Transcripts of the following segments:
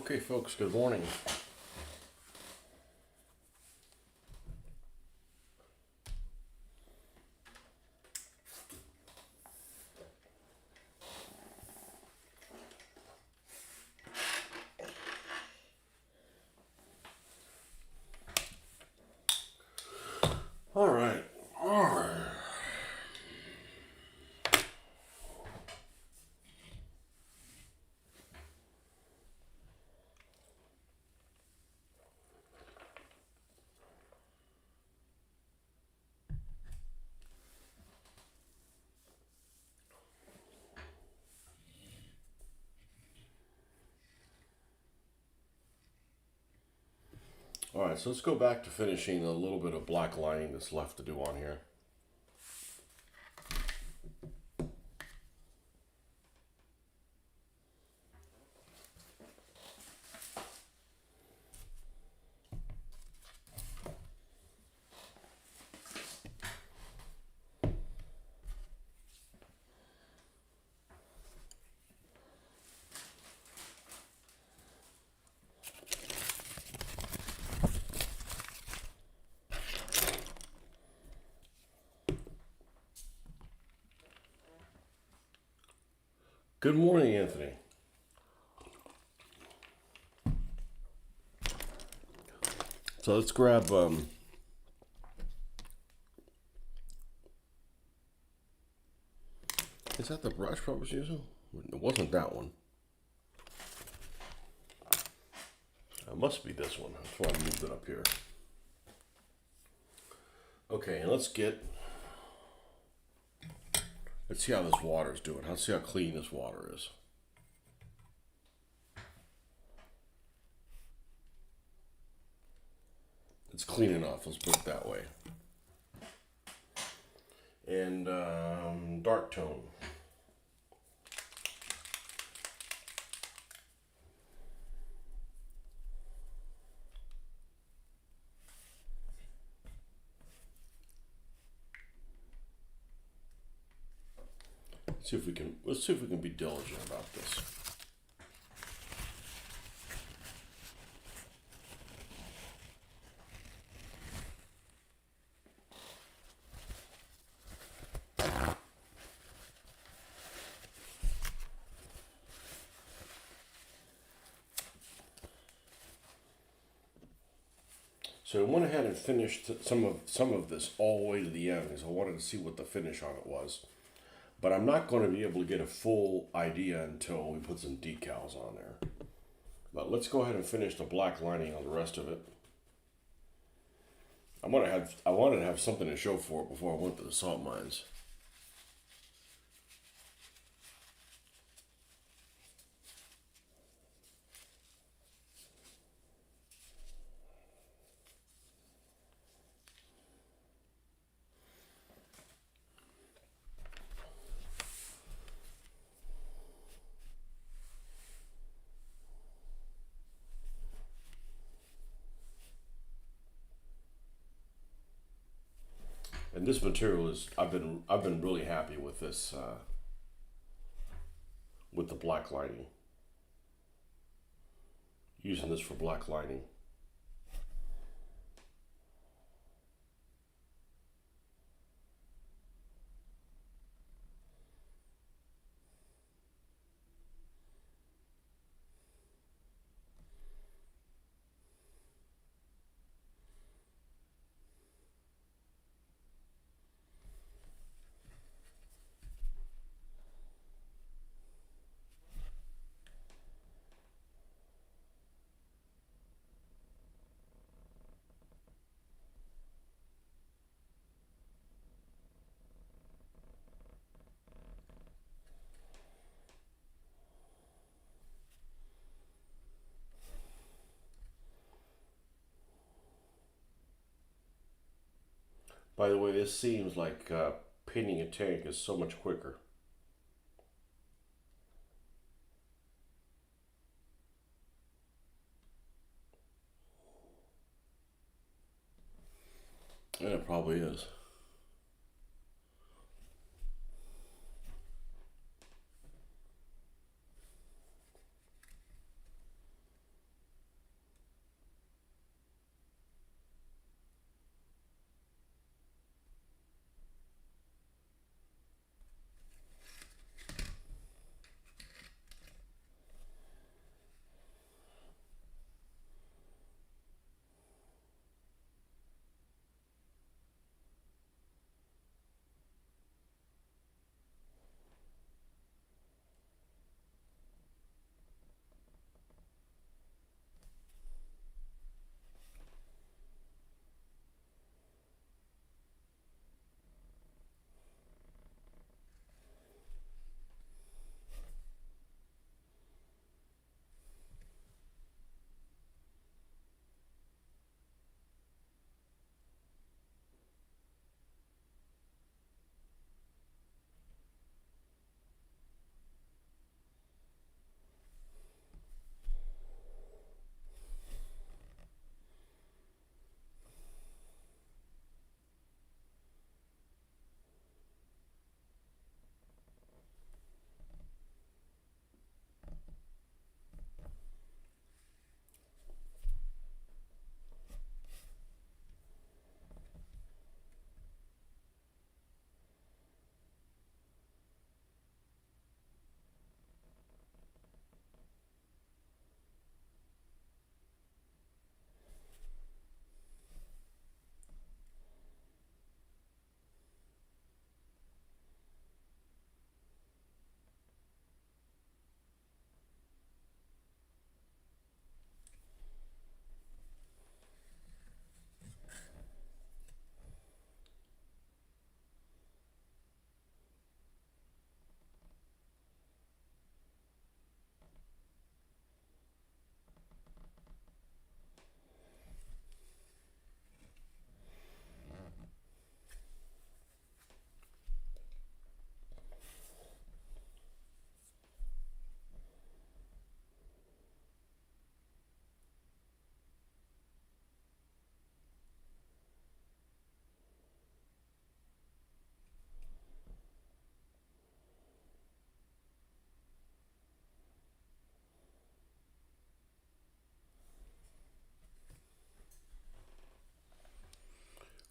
Okay, folks, good morning. All right. All right, so let's go back to finishing a little bit of black lining that's left to do on here. Good morning, Anthony. So let's grab is that the brush I was using? It wasn't that one. It must be this one. That's why I moved it up here. Okay, and let's see how this water is doing. Let's see how clean this water is. It's clean enough, let's put it that way. And dark tone. Let's see if we can be diligent about this. So I went ahead and finished some of this all the way to the end because I wanted to see what the finish on it was. But I'm not going to be able to get a full idea until we put some decals on there. But let's go ahead and finish the black lining on the rest of it. I wanted to have something to show for it before I went to the salt mines. And this material is I've been really happy with this with the black lining. Using this for black lining. By the way, this seems like painting a tank is so much quicker. And it probably is.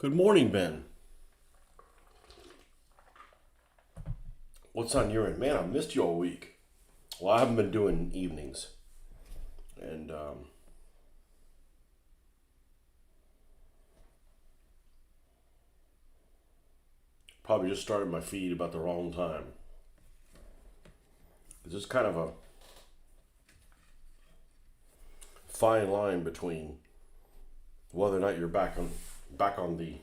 Good morning, Ben. What's on your end? Man, I missed you all week. Well, I haven't been doing evenings. And probably just started my feed about the wrong time. It's just kind of a fine line between whether or not you're back on the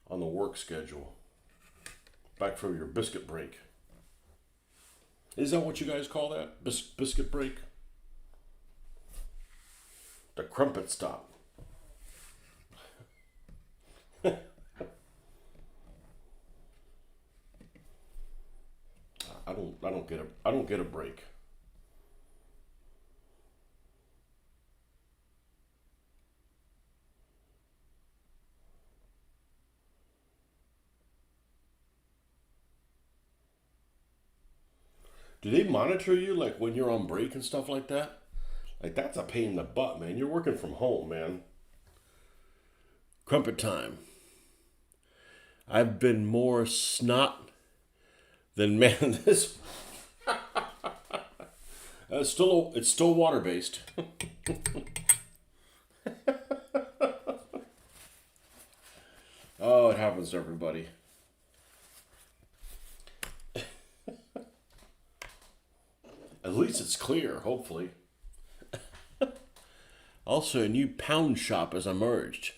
work schedule, back from your biscuit break. Is that what you guys call that? Biscuit break? The crumpet stop. I don't get a break. Do they monitor you like when you're on break and stuff like that? Like that's a pain in the butt, man. You're working from home, man. Crumpet time. I've been more snot than man. This it's still water based. Oh, it happens to everybody. At least it's clear, hopefully. Also, a new pound shop has emerged.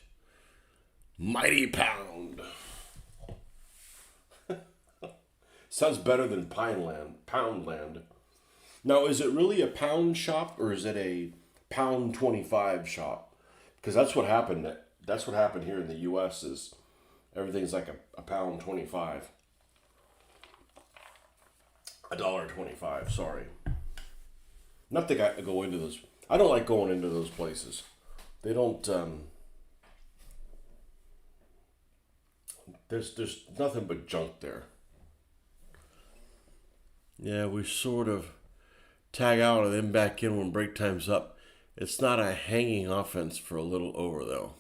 Mighty Pound. Sounds better than Poundland. Now, is it really a pound shop or is it a pound 25 shop? Because that's what happened. That's what happened here in the U.S. is everything's like a pound 25. $1.25. Sorry. Not that I go into those. I don't like going into those places. They don't. There's nothing but junk there. Yeah, we sort of tag out and then back in when break time's up. It's not a hanging offense for a little over though.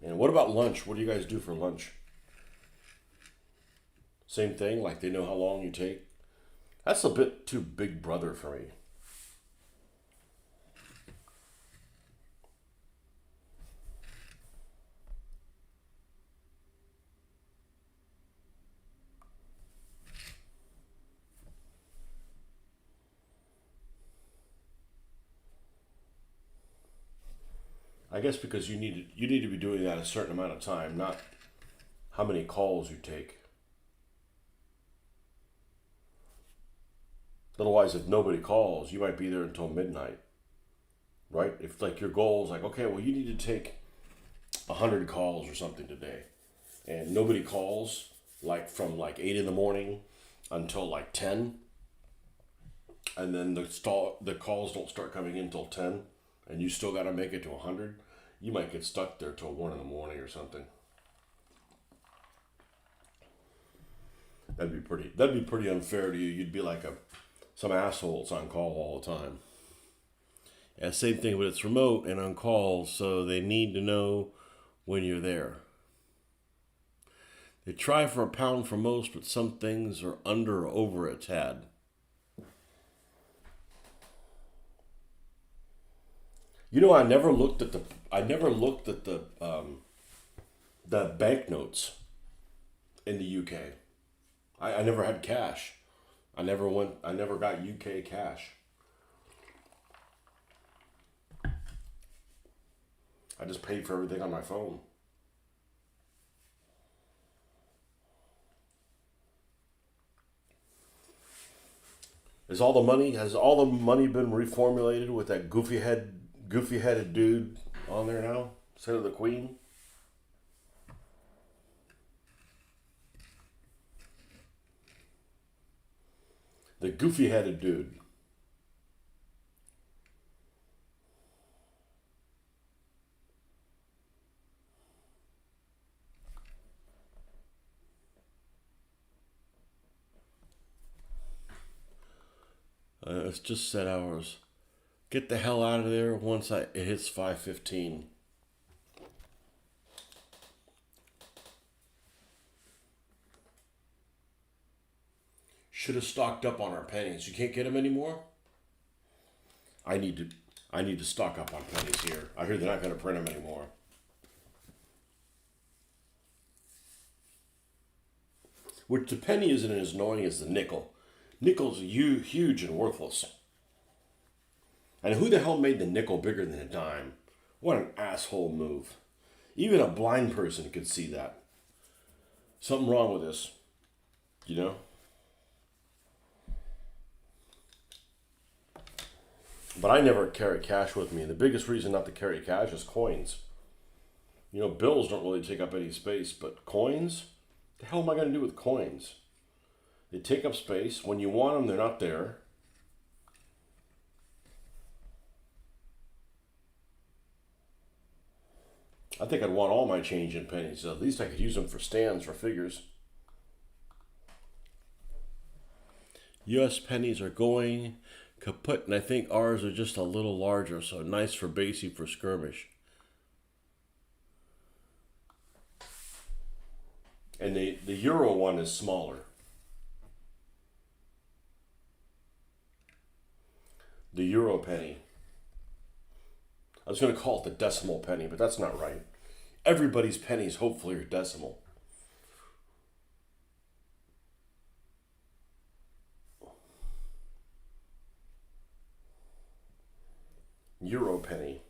And what about lunch? What do you guys do for lunch? Same thing, like they know how long you take. That's a bit too big brother for me. I guess because you need to be doing that a certain amount of time, not how many calls you take. Otherwise, if nobody calls, you might be there until midnight, right? If like your goal is like, okay, well, you need to take 100 calls or something today, and nobody calls like from like 8 in the morning until like 10, and then the calls don't start coming in until 10, and you still got to make it to 100. You might get stuck there till 1 in the morning or something. That'd be pretty unfair to you. You'd be like a some asshole that's on call all the time. Yeah, same thing, but it's remote and on call, so they need to know when you're there. They try for a pound for most, but some things are under or over a tad. You know, I never looked at the banknotes in the UK. I never had cash. I never got UK cash. I just paid for everything on my phone. Has all the money been reformulated with that goofy headed dude on there now instead of the queen? The goofy headed dude. It's just set hours. Get the hell out of there once it hits 5:15. Should have stocked up on our pennies. You can't get them anymore? I need to I need to stock up on pennies here. I hear they're not going to print them anymore. Which the penny isn't as annoying as the nickel. Nickel's huge and worthless. And who the hell made the nickel bigger than a dime? What an asshole move. Even a blind person could see that. Something wrong with this, you know? But I never carry cash with me. The biggest reason not to carry cash is coins. You know, bills don't really take up any space, but coins? The hell am I going to do with coins? They take up space. When you want them, they're not there. I think I'd want all my change in pennies. So at least I could use them for stands for figures. US pennies are going kaput, and I think ours are just a little larger, so nice for basic for skirmish. And the Euro one is smaller. The Euro penny. I was going to call it the decimal penny, but that's not right. Everybody's pennies hopefully are decimal. Euro penny.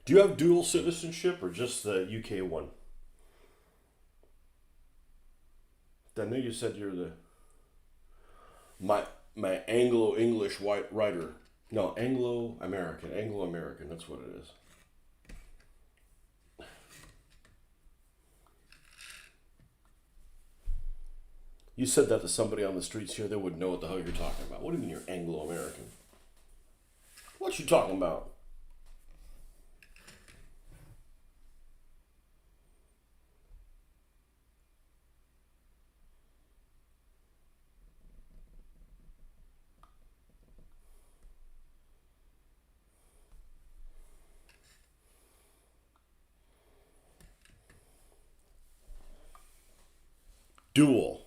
Do you have dual citizenship or just the UK one? I know you said you're the my Anglo-English white writer. No, Anglo-American. That's what it is. You said that to somebody on the streets here, they wouldn't know what the hell you're talking about. What do you mean you're Anglo-American? What you talking about? Dual.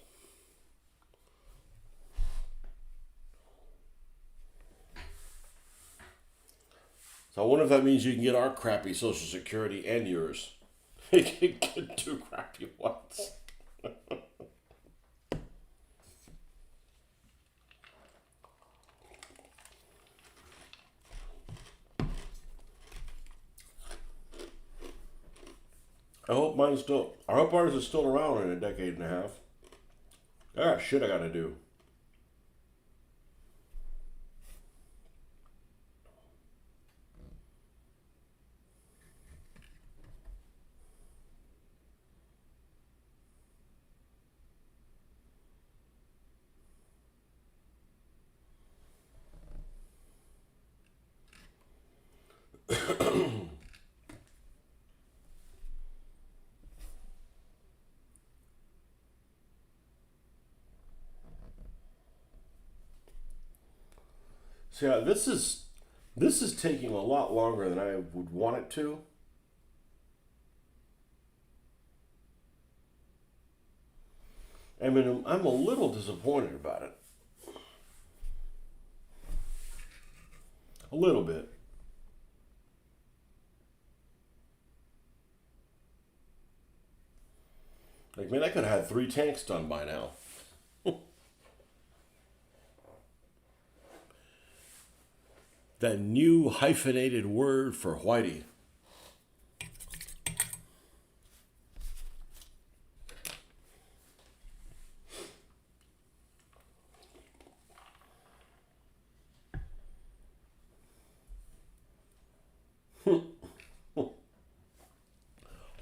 So I wonder if that means you can get our crappy Social Security and yours. You can get two crappy ones. I hope ours is still around in a decade and a half. Ah, shit I gotta do. So yeah, this is taking a lot longer than I would want it to. I mean, I'm a little disappointed about it. A little bit. Like, man, I could have had 3 tanks done by now. That new hyphenated word for whitey.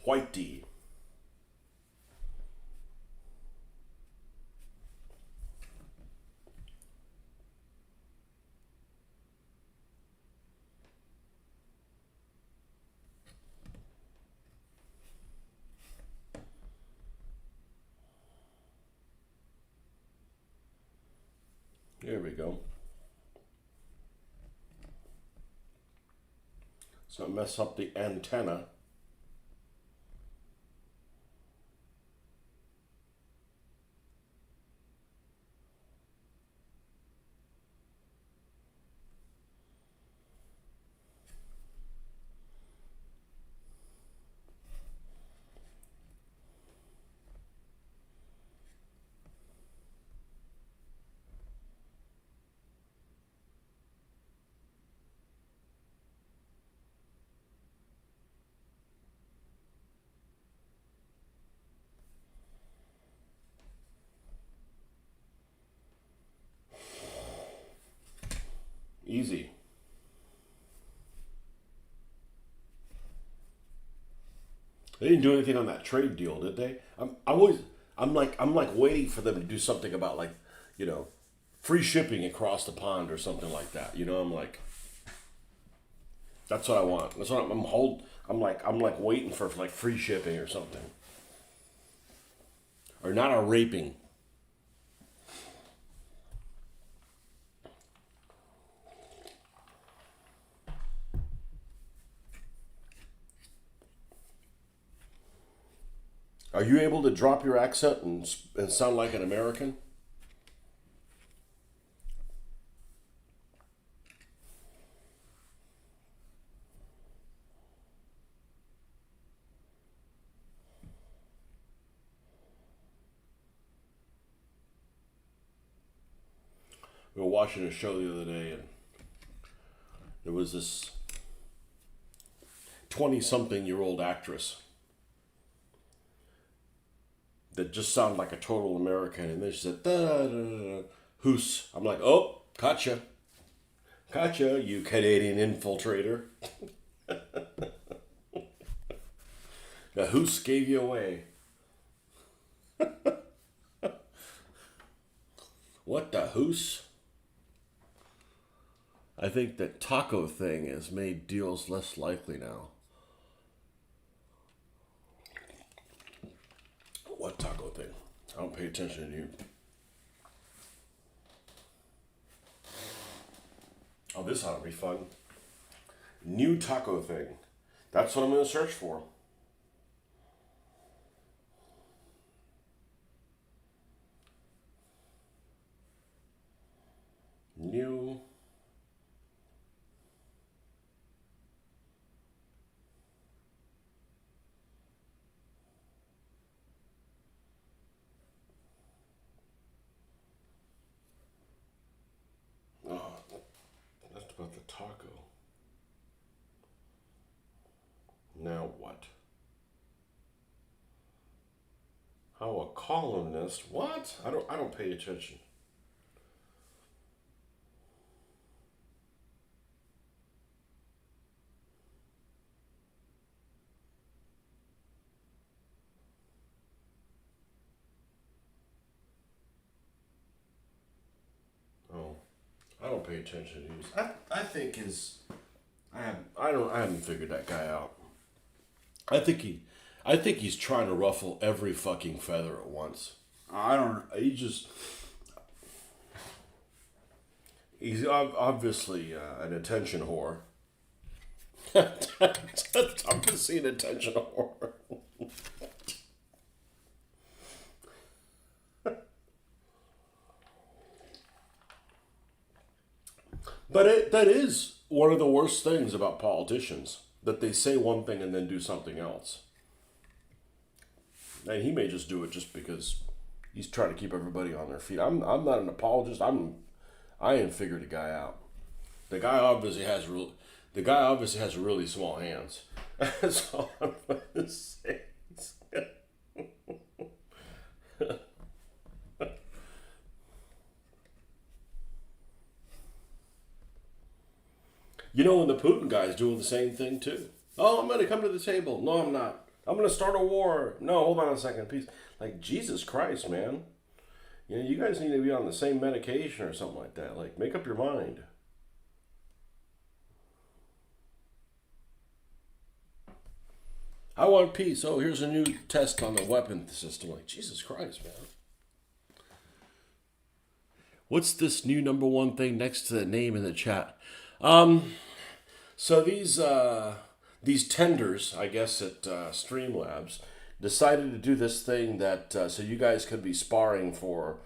Whitey. There we go. Let's not mess up the antenna. Easy. They didn't do anything on that trade deal, did they? I'm like waiting for them to do something about, like, you know, free shipping across the pond or something like that. You know, I'm like, that's what I want. That's what I'm like waiting for like free shipping or something, or not a raping. Are you able to drop your accent and sound like an American? We were watching a show the other day, and there was this 20-something-year-old actress that just sounded like a total American, and then she said, da, da, da, da, "Hoos." I'm like, oh, gotcha. Gotcha, you Canadian infiltrator. The hoos gave you away. What the hoos? I think that taco thing has made deals less likely now. What taco thing? I don't pay attention to you. Oh, this ought to be fun. New taco thing. That's what I'm going to search for. New. Oh, that's about the taco. Now what? How a columnist? What? I don't pay attention. Oh, I don't pay attention to these. I think his I haven't figured that guy out. I think he's trying to ruffle every fucking feather at once. I don't. He's obviously an attention whore. Obviously an attention whore. But that is one of the worst things about politicians, that they say one thing and then do something else. And he may just do it just because he's trying to keep everybody on their feet. I'm not an apologist. I ain't figured the guy out. The guy obviously has really small hands. That's all I'm gonna say. You know, when the Putin guy's doing the same thing too. Oh, I'm going to come to the table. No, I'm not. I'm going to start a war. No, hold on a second. Peace. Like, Jesus Christ, man. You know, you guys need to be on the same medication or something like that. Like, make up your mind. I want peace. Oh, here's a new test on the weapon system. Like, Jesus Christ, man. What's this new number one thing next to the name in the chat? So these tenders, I guess, at Streamlabs, decided to do this thing that so you guys could be sparring for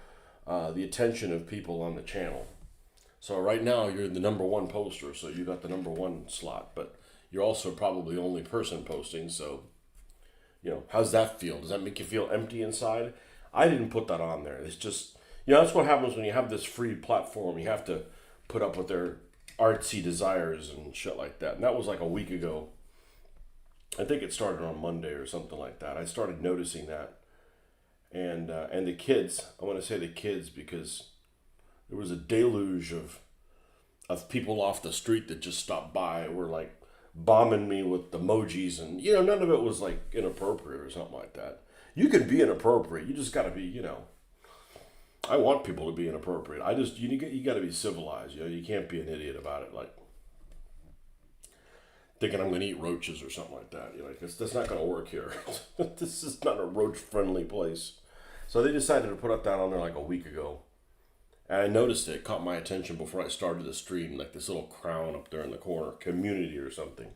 the attention of people on the channel. So right now you're the number one poster, so you got the number one slot, but you're also probably the only person posting. So how's that feel? Does that make you feel empty inside? I didn't put that on there. It's just that's what happens when you have this free platform. You have to put up with their artsy desires and shit like that. And that was like a week ago. I think it started on Monday or something like that. I started noticing that, and the kids. I want to say the kids because there was a deluge of people off the street that just stopped by. Were like bombing me with emojis, and none of it was like inappropriate or something like that. You can be inappropriate. You just got to be. I want people to be inappropriate. I just you got to be civilized. You can't be an idiot about it. Like thinking I'm going to eat roaches or something like that. You're like, that's not going to work here. This is not a roach-friendly place. So they decided to put that on there like a week ago. And I noticed it caught my attention before I started the stream, like this little crown up there in the corner, community or something.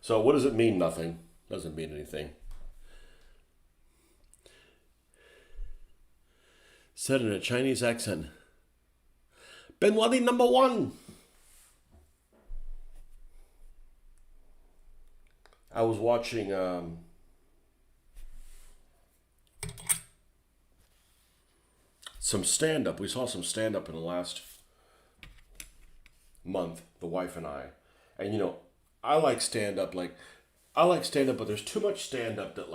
So what does it mean? Nothing. Doesn't mean anything. Said in a Chinese accent, Ben Wadi number one. I was watching some stand-up. We saw some stand-up in the last month, the wife and I. And I like stand-up. I like stand-up, but there's too much stand-up that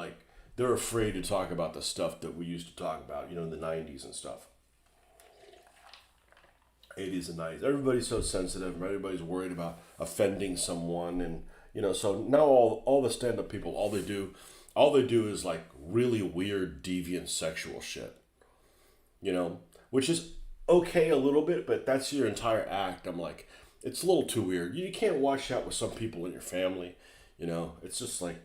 they're afraid to talk about the stuff that we used to talk about, in the 90s and stuff. 80s and 90s. Everybody's so sensitive, and everybody's worried about offending someone, and so now all the stand-up people, all they do is like really weird, deviant sexual shit. Which is okay a little bit, but that's your entire act. I'm like, it's a little too weird. You can't watch that with some people in your family. It's just like,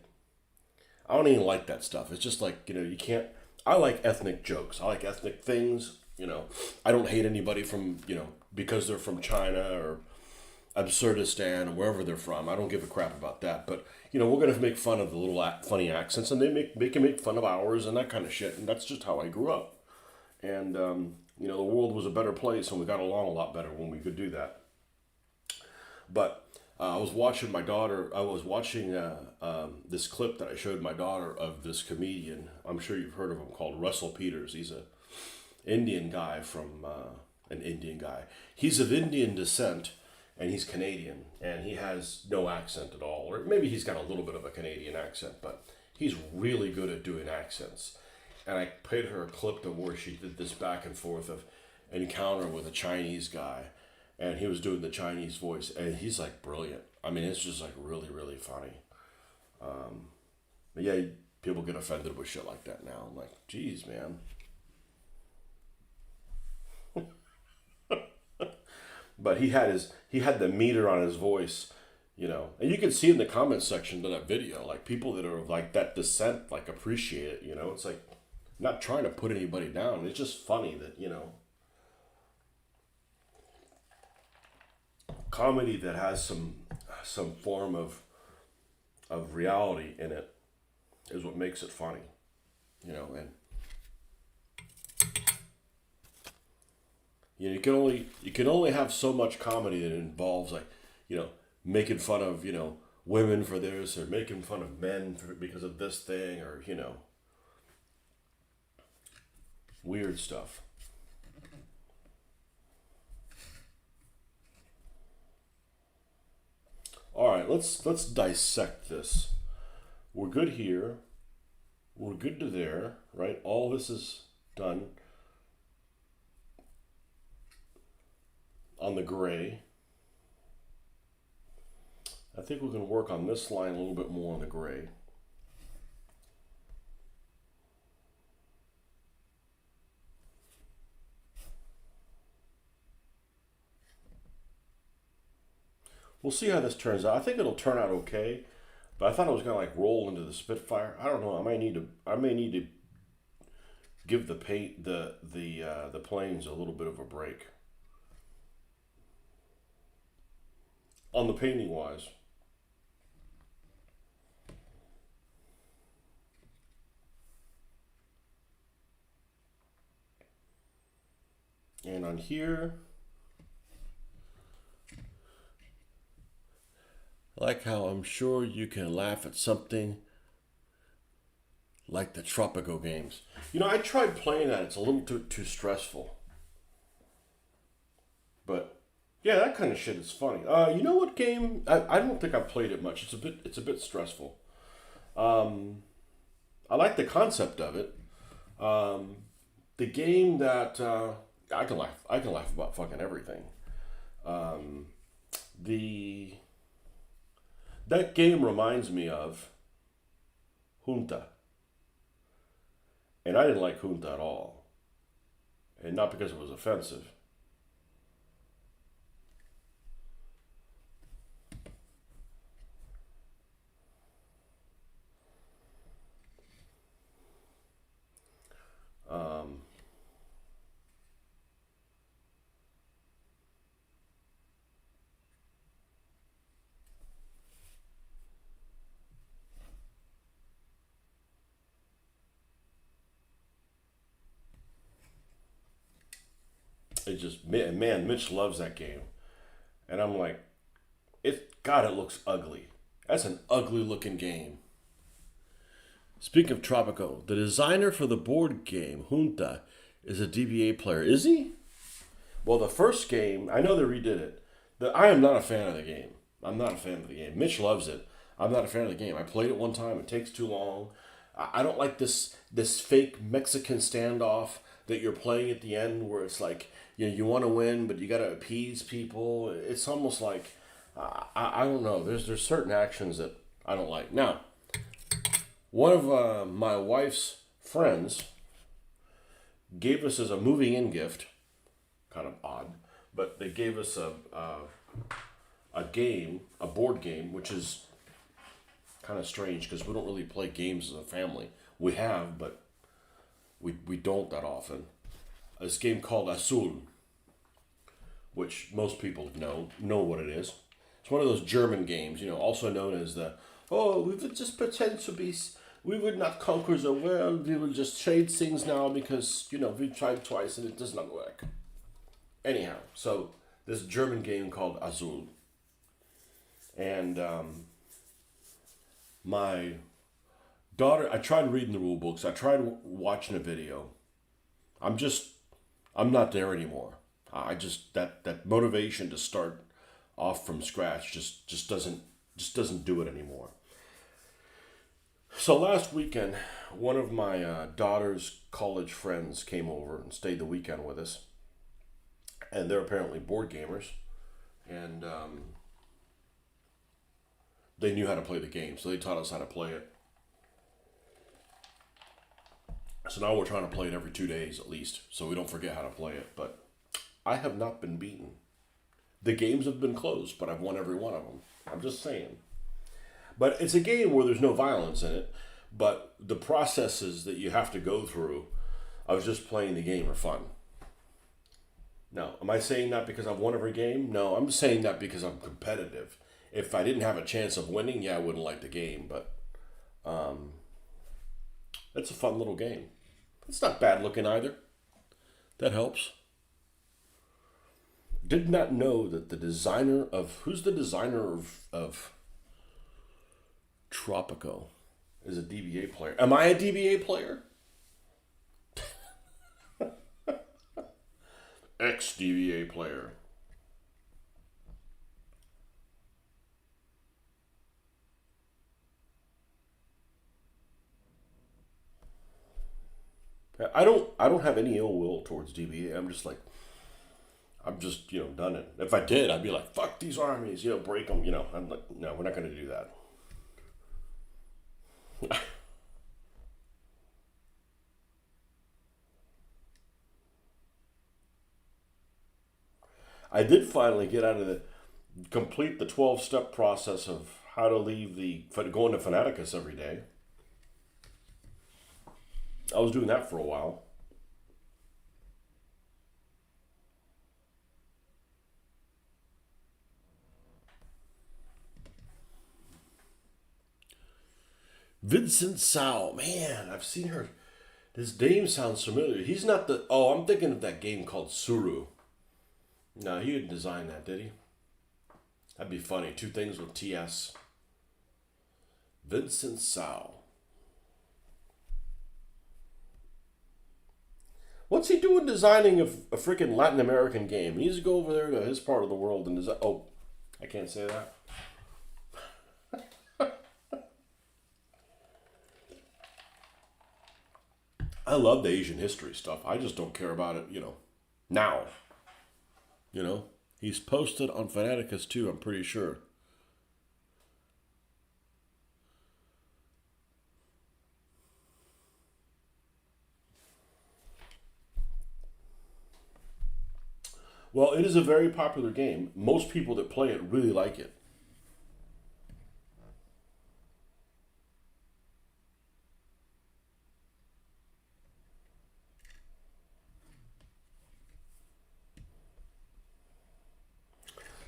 I don't even like that stuff. It's just like, you can't. I like ethnic jokes. I like ethnic things. I don't hate anybody from, because they're from China or Absurdistan or wherever they're from. I don't give a crap about that. But, we're going to make fun of the little funny accents, and they can make fun of ours and that kind of shit. And that's just how I grew up. And, the world was a better place, and we got along a lot better when we could do that. But I was watching my daughter. I was watching this clip that I showed my daughter of this comedian. I'm sure you've heard of him, called Russell Peters. He's a Indian guy from an Indian guy. He's of Indian descent, and he's Canadian, and he has no accent at all, or maybe he's got a little bit of a Canadian accent, but he's really good at doing accents. And I played her a clip of where she did this back and forth of encounter with a Chinese guy, and he was doing the Chinese voice, and he's like brilliant. I mean, it's just like really, really funny. But yeah, people get offended with shit like that now. I'm like, geez, man. But he had the meter on his voice, and you can see in the comment section of that video, like people that are of like that descent, like appreciate it. It's like, I'm not trying to put anybody down. It's just funny that comedy that has some form of reality in it is what makes it funny, and you can only have so much comedy that involves like making fun of women for this, or making fun of men because of this thing, or weird stuff. All right, let's dissect this. We're good here. We're good to there, right? All this is done on the gray. I think we can work on this line a little bit more on the gray. We'll see how this turns out. I think it'll turn out okay, but I thought it was gonna like roll into the Spitfire. I don't know. I may need to give the paint the planes a little bit of a break on the painting wise. And on here, I like how I'm sure you can laugh at something like the Tropico games. You know, I tried playing that. It's a little too stressful. But yeah, that kind of shit is funny. You know what game? I don't think I've played it much. It's a bit stressful. I like the concept of it. The game that I can laugh about fucking everything. The That game reminds me of Junta, and I didn't like Junta at all, and not because it was offensive. Um, it just man, Mitch loves that game, and I'm like, God, it looks ugly. That's an ugly looking game. Speaking of Tropico, the designer for the board game Junta is a DBA player. Is he? Well, the first game, I know they redid it. I am not a fan of the game. I'm not a fan of the game. Mitch loves it. I'm not a fan of the game. I played it one time. It takes too long. I don't like this fake Mexican standoff that you're playing at the end, where it's like you want to win, but you got to appease people. It's almost like I don't know. There's certain actions that I don't like. Now, one of my wife's friends gave us as a moving in gift, kind of odd, but they gave us a game, a board game, which is kind of strange because we don't really play games as a family. We have, but we don't that often. This game called Azul, which most people know what it is. It's one of those German games, also known as we would just pretend to be, we would not conquer the world, we will just trade things now because, we tried twice and it does not work. Anyhow, so this German game called Azul. And my daughter, I tried reading the rule books, I tried watching a video. I'm not there anymore. I just, that motivation to start off from scratch just doesn't do it anymore. So last weekend, one of my daughter's college friends came over and stayed the weekend with us, and they're apparently board gamers, and they knew how to play the game, so they taught us how to play it. So now we're trying to play it every 2 days at least, so we don't forget how to play it. But I have not been beaten. The games have been closed, but I've won every one of them. I'm just saying. But it's a game where there's no violence in it, but the processes that you have to go through of just playing the game are fun. Now, am I saying that because I've won every game? No, I'm saying that because I'm competitive. If I didn't have a chance of winning, yeah, I wouldn't like the game, but it's a fun little game. It's not bad looking either. That helps. Did not know that who's the designer of Tropico is a DBA player. Am I a DBA player? Ex-DBA player. I don't have any ill will towards DBA. I'm just done it. If I did, I'd be like, fuck these armies, break them. I'm like, no, we're not going to do that. I did finally get out of complete the 12-step process of how to leave going to Fanaticus every day. I was doing that for a while. Vincent Sao, man, I've seen her. His name sounds familiar. He's not the. Oh, I'm thinking of that game called Suru. No, he didn't design that, did he? That'd be funny. Two things with TS. Vincent Sao. What's he doing designing a freaking Latin American game? He needs to go over there to his part of the world and design. Oh, I can't say that. I love the Asian history stuff. I just don't care about it, now. He's posted on Fanaticus too, I'm pretty sure. Well, it is a very popular game. Most people that play it really like it.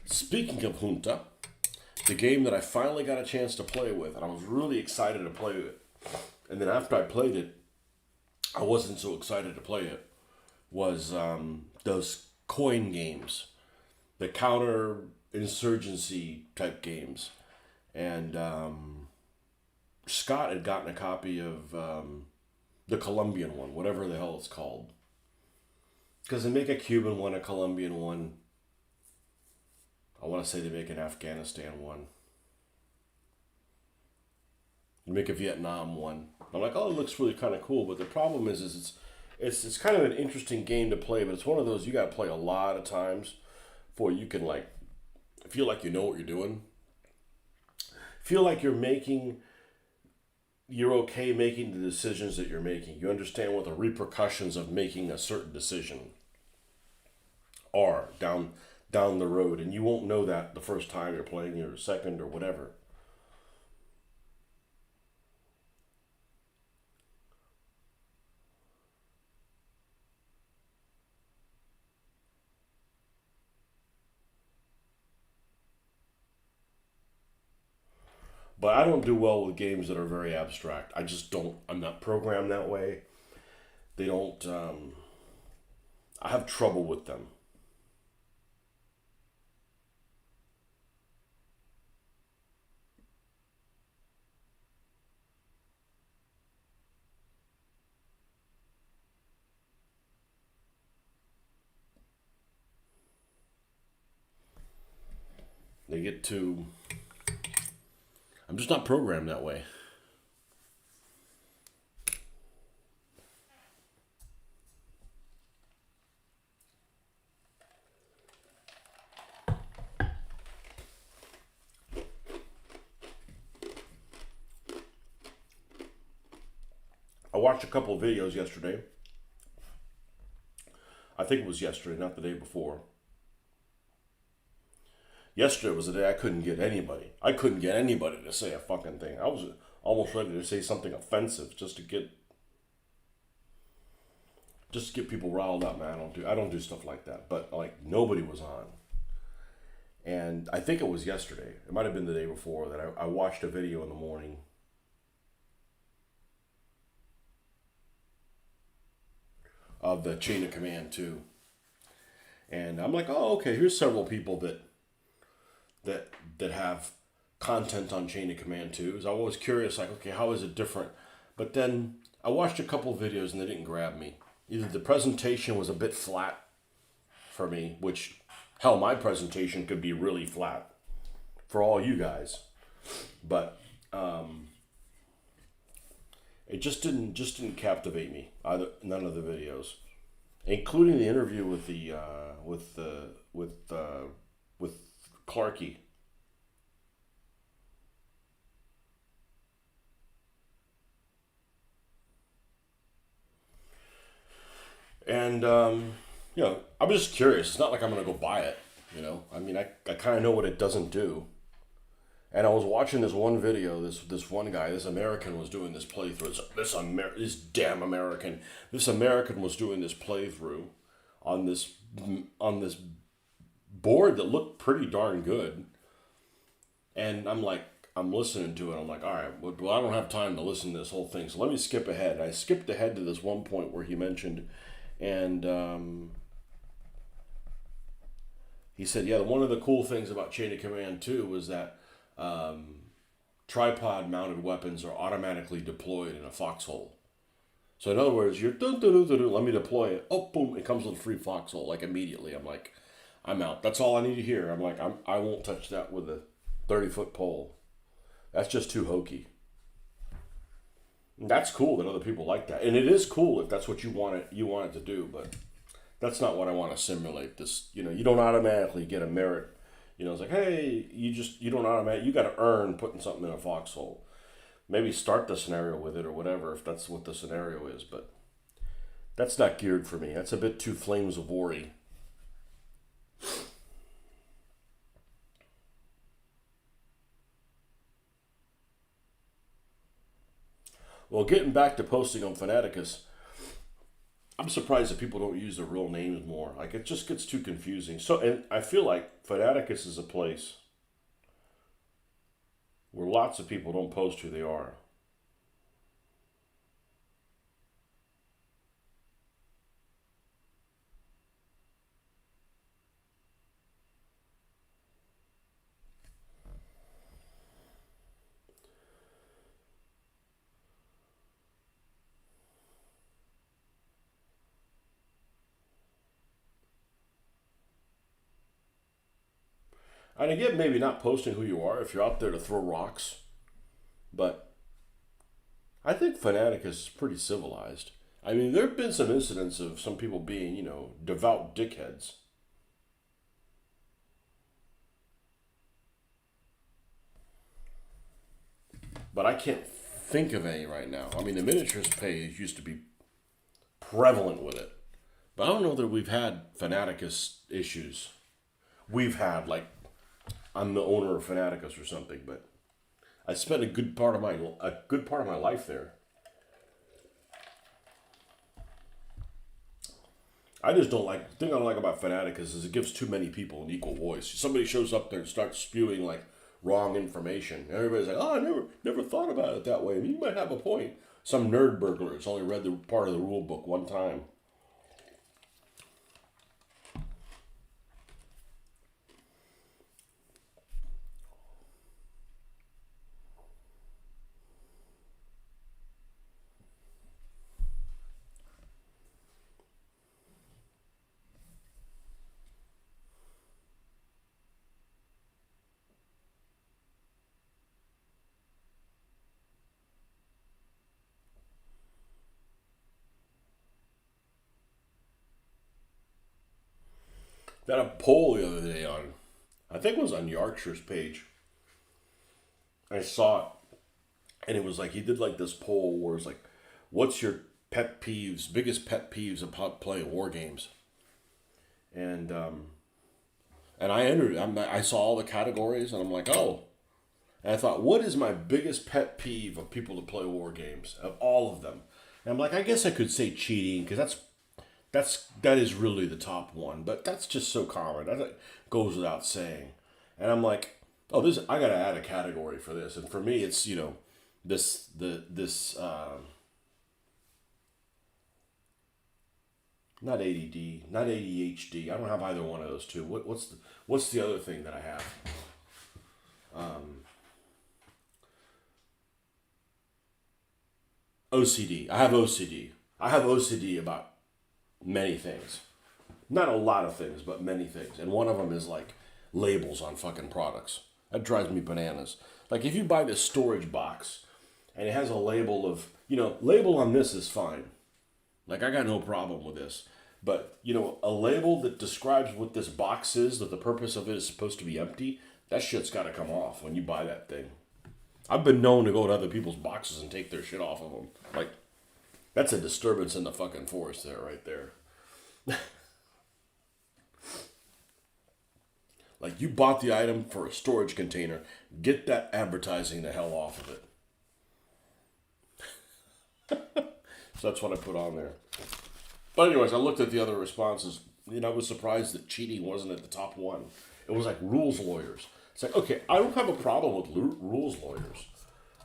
Speaking of Junta, the game that I finally got a chance to play with, and I was really excited to play it. And then after I played it, I wasn't so excited to play it. Was those coin games, the counter insurgency type games, and Scott had gotten a copy of the Colombian one, whatever the hell it's called. Because they make a Cuban one, a Colombian one. I want to say they make an Afghanistan one. They make a Vietnam one. I'm like, oh, it looks really kind of cool. But the problem is it's kind of an interesting game to play. But it's one of those you got to play a lot of times before you can feel like you know what you're doing. Feel like you're okay making the decisions that you're making. You understand what the repercussions of making a certain decision are down the road, and you won't know that the first time you're playing or second or whatever. But I don't do well with games that are very abstract. I just don't. I'm not programmed that way. They don't. I have trouble with them. They get too. I'm just not programmed that way. I watched a couple of videos yesterday. I think it was yesterday, not the day before. Yesterday was the day I couldn't get anybody. I couldn't get anybody to say a fucking thing. I was almost ready to say something offensive just to get people riled up, man. I don't do stuff like that. But nobody was on. And I think it was yesterday. It might have been the day before that I watched a video in the morning of the chain of command too. And I'm like, oh, okay, here's several people that have content on chain of command too. So I was curious, okay, how is it different? But then I watched a couple of videos and they didn't grab me. Either the presentation was a bit flat for me, which hell, my presentation could be really flat for all you guys, but it just didn't captivate me. Either none of the videos, including the interview with with Clarky. And I'm just curious. It's not like I'm gonna go buy it. You know, I mean, I kind of know what it doesn't do. And I was watching this one video. This one guy, this American, was doing this playthrough. This damn American. This American was doing this playthrough on this board that looked pretty darn good. And I'm listening to it. I'm like, all right, well, I don't have time to listen to this whole thing, so let me skip ahead. I skipped ahead to this one point where he mentioned, and he said, yeah, one of the cool things about Chain of Command 2 was that tripod-mounted weapons are automatically deployed in a foxhole. So in other words, you're let me deploy it. Oh, boom! It comes with a free foxhole like immediately. I'm like, I'm out. That's all I need to hear. I'm like, I won't touch that with a 30-foot pole. That's just too hokey. That's cool that other people like that, and it is cool if that's what you want it to do. But that's not what I want to simulate. This, you don't automatically get a merit. It's like, hey, you don't automatically. You got to earn putting something in a foxhole. Maybe start the scenario with it or whatever if that's what the scenario is. But that's not geared for me. That's a bit too Flames of War-y. Well, getting back to posting on Fanaticus, I'm surprised that people don't use their real names more. Like, it just gets too confusing. So, and I feel like Fanaticus is a place where lots of people don't post who they are. And again, maybe not posting who you are if you're out there to throw rocks, but I think Fanaticus is pretty civilized. I mean, there have been some incidents of some people being, devout dickheads. But I can't think of any right now. I mean, the miniatures page used to be prevalent with it. But I don't know that we've had Fanaticus issues. We've had, like, I'm the owner of Fanaticus or something, but I spent a good part of my life there. I just don't like. The thing I don't like about Fanaticus is it gives too many people an equal voice. Somebody shows up there and starts spewing like wrong information. Everybody's like, "Oh, I never thought about it that way." I mean, you might have a point. Some nerd burglar has only read the part of the rule book one time. Got a poll the other day on, I think it was on Yorkshire's page. I saw it, and it was like he did like this poll where it's like, "What's your biggest pet peeves about playing war games?" And I entered. I saw all the categories, and I'm like, oh. And I thought, what is my biggest pet peeve of people that play war games? Of all of them, and I'm like, I guess I could say cheating because that is really the top one, but that's just so common. That goes without saying. And I'm like, oh, I gotta add a category for this. And for me, it's this not ADD, not ADHD. I don't have either one of those two. What's the other thing that I have? OCD. I have OCD. I have OCD about many things. Not a lot of things, but many things. And one of them is like labels on fucking products. That drives me bananas. Like if you buy this storage box and it has a label of, label on this is fine. Like I got no problem with this. But, a label that describes what this box is, that the purpose of it is supposed to be empty, that shit's got to come off when you buy that thing. I've been known to go to other people's boxes and take their shit off of them. Like, that's a disturbance in the fucking forest there, right there. Like, you bought the item for a storage container. Get that advertising the hell off of it. So that's what I put on there. But anyways, I looked at the other responses. I was surprised that cheating wasn't at the top one. It was like rules lawyers. It's like, okay, I don't have a problem with rules lawyers.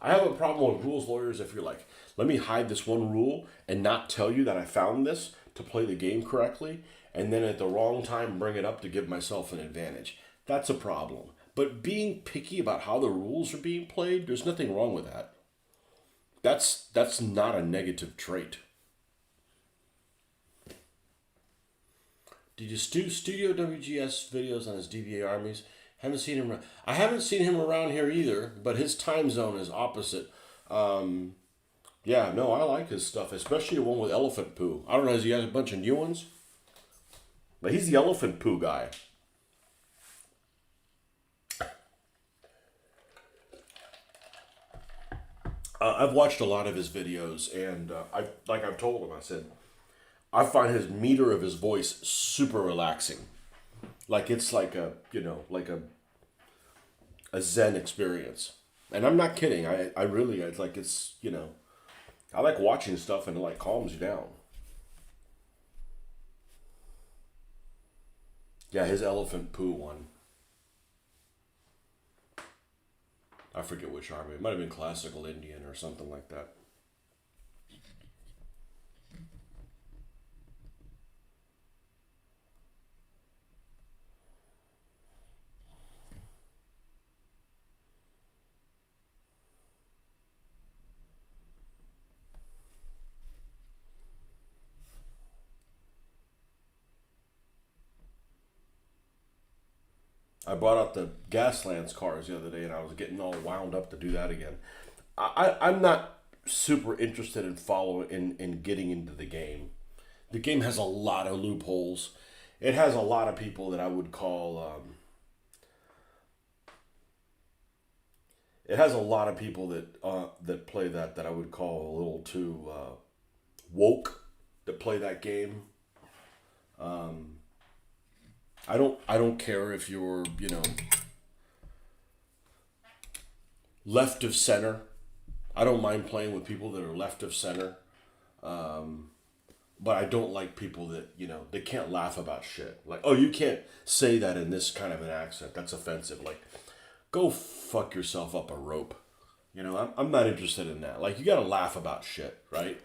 I have a problem with rules lawyers if you're like, let me hide this one rule and not tell you that I found this to play the game correctly, and then at the wrong time bring it up to give myself an advantage. That's a problem. But being picky about how the rules are being played, there's nothing wrong with that. That's not a negative trait. Did you do Studio WGS videos on his DBA armies? Haven't seen him. I haven't seen him around here either, but his time zone is opposite. Yeah, no, I like his stuff, especially the one with elephant poo. I don't know, has he got a bunch of new ones? But he's the elephant poo guy. I've watched a lot of his videos, and I've told him, I said, I find his meter of his voice super relaxing. Like, it's like a Zen experience. And I'm not kidding. I really, it's like, it's, I like watching stuff and it like calms you down. Yeah, his elephant poo one. I forget which army. It might have been classical Indian or something like that. I brought out the Gaslands cars the other day, and I was getting all wound up to do that again. I'm not super interested in in getting into the game. The game has a lot of loopholes. It has a lot of people that I would call. It has a lot of people that play that I would call a little too woke, that play that game. I don't care if you're, left of center. I don't mind playing with people that are left of center. But I don't like people that, they can't laugh about shit. Like, oh, you can't say that in this kind of an accent. That's offensive. Like, go fuck yourself up a rope. I'm not interested in that. Like, you gotta laugh about shit, right?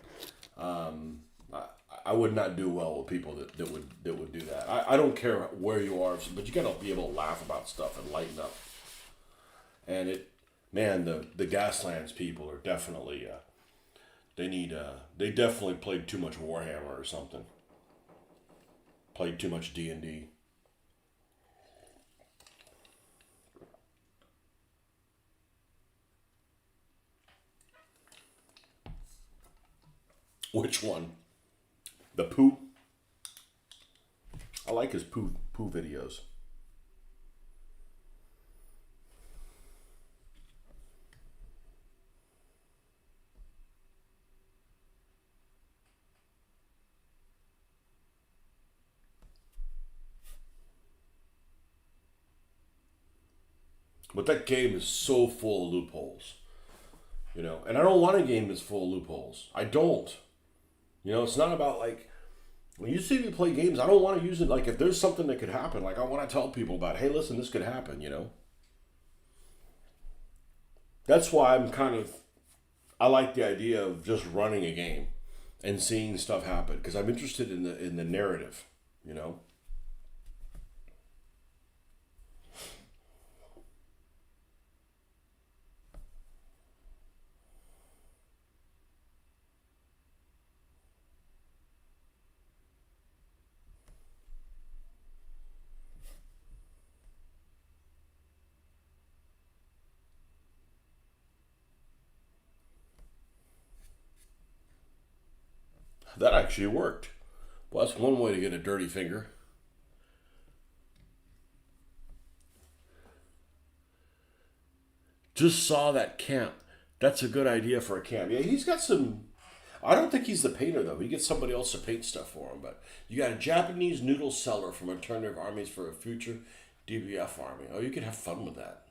I would not do well with people that would do that. I don't care where you are, but you gotta be able to laugh about stuff and lighten up. And the Gaslands people are definitely they definitely played too much Warhammer or something. Played too much D&D. Which one? The poo? I like his poo videos. But that game is so full of loopholes. And I don't want a game that's full of loopholes. I don't. It's not about like, when you see me play games, I don't want to use it like if there's something that could happen, like I want to tell people about, hey, listen, this could happen, That's why I like the idea of just running a game and seeing stuff happen, because I'm interested in the narrative, That actually worked. Well, that's one way to get a dirty finger. Just saw that camp. That's a good idea for a camp. Yeah, he's got some. I don't think he's the painter though. He gets somebody else to paint stuff for him. But you got a Japanese noodle seller from Alternative Armies for a Future. DBF Army. Oh, you could have fun with that.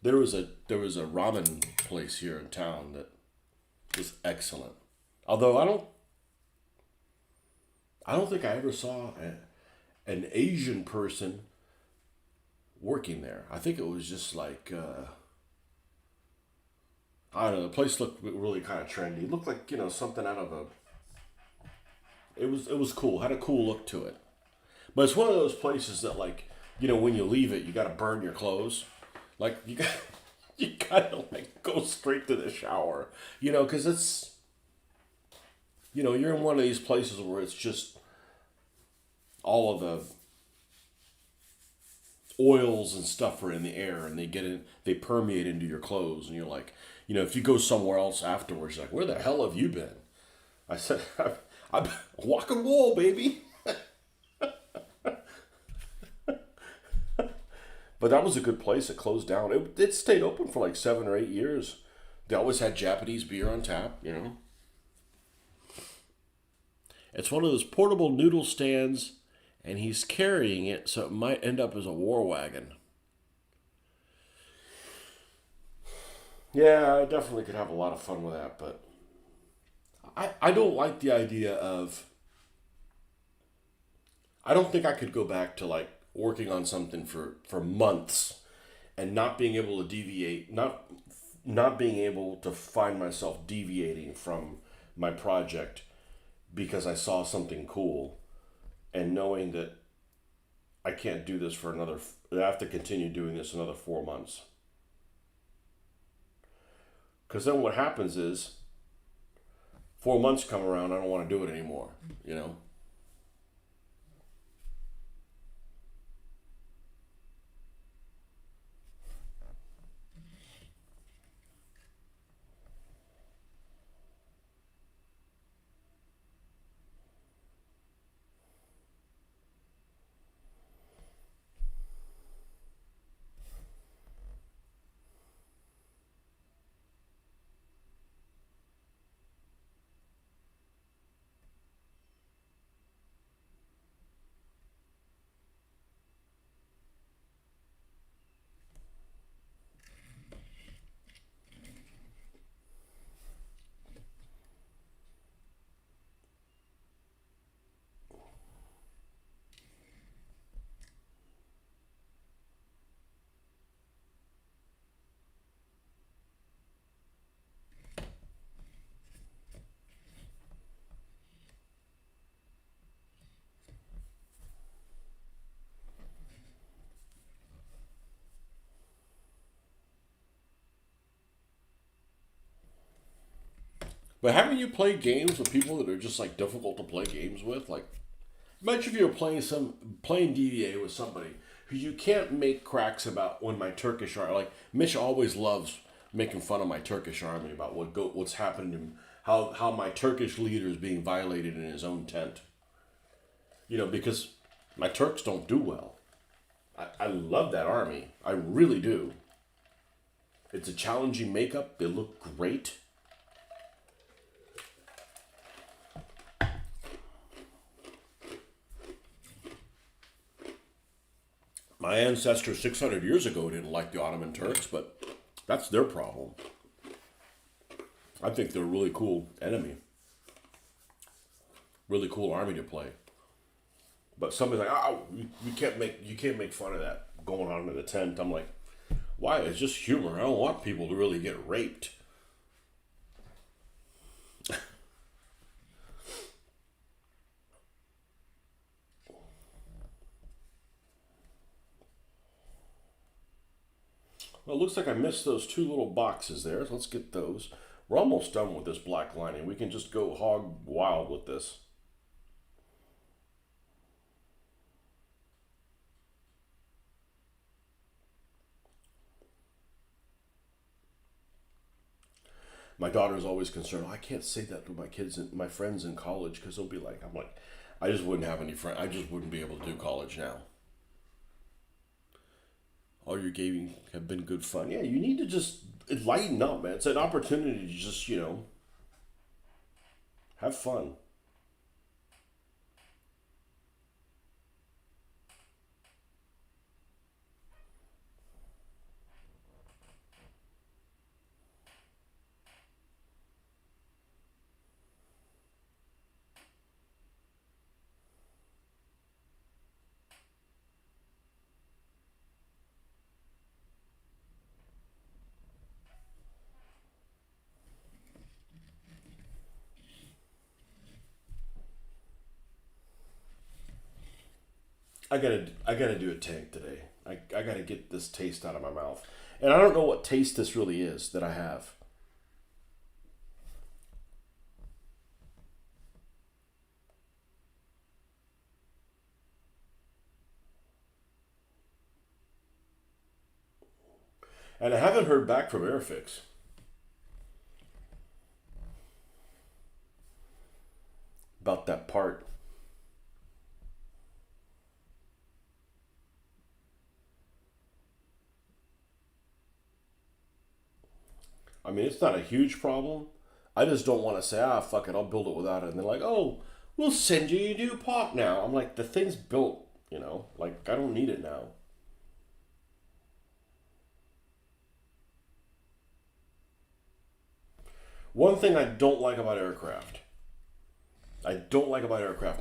There was a ramen place here in town that was excellent. Although I don't think I ever saw an Asian person working there. I think it was just like I don't know. The place looked really kind of trendy. It looked like something out of a. It was cool. Had a cool look to it. But it's one of those places that like when you leave it, you got to burn your clothes. Like you got you gotta like go straight to the shower. Because it's you're in one of these places where it's just all of the oils and stuff are in the air and they permeate into your clothes and you're like if you go somewhere else afterwards you're like, where the hell have you been? I said, I'm walking wall, baby. But that was a good place. It closed down. It stayed open for like 7 or 8 years. They always had Japanese beer on tap. It's one of those portable noodle stands, and he's carrying it, so it might end up as a war wagon. Yeah, I definitely could have a lot of fun with that, but I don't like the idea of. I don't think I could go back to like working on something for months and not being able to deviate, not being able to find myself deviating from my project because I saw something cool and knowing that I can't do this for another. I have to continue doing this another 4 months. Because then what happens is 4 months come around, I don't want to do it anymore. But haven't you played games with people that are just like difficult to play games with? Like, imagine if you were playing DVA with somebody who you can't make cracks about when my Turkish army. Like Mitch always loves making fun of my Turkish army about what's happened and how my Turkish leader is being violated in his own tent. Because my Turks don't do well. I love that army. I really do. It's a challenging makeup. They look great. My ancestors 600 years ago didn't like the Ottoman Turks, but that's their problem. I think they're a really cool enemy. Really cool army to play. But somebody's like, oh, you can't make fun of that going on in the tent. I'm like, why? It's just humor. I don't want people to really get raped. Well, it looks like I missed those two little boxes there. So let's get those. We're almost done with this black lining. We can just go hog wild with this. My daughter's always concerned. Oh, I can't say that to my kids and my friends in college because they'll be like, I'm like, I just wouldn't have any friends. I just wouldn't be able to do college now. All your gaming have been good fun. Yeah, you need to just lighten up, man. It's an opportunity to just, have fun. I gotta do a tank today. I gotta get this taste out of my mouth. And I don't know what taste this really is that I have. And I haven't heard back from Airfix about that part. I mean, it's not a huge problem. I just don't want to say, fuck it, I'll build it without it. And they're like, oh, we'll send you your new pot now. I'm like, the thing's built, like, I don't need it now. One thing I don't like about aircraft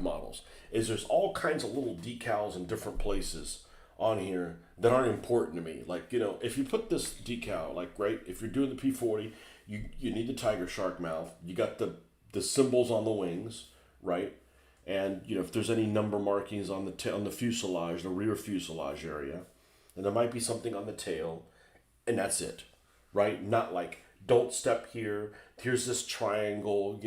models, is there's all kinds of little decals in different places on here that aren't important to me. Like, if you put this decal, like, right, if you're doing the P-40, you need the tiger shark mouth. You got the symbols on the wings, right? And, if there's any number markings on on the fuselage, the rear fuselage area, and there might be something on the tail, and that's it, right? Not like, don't step here, here's this triangle,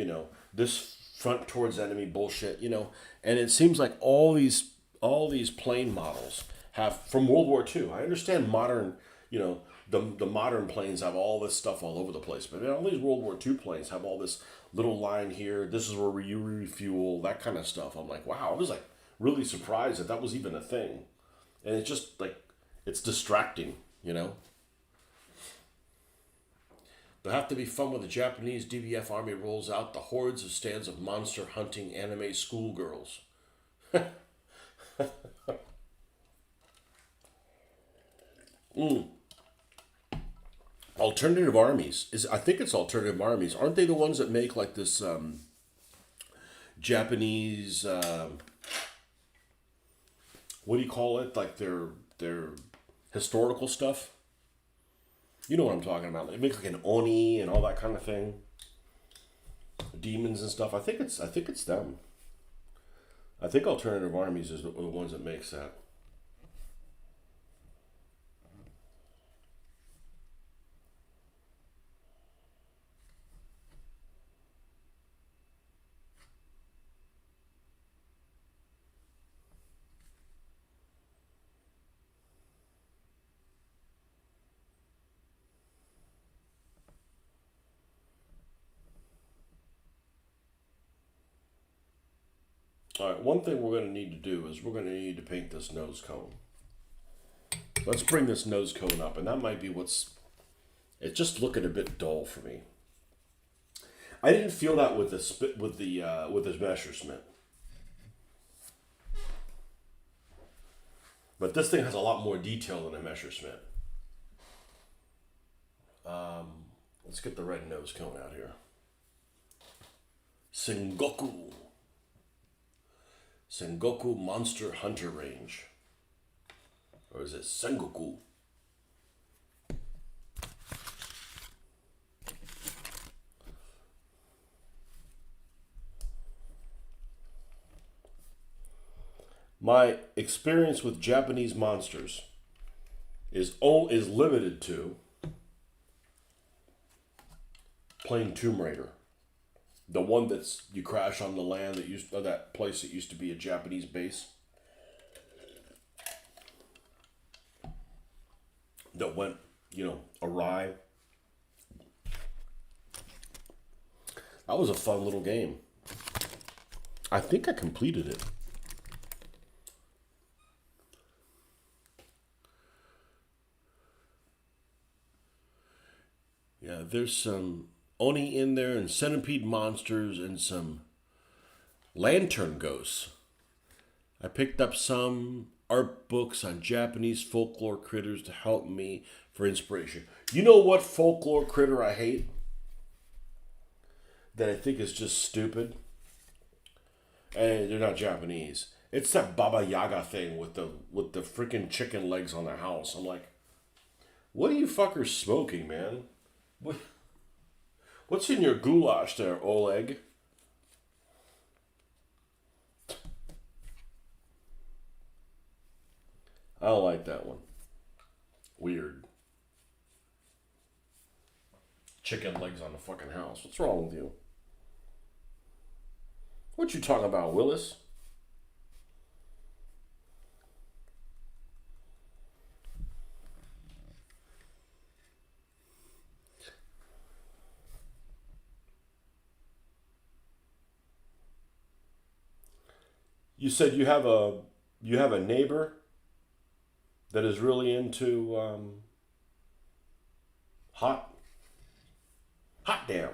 this front towards enemy bullshit, and it seems like all these plane models have from World War II. I understand modern, the modern planes have all this stuff all over the place, but all these World War II planes have all this little line here. This is where you refuel, that kind of stuff. I'm like, wow, I was like really surprised that was even a thing, and it's just like it's distracting. There'll have to be fun when the Japanese DBF army rolls out the hordes of stands of monster hunting anime schoolgirls. Alternative armies I think it's alternative armies. Aren't they the ones that make like this Japanese? What do you call it? Like their historical stuff. You know what I'm talking about. They make like an oni and all that kind of thing. Demons and stuff. I think it's them. I think alternative armies is the ones that makes that. All right, one thing we're going to need to do is we're going to need to paint this nose cone. Let's bring this nose cone up, and that might be it's just looking a bit dull for me. I didn't feel that with this Messerschmitt, but this thing has a lot more detail than a Messerschmitt. Let's get the red nose cone out here. Sengoku Monster Hunter Range. Or is it Sengoku? My experience with Japanese monsters is limited to playing Tomb Raider. The one that's you crash on the land that place that used to be a Japanese base. That went, awry. That was a fun little game. I think I completed it. Yeah, there's some Oni in there and centipede monsters and some lantern ghosts. I picked up some art books on Japanese folklore critters to help me for inspiration. You know what folklore critter I hate? That I think is just stupid? And they're not Japanese. It's that Baba Yaga thing with the freaking chicken legs on the house. I'm like, what are you fuckers smoking, man? What's in your goulash there, Oleg? I don't like that one. Weird. Chicken legs on the fucking house. What's wrong with you? What you talking about, Willis? You said you have a neighbor that is really into hot hot damn.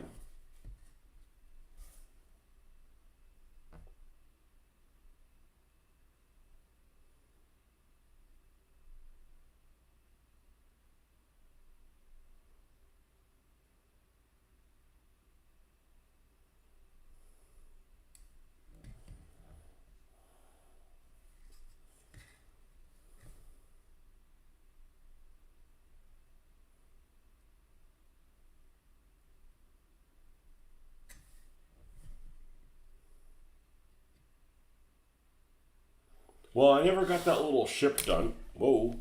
Well, I never got that little ship done. Whoa.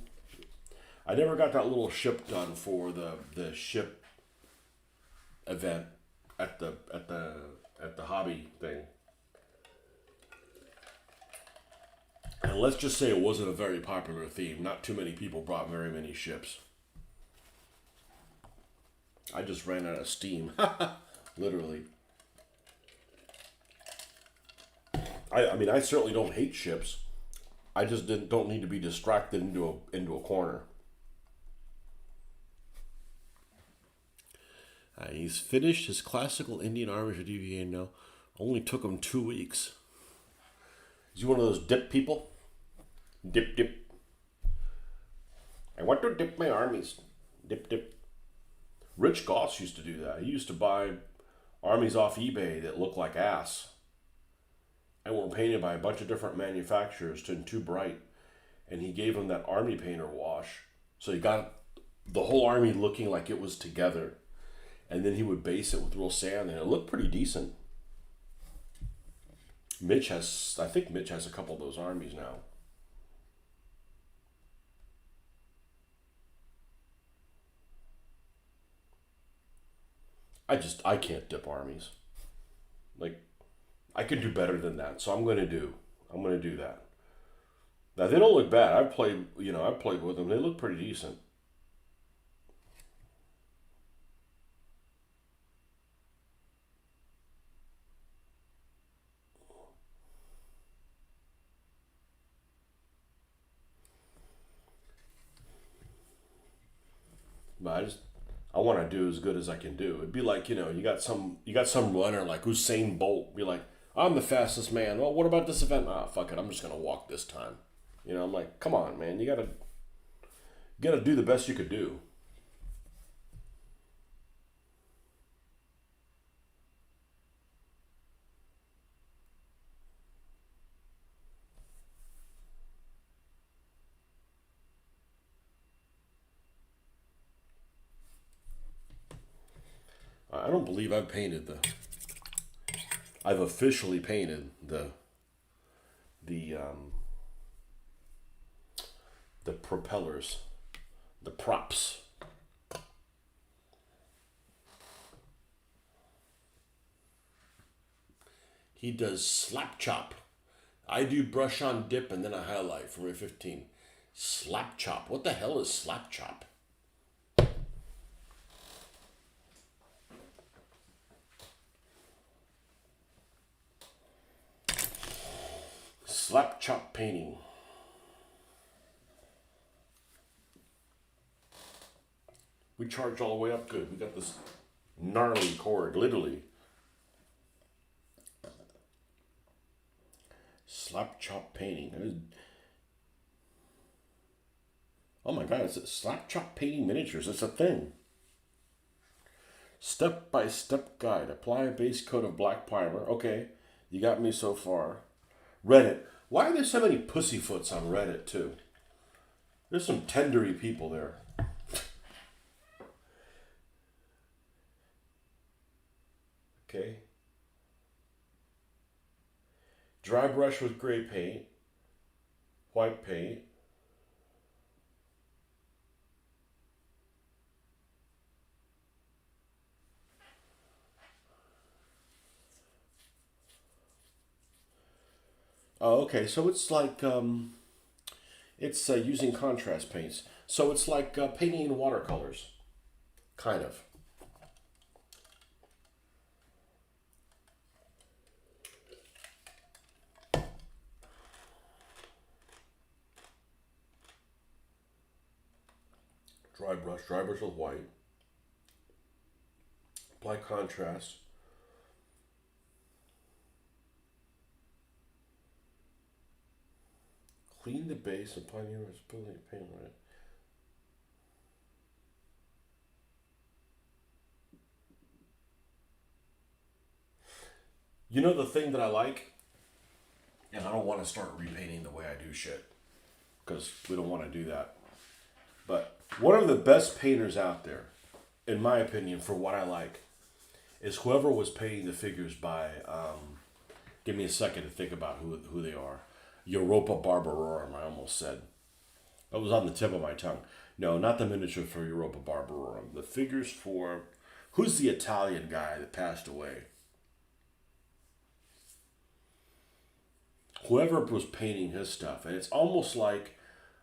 I never got that little ship done for the ship event at the hobby thing. And let's just say it wasn't a very popular theme. Not too many people brought very many ships. I just ran out of steam. Literally. I mean, I certainly don't hate ships. I just don't need to be distracted into a corner. He's finished his classical Indian Army for DVA now. Only took him 2 weeks. Is he one of those dip people? Dip, dip. I want to dip my armies. Dip, dip. Rich Goss used to do that. He used to buy armies off eBay that looked like ass and were painted by a bunch of different manufacturers to too bright. And he gave them that army painter wash. So he got the whole army looking like it was together. And then he would base it with real sand, and it looked pretty decent. I think Mitch has a couple of those armies now. I can't dip armies. Like, I can do better than that, so I'm gonna do that. Now they don't look bad. I've played with them. They look pretty decent. But I want to do as good as I can do. It'd be like, you got some runner like Usain Bolt. Be like, I'm the fastest man. Well, what about this event? Ah, fuck it. I'm just gonna walk this time. I'm like, come on, man. You gotta do the best you could do. I don't believe I've officially painted the the propellers, the props. He does slap chop. I do brush on dip and then a highlight for a 15. Slap chop. What the hell is slap chop? Slap chop painting. We charge all the way up good. We got this gnarly cord, literally. Slap chop painting. Oh my god, it's slap chop painting miniatures. It's a thing. Step by step guide. Apply a base coat of black primer. Okay, you got me so far. Reddit. Why are there so many pussyfoots on Reddit too? There's some tendery people there. Okay. Dry brush with gray paint. White paint. Oh, okay. So it's like it's using contrast paints. So it's like painting in watercolors, kind of. Dry brush with white. Apply contrast. Clean the base, apply numerous building paint on it. You know the thing that I like, and I don't want to start repainting the way I do shit, because we don't want to do that. But one of the best painters out there, in my opinion, for what I like, is whoever was painting the figures by. Give me a second to think about who they are. Europa Barbarorum, I almost said. That was on the tip of my tongue. No, not the miniature for Europa Barbarorum. The figures for. Who's the Italian guy that passed away? Whoever was painting his stuff. And it's almost like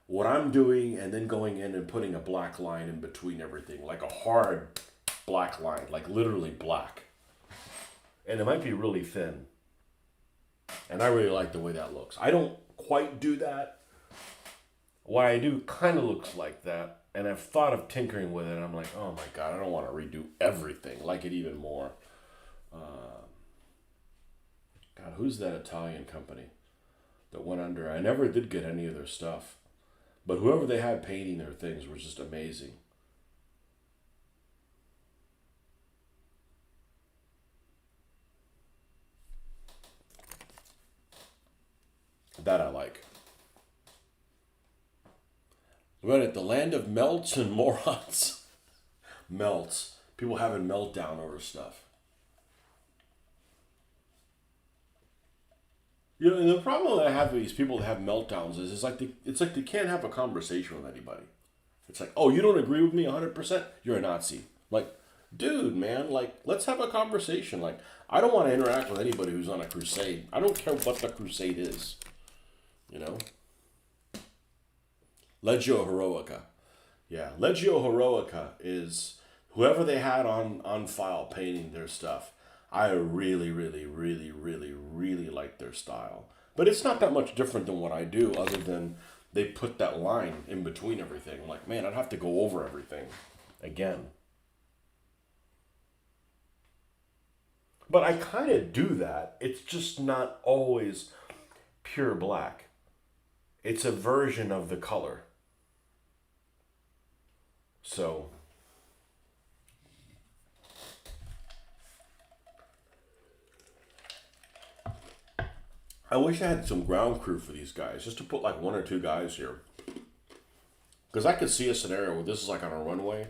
what I'm doing and then going in and putting a black line in between everything. Like a hard black line. Like literally black. And it might be really thin. And I really like the way that looks. I don't quite do that. What I do kind of looks like that. And I've thought of tinkering with it. And I'm like, oh my God, I don't want to redo everything. Like it even more. God, who's that Italian company that went under? I never did get any of their stuff. But whoever they had painting their things was just amazing. That I like. We're at the land of melts and morons. Melts. People having meltdown over stuff. You know, and the problem that I have with these people that have meltdowns is it's like they can't have a conversation with anybody. It's like, oh, you don't agree with me 100%? You're a Nazi. Like, dude, man, like, let's have a conversation. Like, I don't want to interact with anybody who's on a crusade. I don't care what the crusade is. You know? Legio Heroica. Yeah, Legio Heroica is whoever they had on file painting their stuff. I really, really, really, really, really like their style. But it's not that much different than what I do, other than they put that line in between everything. I'm like, man, I'd have to go over everything again. But I kind of do that. It's just not always pure black. It's a version of the color. So I wish I had some ground crew for these guys, just to put like one or two guys here. Because I could see a scenario where this is like on a runway,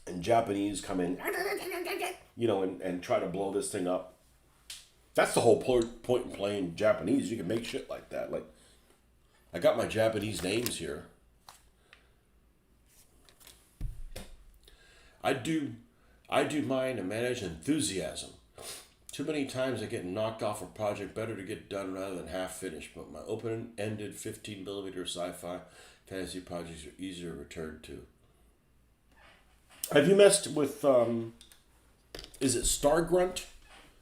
and Japanese come in, you know, and try to blow this thing up. That's the whole point in playing Japanese. You can make shit like that. Like, I got my Japanese names here. I do mine to manage enthusiasm. Too many times I get knocked off a project. Better to get done rather than half finished. But my open-ended 15mm sci-fi fantasy projects are easier to return to. Have you messed with, is it Star Grunt?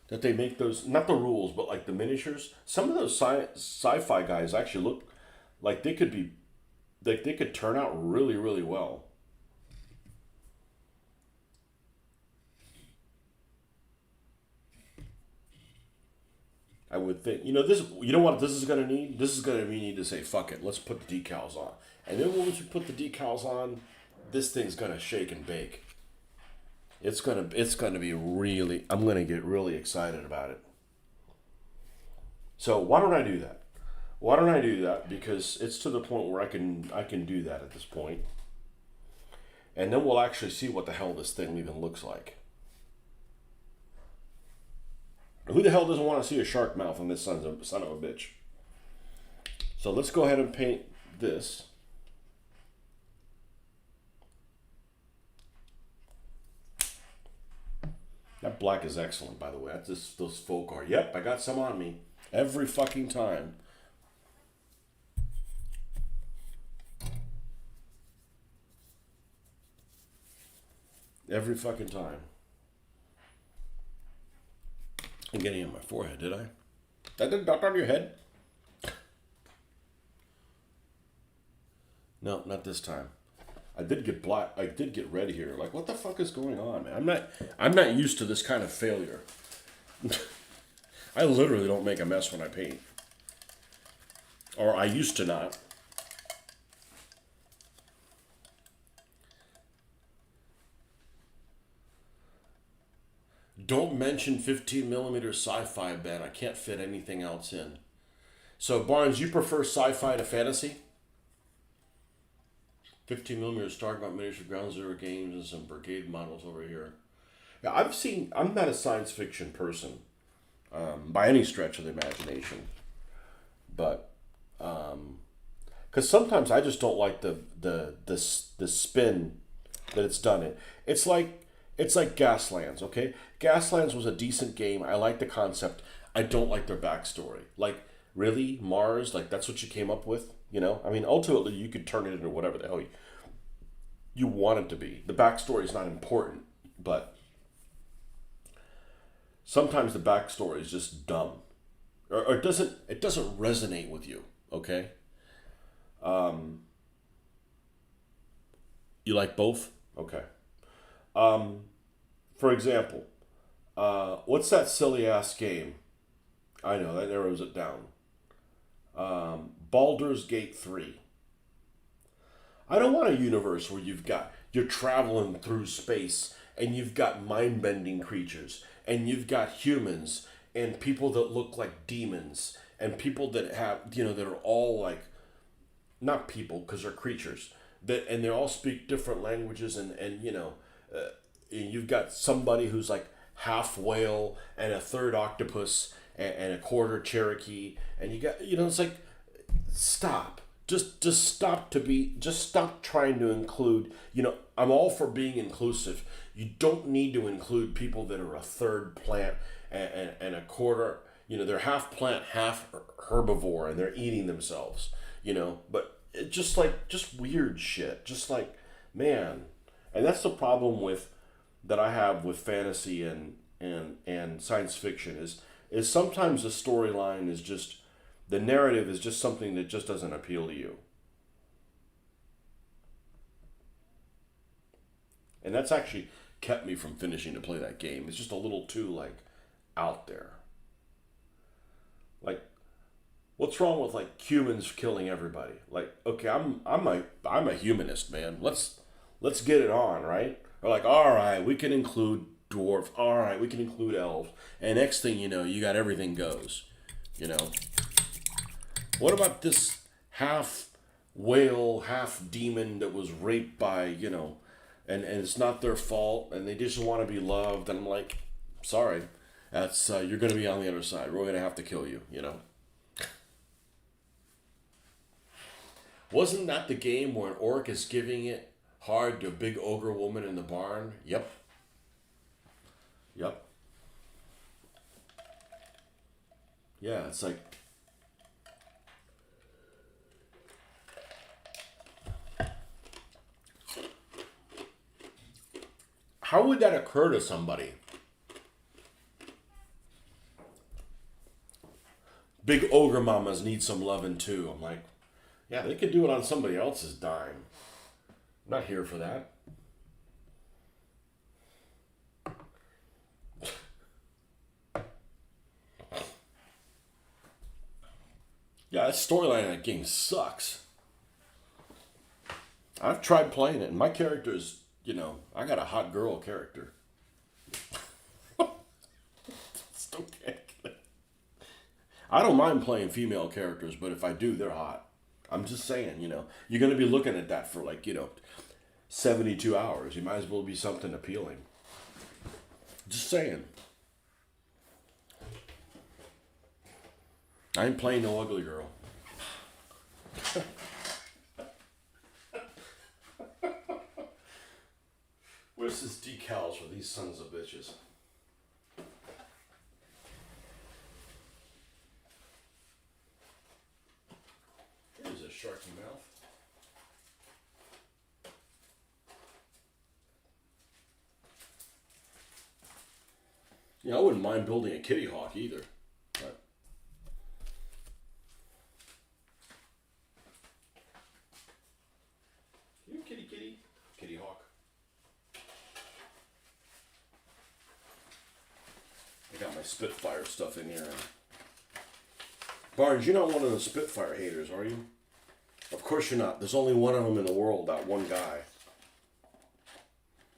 That they make those, not the rules, but like the miniatures. Some of those sci-fi guys actually look like they could be, like they could turn out really, really well. I would think, you know, this, you know what this is going to need? This is going to need to say, fuck it, let's put the decals on. And then once we put the decals on, this thing's going to shake and bake. It's gonna be really, I'm going to get really excited about it. So why don't I do that? Why don't I do that? Because it's to the point where I can do that at this point. And then we'll actually see what the hell this thing even looks like. Who the hell doesn't want to see a shark mouth on this son of a bitch? So let's go ahead and paint this. That black is excellent, by the way. That's just those folk art. Yep, I got some on me. Every fucking time. Every fucking time. I'm getting on my forehead, did I? That didn't knock on your head? No, not this time. I did get black. I did get red here. Like, what the fuck is going on, man? I'm not used to this kind of failure. I literally don't make a mess when I paint, or I used to not. Don't mention 15 millimeter sci-fi, Ben. I can't fit anything else in. So Barnes, you prefer sci-fi to fantasy? 15 millimeter Stargate miniature Ground Zero games and some brigade models over here. Yeah, I'm not a science fiction person by any stretch of the imagination, but because sometimes I just don't like the spin that it's done in. It's like Gaslands. Okay, Gaslands was a decent game. I like the concept. I don't like their backstory. Like, really, Mars? Like, that's what you came up with? You know, I mean, ultimately you could turn it into whatever the hell you want it to be. The backstory is not important, but sometimes the backstory is just dumb, or it doesn't resonate with you. Okay, you like both. Okay. For example, what's that silly ass game? I know that narrows it down. Baldur's Gate 3. I don't want a universe where you're traveling through space and you've got mind-bending creatures and you've got humans and people that look like demons and people that have, that are all like, not people because they're creatures, that, and they all speak different languages, and you've got somebody who's like half whale and a third octopus and a quarter Cherokee, and you got, it's like, stop. Just stop trying to include, I'm all for being inclusive. You don't need to include people that are a third plant and a quarter, they're half plant, half herbivore, and they're eating themselves, but it just weird shit. Just like, man. And that's the problem that I have with fantasy and science fiction is sometimes the storyline is just, the narrative is just something that just doesn't appeal to you. And that's actually kept me from finishing to play that game. It's just a little too, like, out there. Like, what's wrong with, like, humans killing everybody? Like, okay, I'm a humanist, man. Let's get it on, right? Or like, all right, we can include dwarf. All right, we can include elves. And next thing you know, you got everything goes. What about this half whale, half demon that was raped by, and it's not their fault, and they just want to be loved? And I'm like, sorry, that's you're going to be on the other side. We're going to have to kill you. Wasn't that the game where an orc is giving it hard to a big ogre woman in the barn? Yep. Yep. Yeah, it's like, how would that occur to somebody? Big ogre mamas need some loving too. I'm like, yeah, they could do it on somebody else's dime. I'm not here for that. Yeah, that storyline in that game sucks. I've tried playing it, and my character's, I got a hot girl character. Still can't get it. I don't mind playing female characters, but if I do, they're hot. I'm just saying, you're going to be looking at that for 72 hours. You might as well be something appealing. Just saying. I ain't playing no ugly girl. Where's this decals for these sons of bitches? Yeah, I wouldn't mind building a kitty hawk either. But you kitty kitty. Kitty hawk. I got my Spitfire stuff in here. Barnes, you're not one of those Spitfire haters, are you? Of course you're not. There's only one of them in the world, that one guy.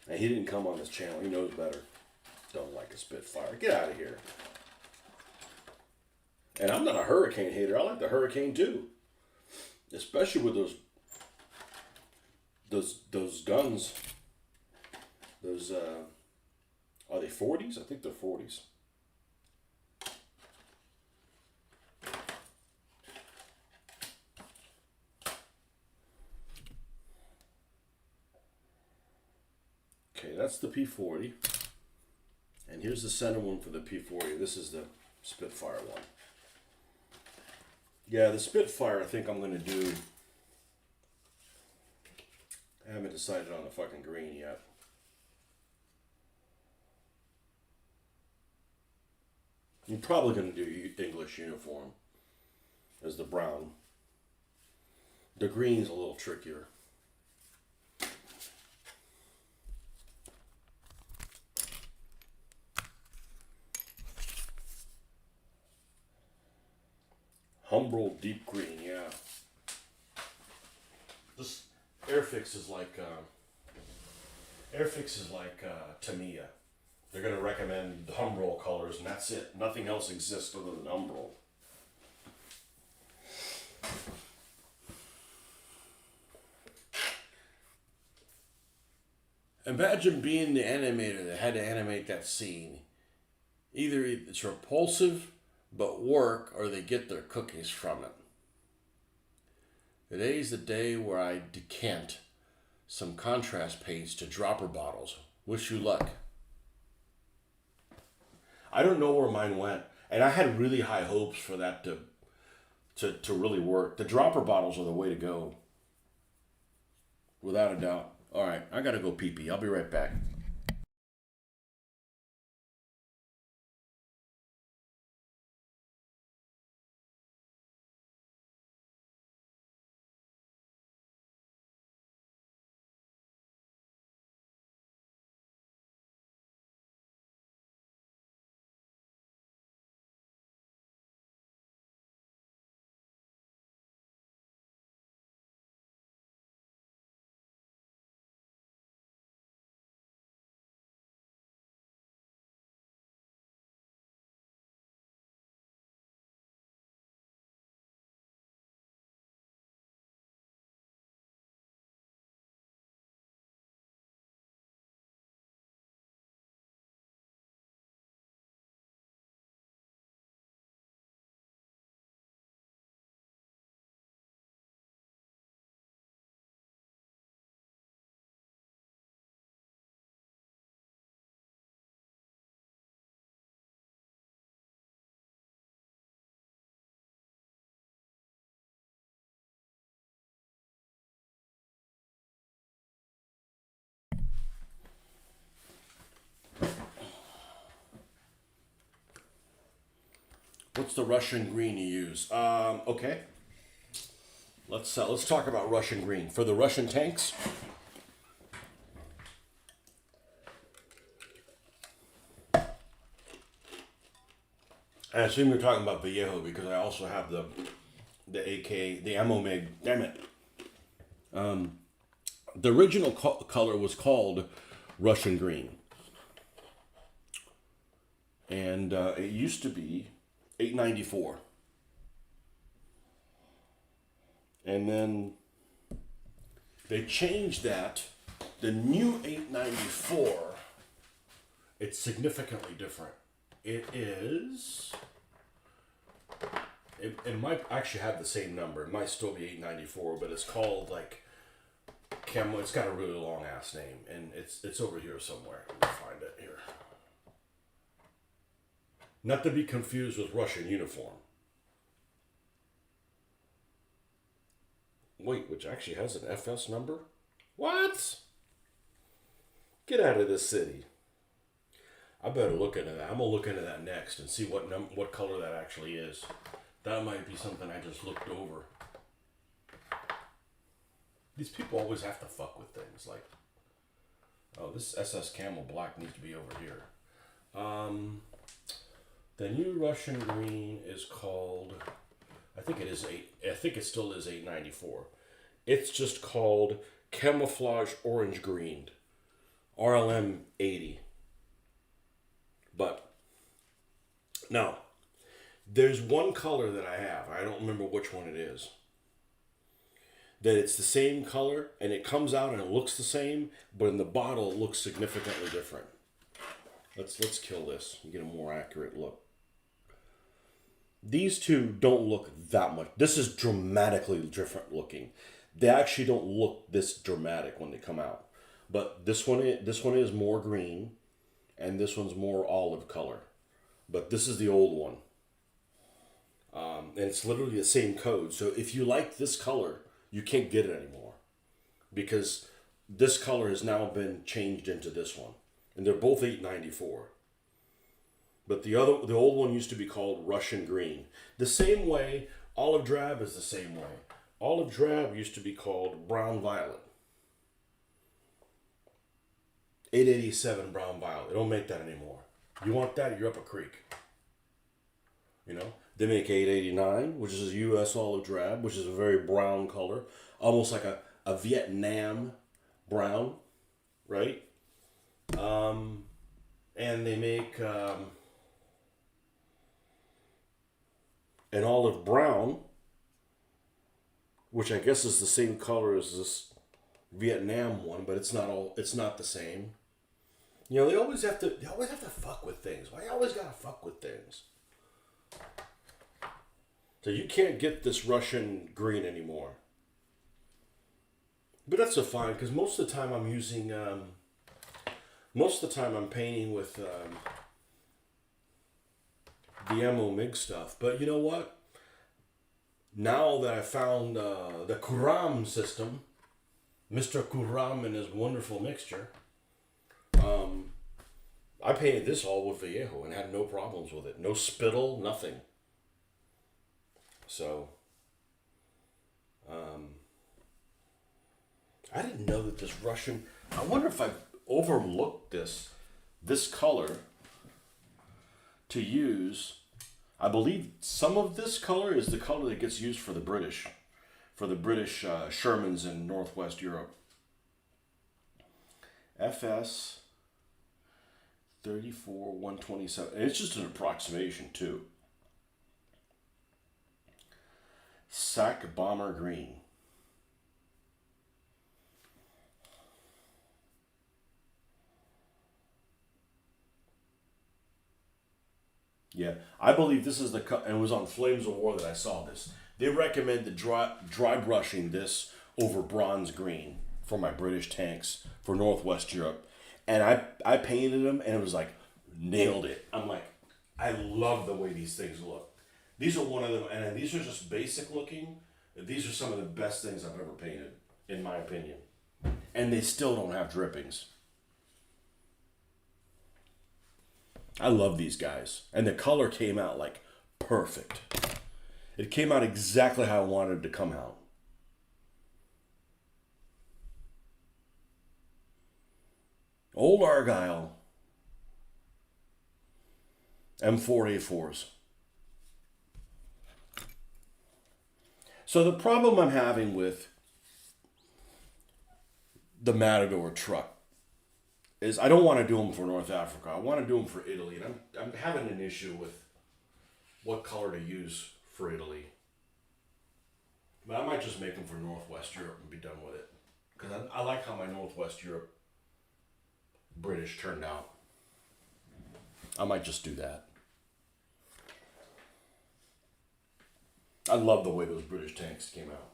And he didn't come on this channel. He knows better. Don't like a Spitfire. Get out of here. And I'm not a Hurricane hater. I like the Hurricane too. Especially with those guns. Those are they 40s? I think they're 40s. Okay, that's the P-40. And here's the center one for the P-40. This is the Spitfire one. Yeah, the Spitfire I think I'm going to do. I haven't decided on the fucking green yet. I'm probably going to do English uniform as the brown. The green's a little trickier. Humbrol deep green, yeah. This Airfix is like Tamiya. They're going to recommend Humbrol colors, and that's it. Nothing else exists other than Humbrol. Imagine being the animator that had to animate that scene. Either it's repulsive but work, or they get their cookies from it. Today's the day where I decant some contrast paints to dropper bottles. Wish you luck. I don't know where mine went, and I had really high hopes for that to really work. The dropper bottles are the way to go, without a doubt. All right, I gotta go pee pee. I'll be right back. What's the Russian green you use? Okay. Let's talk about Russian green for the Russian tanks. I assume you're talking about Vallejo because I also have the AK, the Ammo Mig. Damn it. The original color was called Russian green, and it used to be 894, and then they changed that. The new 894, it's significantly different. It might actually have the same number. It might still be 894, but it's called like Camo. It's got a really long ass name, and it's over here somewhere. Let me find it here. Not to be confused with Russian uniform. Wait, which actually has an FS number? What? Get out of this city. I better look into that. I'm gonna look into that next and see what color that actually is. That might be something I just looked over. These people always have to fuck with things like, oh, this SS Camel Black needs to be over here. The new Russian green is called, I think it still is 894. It's just called Camouflage Orange Green, RLM 80. But now, there's one color that I have. I don't remember which one it is. That it's the same color and it comes out and it looks the same, but in the bottle it looks significantly different. Let's kill this and get a more accurate look. These two don't look that much. This is dramatically different looking. They actually don't look this dramatic when they come out. But this one is more green, and this one's more olive color. But this is the old one. And it's literally the same code. So if you like this color, you can't get it anymore. Because this color has now been changed into this one. And they're both 894. But the old one used to be called Russian green. The same way, olive drab is the same way. Olive drab used to be called brown violet. 887 brown violet. They don't make that anymore. You want that, you're up a creek. You know? They make 889, which is a U.S. olive drab, which is a very brown color. Almost like a Vietnam brown, right? And they make an olive brown, which I guess is the same color as this Vietnam one, but it's not the same. You know, they always have to fuck with things. Why you always gotta fuck with things? So you can't get this Russian green anymore. But that's so fine, because most of the time I'm using, most of the time I'm painting with the MO MIG stuff. But you know what? Now that I found the Kuram system, Mr. Kuram and his wonderful mixture, I painted this all with Vallejo and had no problems with it. No spittle, nothing. So, I didn't know that this Russian, I wonder if I've overlooked this color to use. I believe some of this color is the color that gets used for the British Shermans in Northwest Europe. FS 34-127. And it's just an approximation too. Sac Bomber Green. Yeah, I believe this is the cut, and it was on Flames of War that I saw this. They recommend the dry brushing this over bronze green for my British tanks for Northwest Europe. And I painted them, and it was like, nailed it. I'm like, I love the way these things look. These are one of them, and these are just basic looking. These are some of the best things I've ever painted, in my opinion. And they still don't have drippings. I love these guys. And the color came out like perfect. It came out exactly how I wanted it to come out. Old Argyle. M4A4s. So the problem I'm having with the Matador truck is I don't want to do them for North Africa. I want to do them for Italy. And I'm having an issue with what color to use for Italy. But I might just make them for Northwest Europe and be done with it. Because I like how my Northwest Europe British turned out. I might just do that. I love the way those British tanks came out.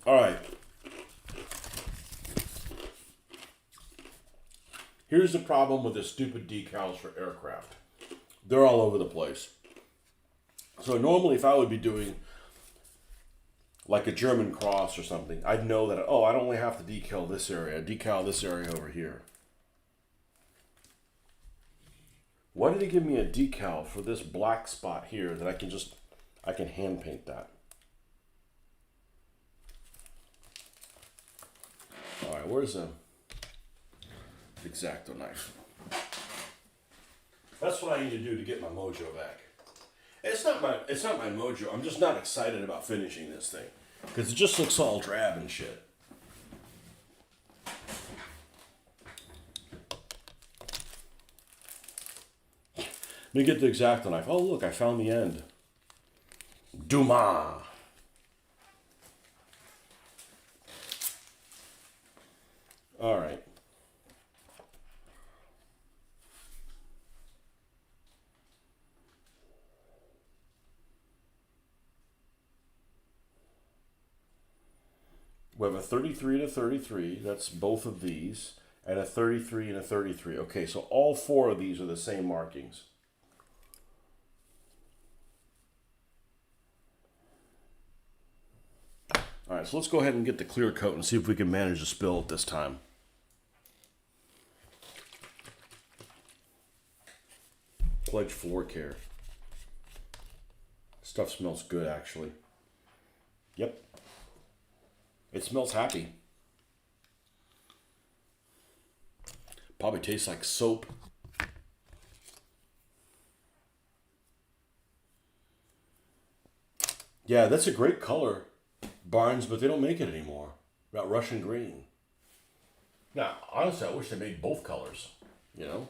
All right. Here's the problem with the stupid decals for aircraft. They're all over the place. So normally if I would be doing like a German cross or something, I'd know that, oh, I'd only have to decal this area over here. Why did he give me a decal for this black spot here that I can hand paint that? All right, where's the X-Acto knife? That's what I need to do to get my mojo back. It's not my mojo. I'm just not excited about finishing this thing because it just looks all drab and shit. Let me get the X-Acto knife. Oh look, I found the end. Dumas. All right. We have a 33 and a 33. That's both of these. And a 33 and a 33. Okay, so all four of these are the same markings. All right, so let's go ahead and get the clear coat and see if we can manage to spill it this time. Pledge floor care. Stuff smells good, actually. Yep. It smells happy. Probably tastes like soap. Yeah, that's a great color, Barnes, but they don't make it anymore. That Russian green. Now, honestly, I wish they made both colors, you know?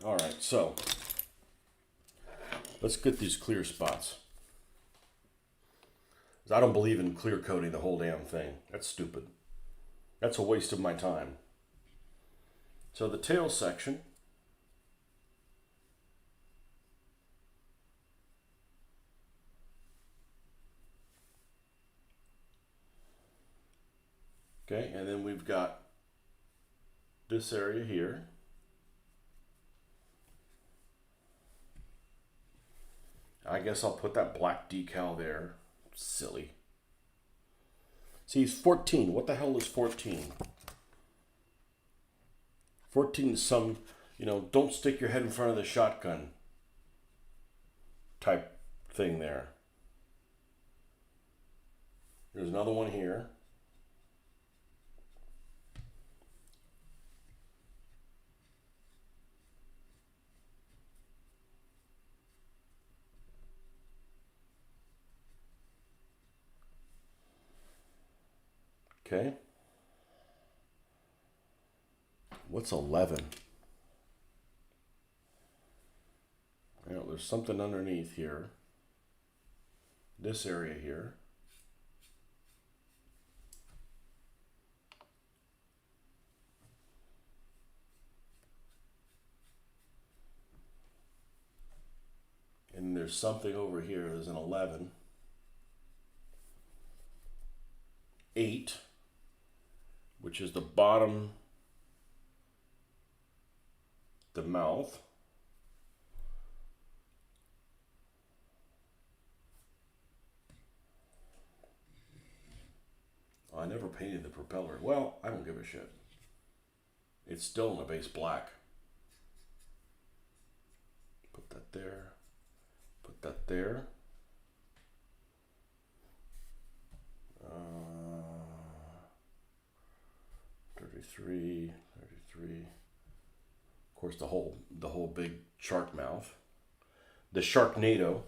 All right, so let's get these clear spots. I don't believe in clear coating the whole damn thing. That's stupid. That's a waste of my time. So the tail section. Okay, and then we've got this area here. I guess I'll put that black decal there. Silly. See, he's 14. What the hell is 14? 14 is some, don't stick your head in front of the shotgun type thing there. There's another one here. Okay. What's 11? There's something underneath here. This area here. And there's something over here. There's an 11. 8. Which is the bottom, the mouth. Oh, I never painted the propeller. Well, I don't give a shit. It's still in a base black. Put that there. Put that there. 33. Of course, the whole big shark mouth. The Sharknado.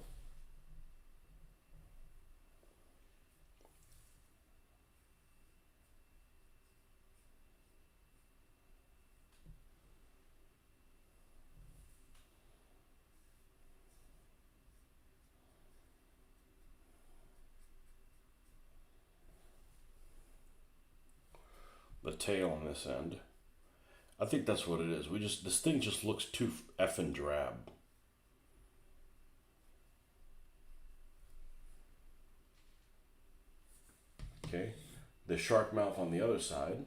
The tail on this end. I think that's what it is. This thing just looks too effing drab. Okay, the shark mouth on the other side.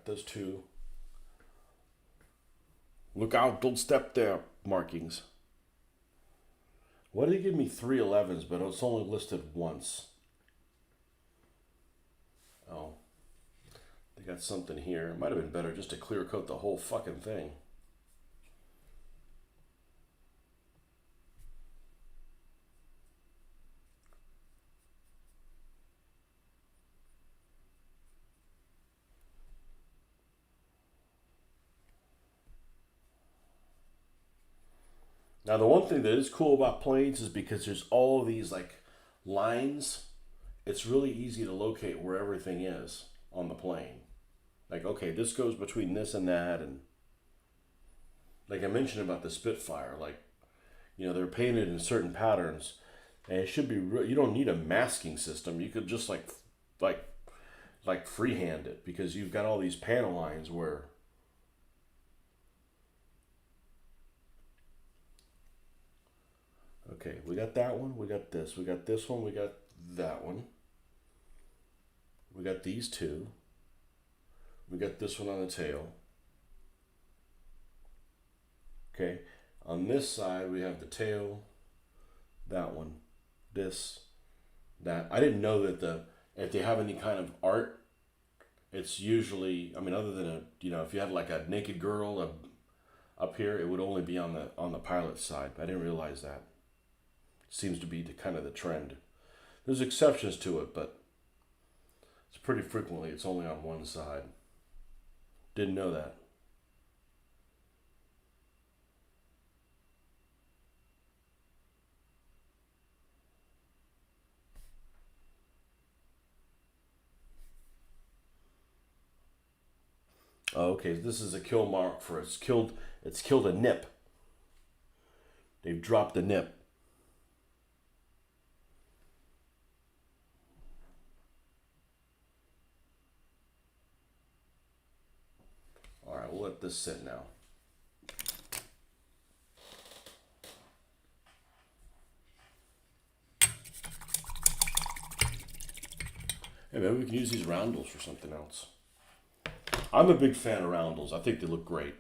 got those two. Look out, don't step there markings. Why did they give me 3 11s, but it's only listed once? Oh. They got something here. It might have been better just to clear coat the whole fucking thing. Now the one thing that is cool about planes is because there's all of these like lines, it's really easy to locate where everything is on the plane. Like, okay, this goes between this and that, and like I mentioned about the Spitfire, like, you know, they're painted in certain patterns, and it should be you don't need a masking system. You could just like like freehand it because you've got all these panel lines where. Okay, we got that one, we got this one, we got that one. We got these two. We got this one on the tail. Okay, on this side we have the tail, that one, this, that. I didn't know that if they have any kind of art, it's usually, I mean, other than if you had like a naked girl up here, it would only be on the pilot's side. I didn't realize that. Seems to be kind of the trend. There's exceptions to it, but it's pretty frequently it's only on one side. Didn't know that. Oh, okay, this is a kill mark for it's killed a nip. They've dropped the nip. All right, we'll let this sit now. Hey, maybe we can use these roundels for something else. I'm a big fan of roundels. I think they look great.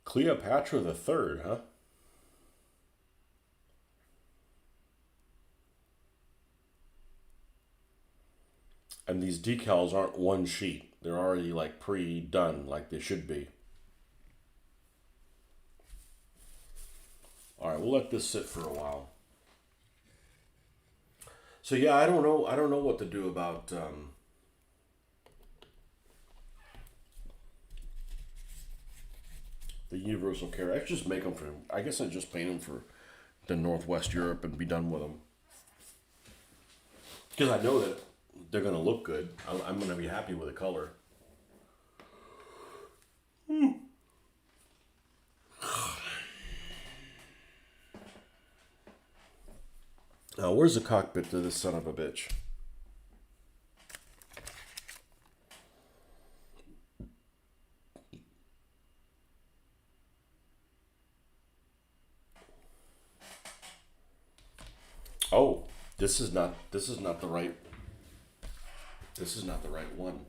Cleopatra the Third, huh? And these decals aren't one sheet. They're already like pre-done, like they should be. All right, we'll let this sit for a while. So yeah, I don't know what to do about the universal carry. I just make them for. I guess I just paint them for the Northwest Europe and be done with them. Because I know that they're gonna look good. I'm gonna be happy with the color. Now, where's the cockpit to this son of a bitch? Oh, this is not the right. This is not the right one.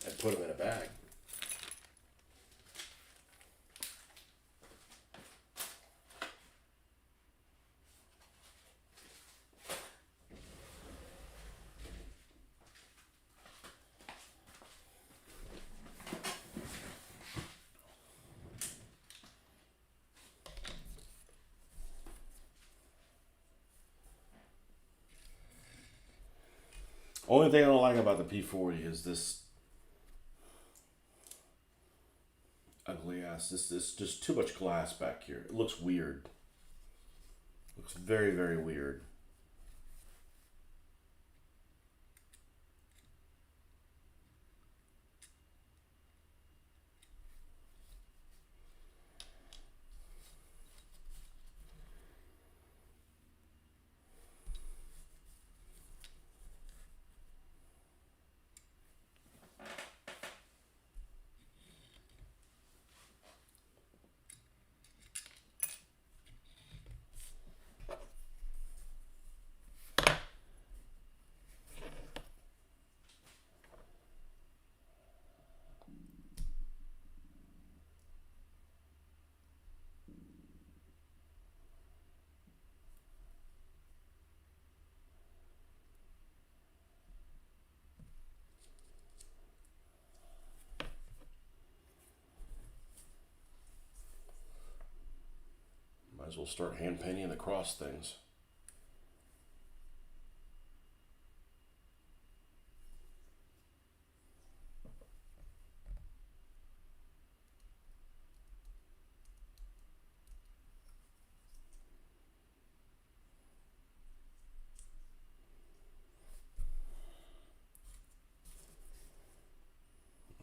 And put them in a bag. Only thing I don't like about the P-40 is this ugly ass. This just too much glass back here. It looks weird. Looks very, very weird. Might as well start hand painting the cross things.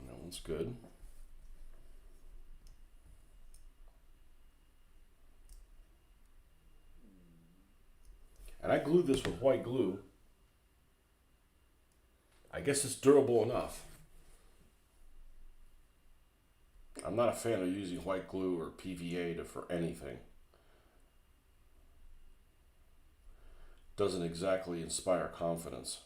That one's good. And I glued this with white glue. I guess it's durable enough. I'm not a fan of using white glue or PVA for anything. Doesn't exactly inspire confidence.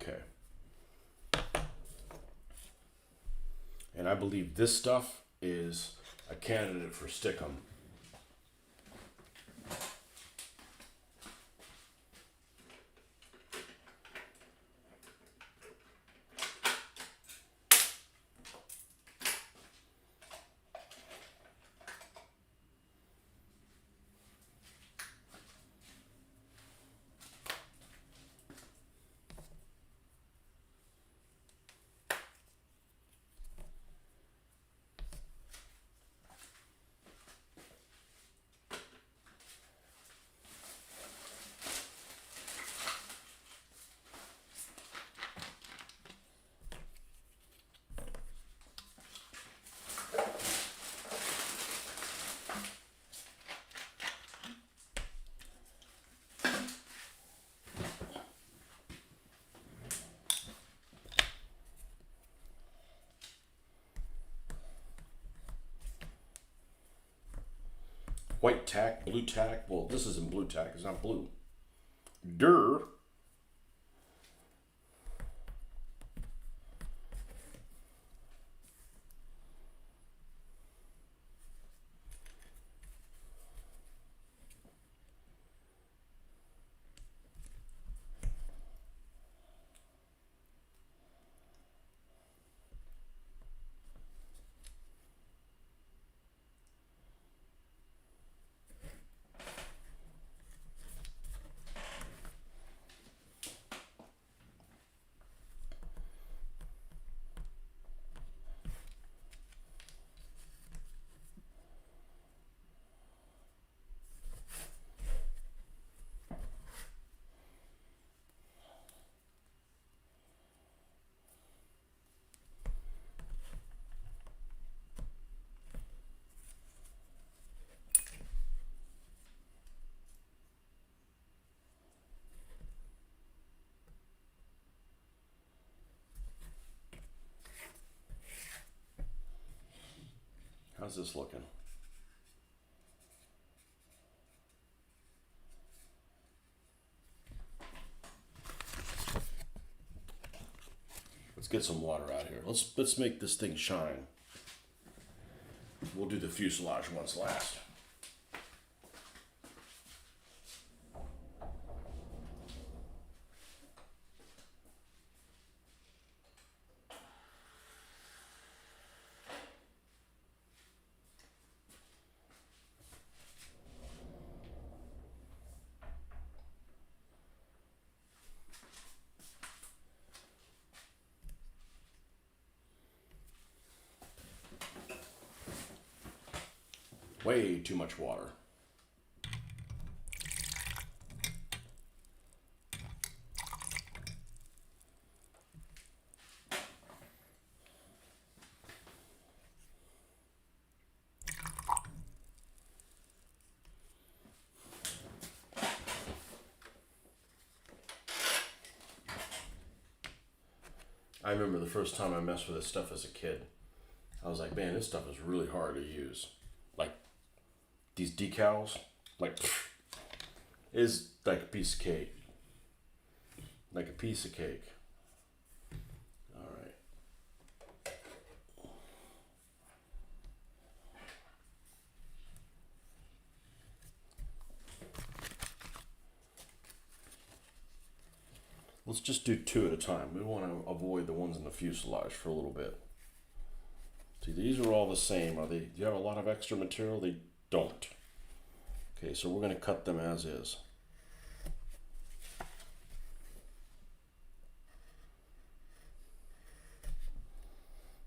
Okay. And I believe this stuff is a candidate for stickum. White tack, blue tack. Well, this isn't blue tack. It's not blue. Durr. How's this looking? Let's get some water out here. Let's make this thing shine. We'll do the fuselage once last. Way too much water. I remember the first time I messed with this stuff as a kid. I was like, man, this stuff is really hard to use. Like, these decals, like, is like a piece of cake. Like a piece of cake. All right. Let's just do two at a time. We want to avoid the ones in the fuselage for a little bit. See, these are all the same. Are they? Do you have a lot of extra material? They don't. Okay, so we're going to cut them as is.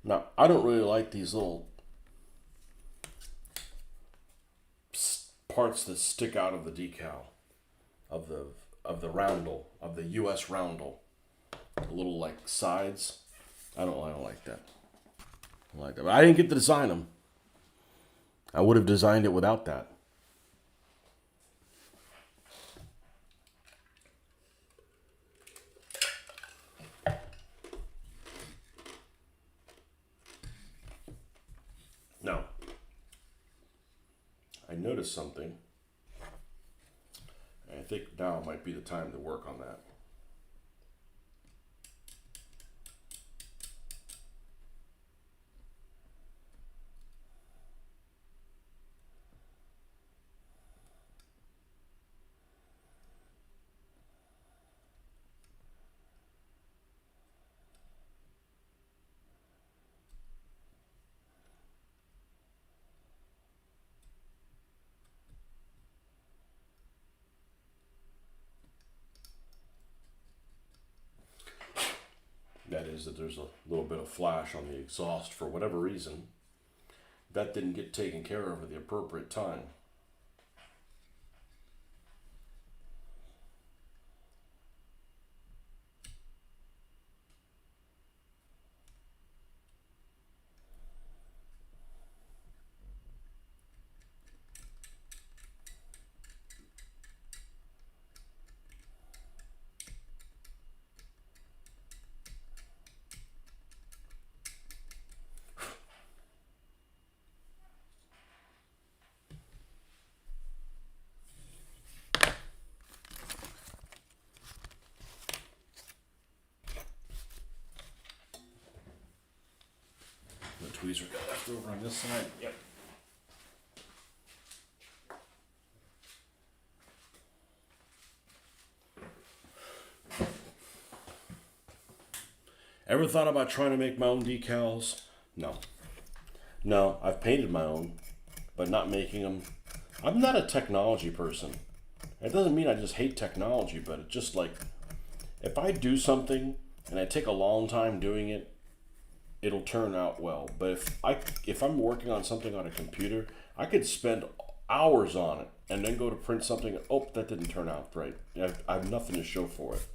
Now, I don't really like these little parts that stick out of the decal, of the roundel, of the US roundel. The little like sides. I don't like that. I don't like that. But I didn't get to design them. I would have designed it without that. Now, I noticed something. I think now might be the time to work on that. That is that there's a little bit of flash on the exhaust for whatever reason. That didn't get taken care of at the appropriate time. The tweezer got left over on this side. Yep. Ever thought about trying to make my own decals? No. No, I've painted my own, but not making them. I'm not a technology person. It doesn't mean I just hate technology, but it's just like, if I do something and I take a long time doing it, it'll turn out well. But if I'm working on something on a computer, I could spend hours on it and then go to print something. Oh, that didn't turn out right. I have nothing to show for it.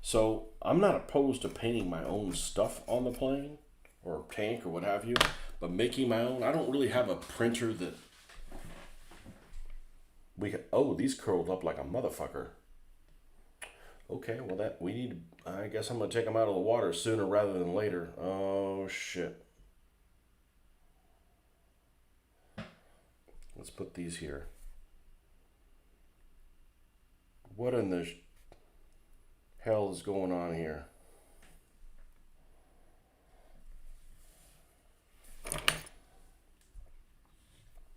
So I'm not opposed to painting my own stuff on the plane or tank or what have you, but making my own, I don't really have a printer that we can. Oh, these curled up like a motherfucker. Okay, well that we need. I guess I'm gonna take them out of the water sooner rather than later. Oh shit. Let's put these here. What in the hell is going on here?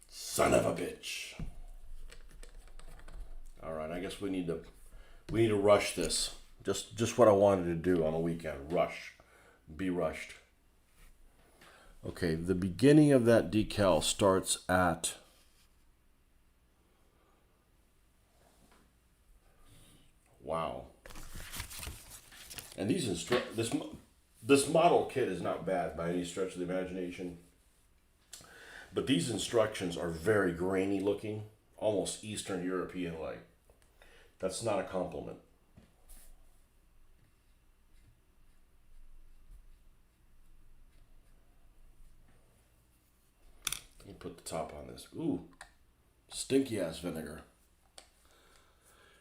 Son of a bitch. All right, I guess we need to rush this. Just what I wanted to do on the weekend. Rush. Be rushed. Okay, the beginning of that decal starts at wow. And this model kit is not bad by any stretch of the imagination. But these instructions are very grainy looking, almost Eastern European like. That's not a compliment. Let me put the top on this. Ooh, stinky ass vinegar.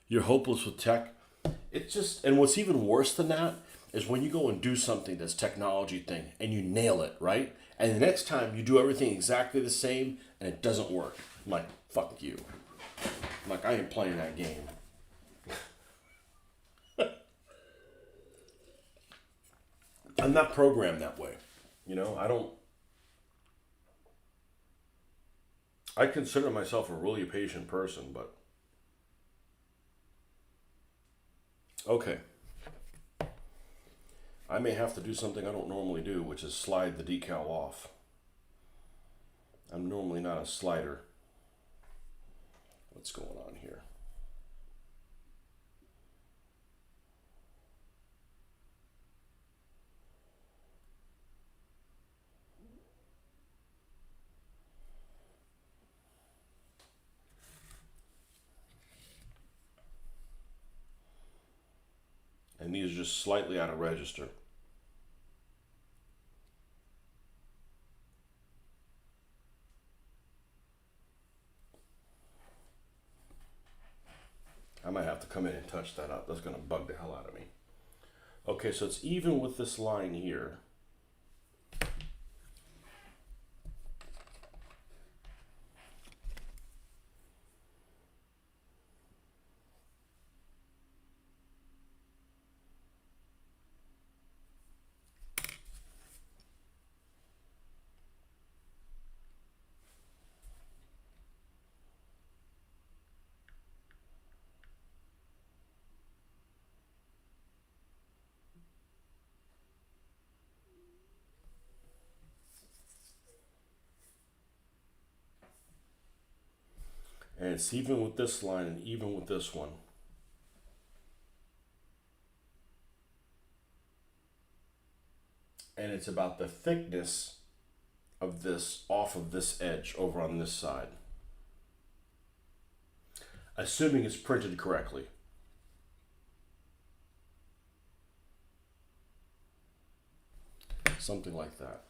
You're hopeless with tech. It's just, and what's even worse than that is when you go and do something that's technology thing and you nail it, right? And the next time you do everything exactly the same and it doesn't work. I'm like, fuck you. I'm like, I ain't playing that game. I'm not programmed that way. You know, I consider myself a really patient person, but okay. I may have to do something I don't normally do, which is slide the decal off. I'm normally not a slider. What's going on here? And these are just slightly out of register. I might have to come in and touch that up. That's going to bug the hell out of me. Okay, so it's even with this line here. And it's even with this line and even with this one. And it's about the thickness of this off of this edge over on this side. Assuming it's printed correctly. Something like that.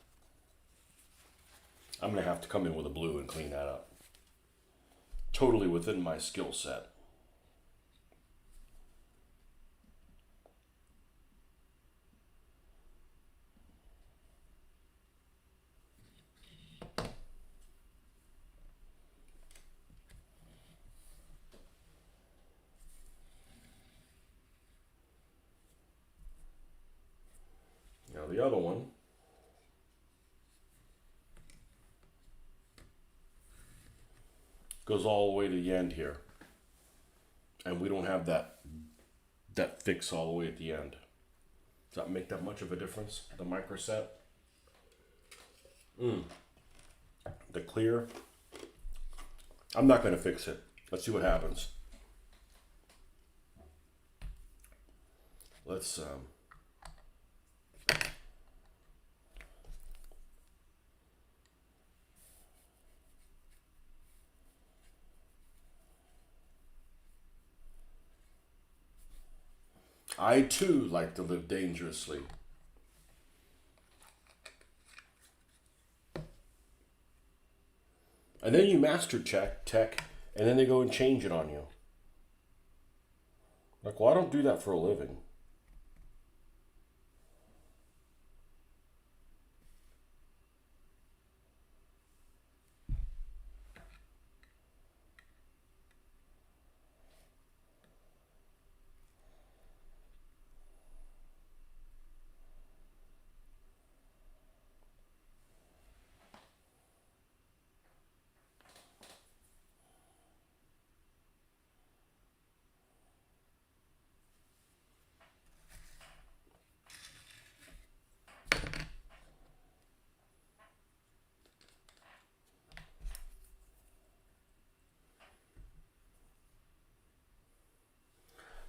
I'm going to have to come in with a blue and clean that up. Totally within my skill set. Now the other one goes all the way to the end here. And we don't have that fix all the way at the end. Does that make that much of a difference? The microset? The clear? I'm not going to fix it. Let's see what happens. Let's I too like to live dangerously. And then you master check tech, and then they go and change it on you. Like, well, I don't do that for a living.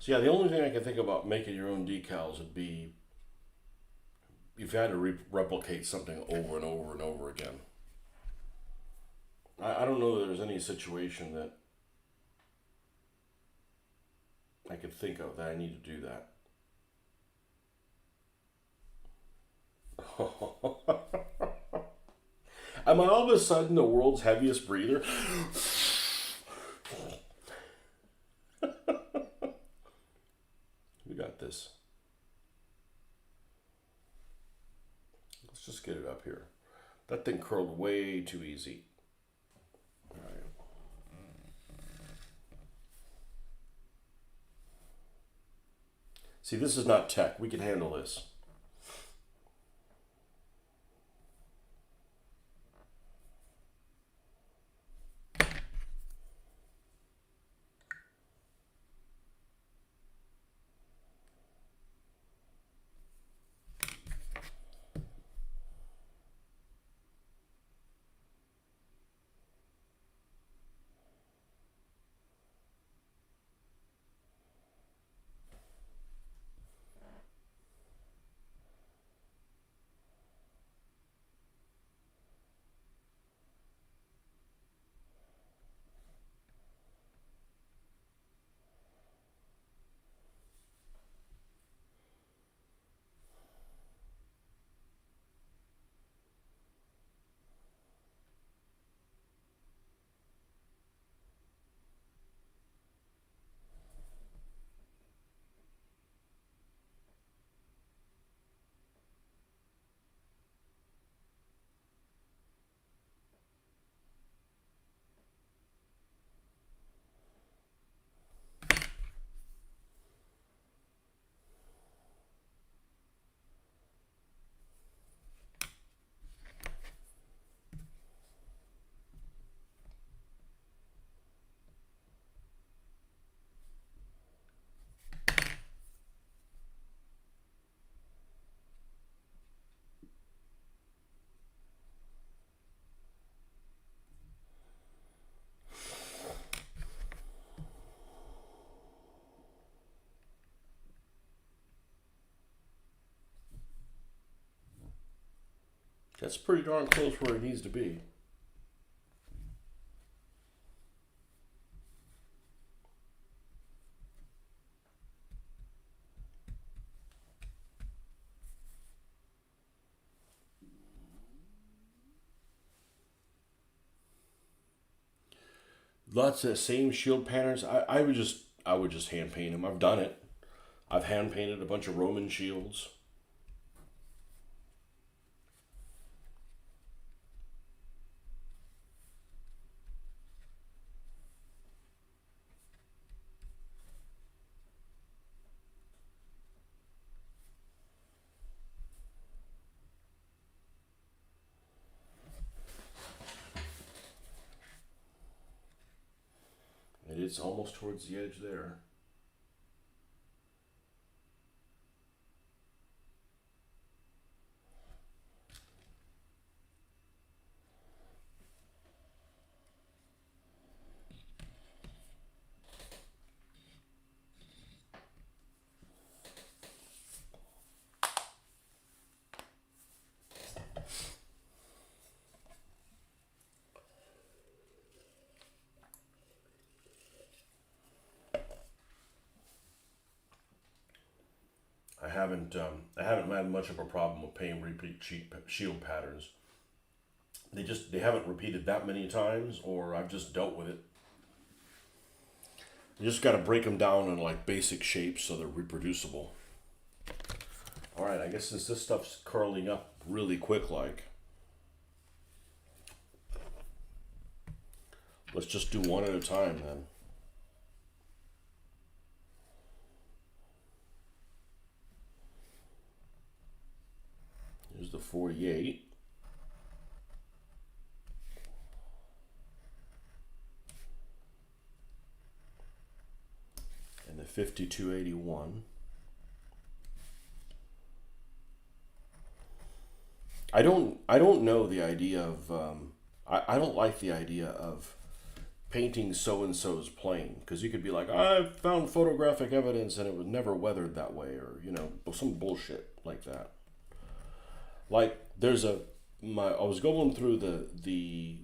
So yeah, the only thing I can think about making your own decals would be if you had to replicate something over and over and over again. I don't know that there's any situation that I could think of that I need to do that. Am I all of a sudden the world's heaviest breather? We got this. Let's just get it up here. That thing curled way too easy. All right. See, this is not tech. We can handle this. That's pretty darn close where it needs to be. Lots of the same shield patterns. I would just hand paint them. I've done it. I've hand painted a bunch of Roman shields. And it's almost towards the edge there. I haven't had much of a problem with painting repeat shield patterns. They haven't repeated that many times, or I've just dealt with it. You just got to break them down in like basic shapes so they're reproducible. All right, I guess since this stuff's curling up really quick, like, let's just do one at a time then. Here's the 48. And the 5281. I don't know the idea of I don't like the idea of painting so-and-so's plane. Because you could be like, I found photographic evidence and it was never weathered that way, or, you know, some bullshit like that. Like, I was going through the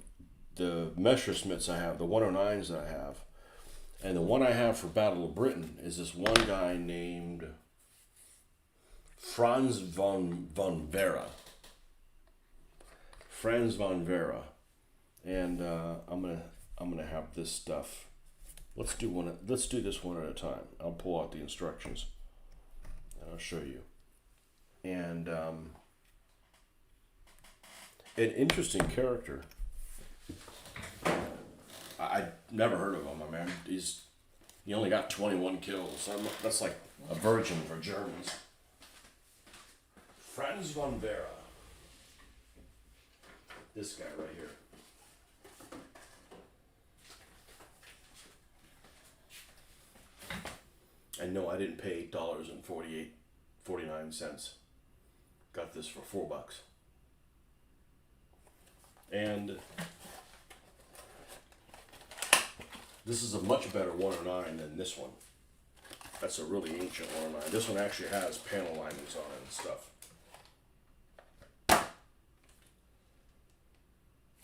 Messerschmitts I have, the 109s that I have, and the one I have for Battle of Britain is this one guy named Franz von Vera. Franz von Vera. And I'm gonna have this stuff. Let's do this one at a time. I'll pull out the instructions and I'll show you. And an interesting character. I never heard of him. I mean, he only got 21 kills. That's like a virgin for Germans. Franz von Vera. This guy right here. And no, I didn't pay $8.49. Got this for $4. And this is a much better 109 than this one. That's a really ancient 109. This one actually has panel linings on it and stuff.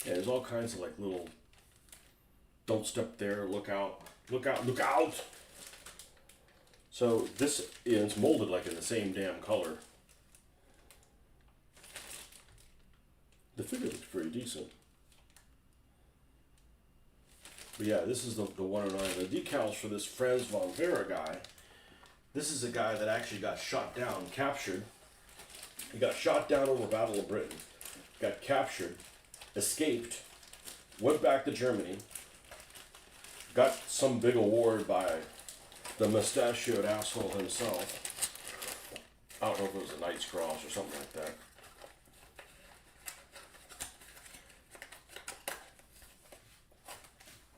Yeah, there's all kinds of like little, don't step there, look out, look out, look out. So this is molded like in the same damn color. The figure looks pretty decent. But yeah, this is the 109. The decals for this Franz von Vera guy. This is a guy that actually got shot down, captured. He got shot down over Battle of Britain. Got captured, escaped, went back to Germany, got some big award by the mustachioed asshole himself. I don't know if it was a Knight's Cross or something like that.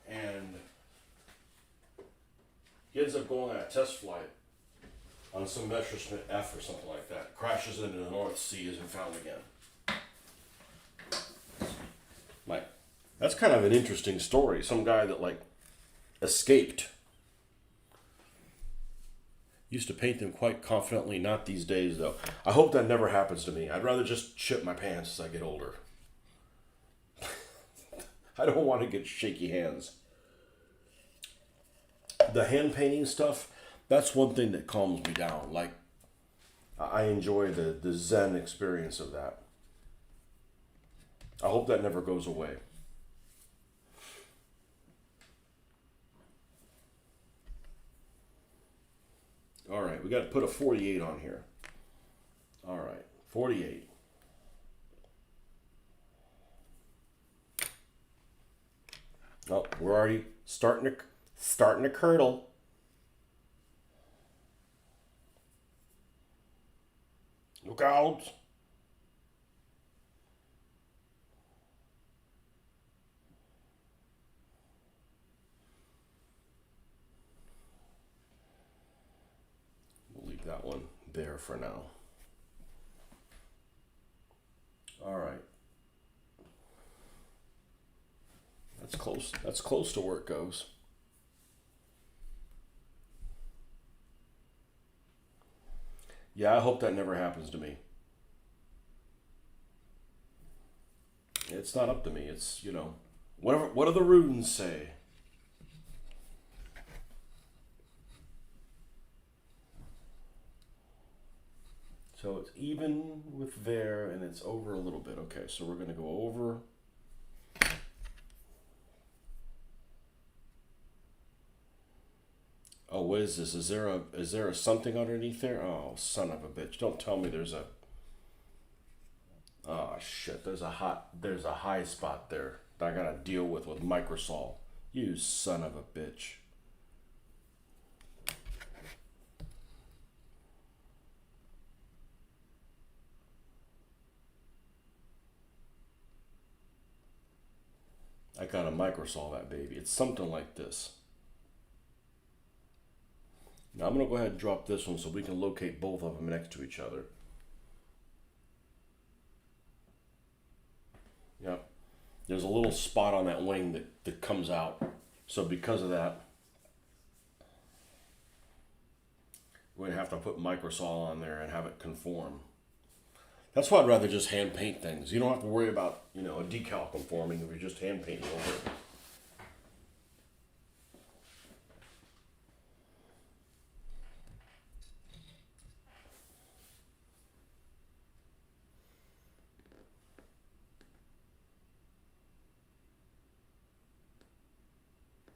And he ends up going on a test flight on some Messerschmitt F or something like that. Crashes into the North Sea, isn't found again. Like, that's kind of an interesting story. Some guy that like escaped. Used to paint them quite confidently, not these days though. I hope that never happens to me. I'd rather just shit my pants as I get older. I don't want to get shaky hands. The hand painting stuff, that's one thing that calms me down. Like, I enjoy the Zen experience of that. I hope that never goes away. All right, we got to put a 48 on here. All right, 48. Oh, we're already starting to curdle. Look out. We'll leave that one there for now. All right. That's close. That's close to where it goes. Yeah, I hope that never happens to me. It's not up to me. It's, you know, whatever. What do the runes say? So it's even with there, and it's over a little bit. Okay, so we're going to go over. Oh, what is this? Is there a something underneath there? Oh, son of a bitch! Don't tell me there's a. Oh shit! There's a high spot there that I gotta deal with Microsol. You son of a bitch! I gotta Microsol that baby. It's something like this. Now I'm going to go ahead and drop this one so we can locate both of them next to each other. Yep. There's a little spot on that wing that comes out. So because of that, we're gonna have to put microsol on there and have it conform. That's why I'd rather just hand paint things. You don't have to worry about, a decal conforming if you're just hand painting over it.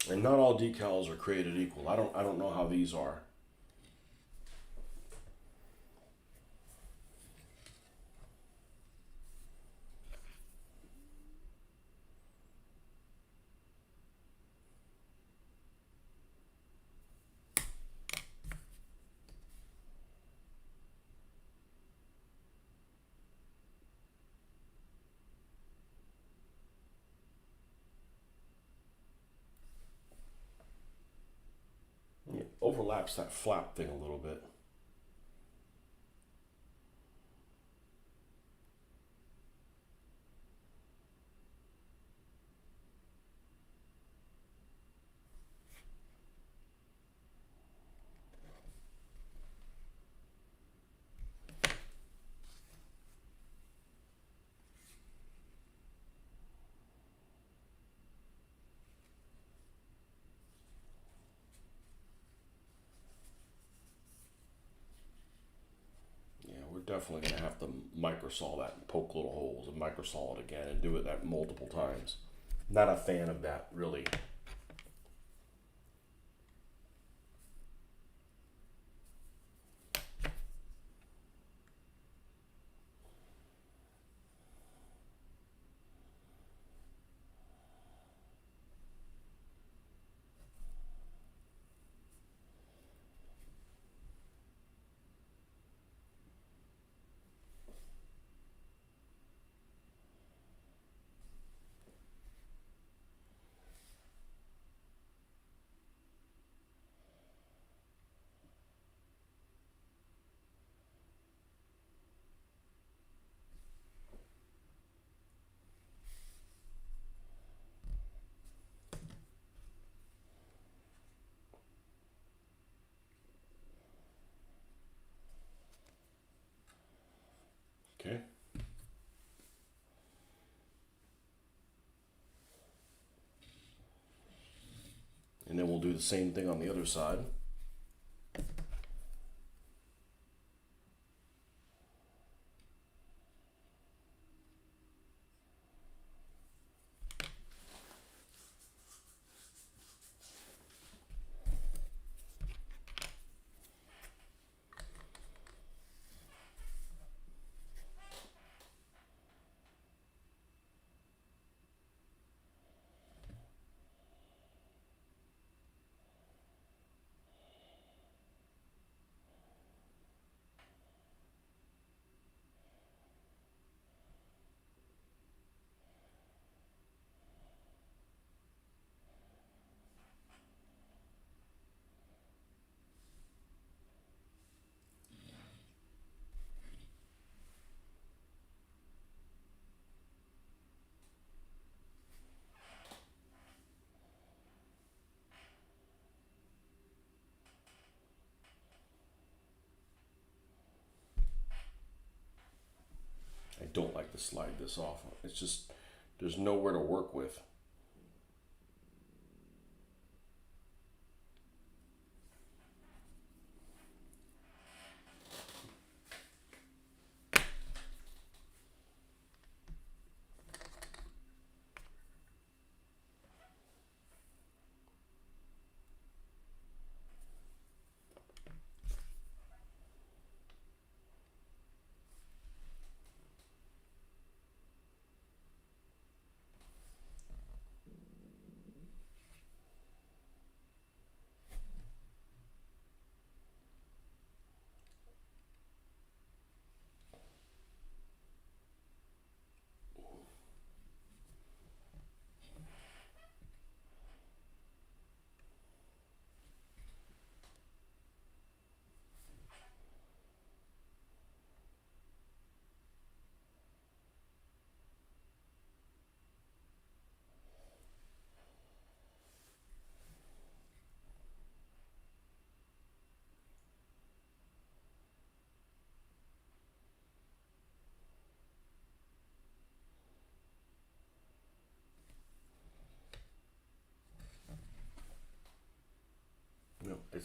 And not all decals are created equal. I don't know how these are. It overlaps that flap thing a little bit. We're definitely going to have to microsol that and poke little holes and microsol it again and do it that multiple times. Not a fan of that, really. Okay. And then we'll do the same thing on the other side. I don't like to slide this off. It's just, there's nowhere to work with.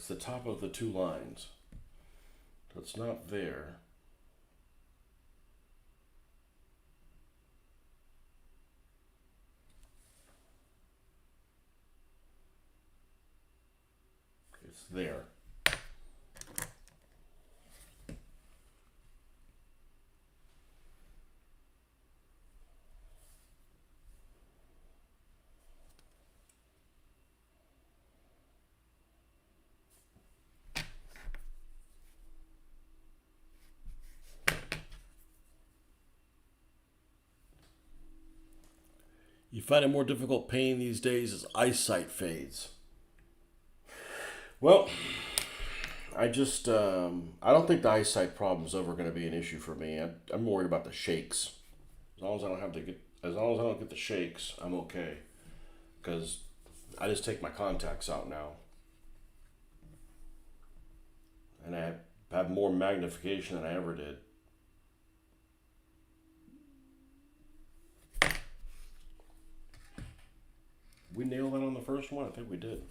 It's the top of the two lines. So it's not there. It's there. You find it more difficult painting these days as eyesight fades. Well, I don't think the eyesight problem is ever going to be an issue for me. I'm worried about the shakes. As long as I don't get the shakes, I'm okay. Because I just take my contacts out now, and I have more magnification than I ever did. We nailed that on the first one? I think we did.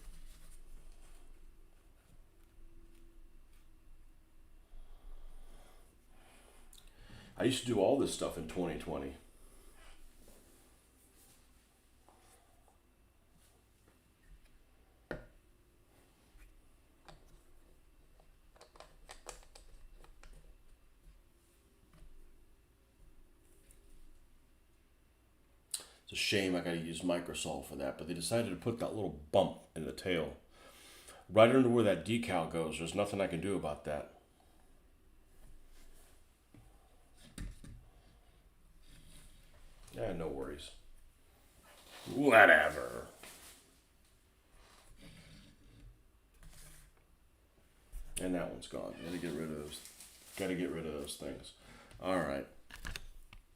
I used to do all this stuff in 2020. It's a shame I gotta use Microsoft for that, but they decided to put that little bump in the tail. Right under where that decal goes, there's nothing I can do about that. Yeah, no worries. Whatever. And that one's gone. Gotta get rid of those. Gotta get rid of those things. All right.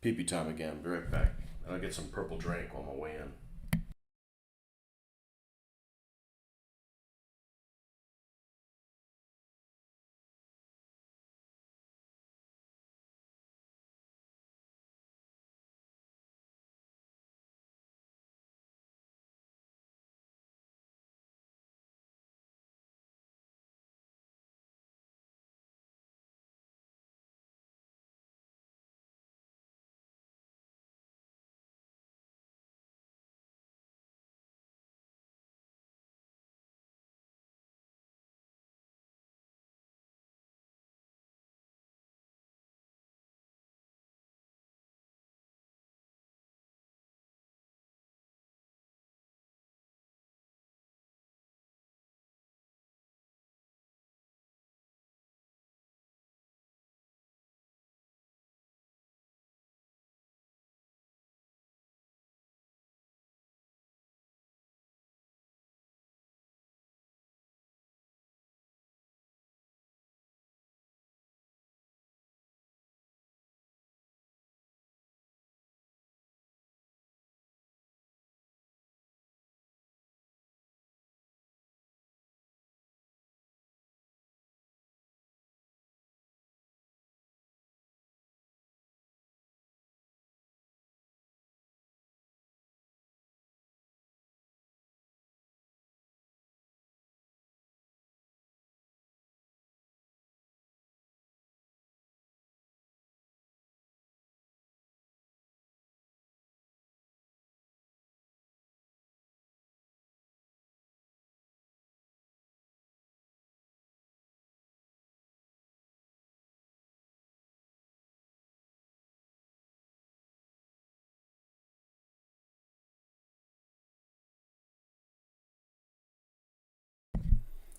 Pee-pee time again. Be right back. I'll get some purple drink on my way in.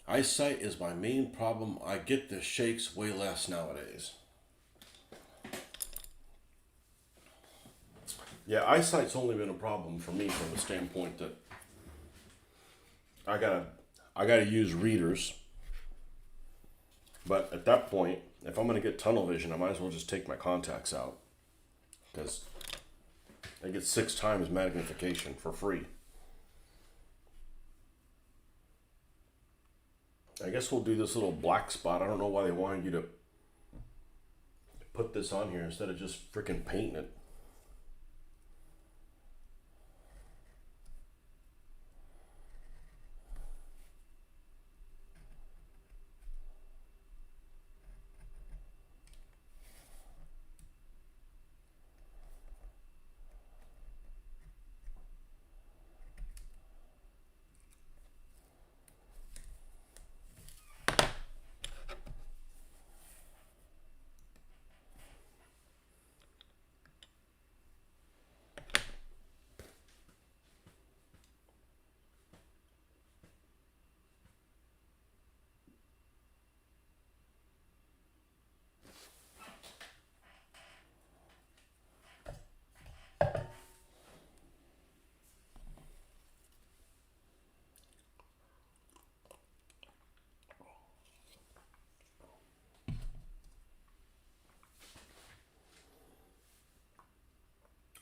Eyesight is my main problem. I get the shakes way less nowadays. Yeah, eyesight's only been a problem for me from the standpoint that I gotta I gotta use readers. But at that point, if I'm gonna get tunnel vision, I might as well just take my contacts out because I get 6 times magnification for free. I guess we'll do this little black spot. I don't know why they wanted you to put this on here instead of just freaking painting it.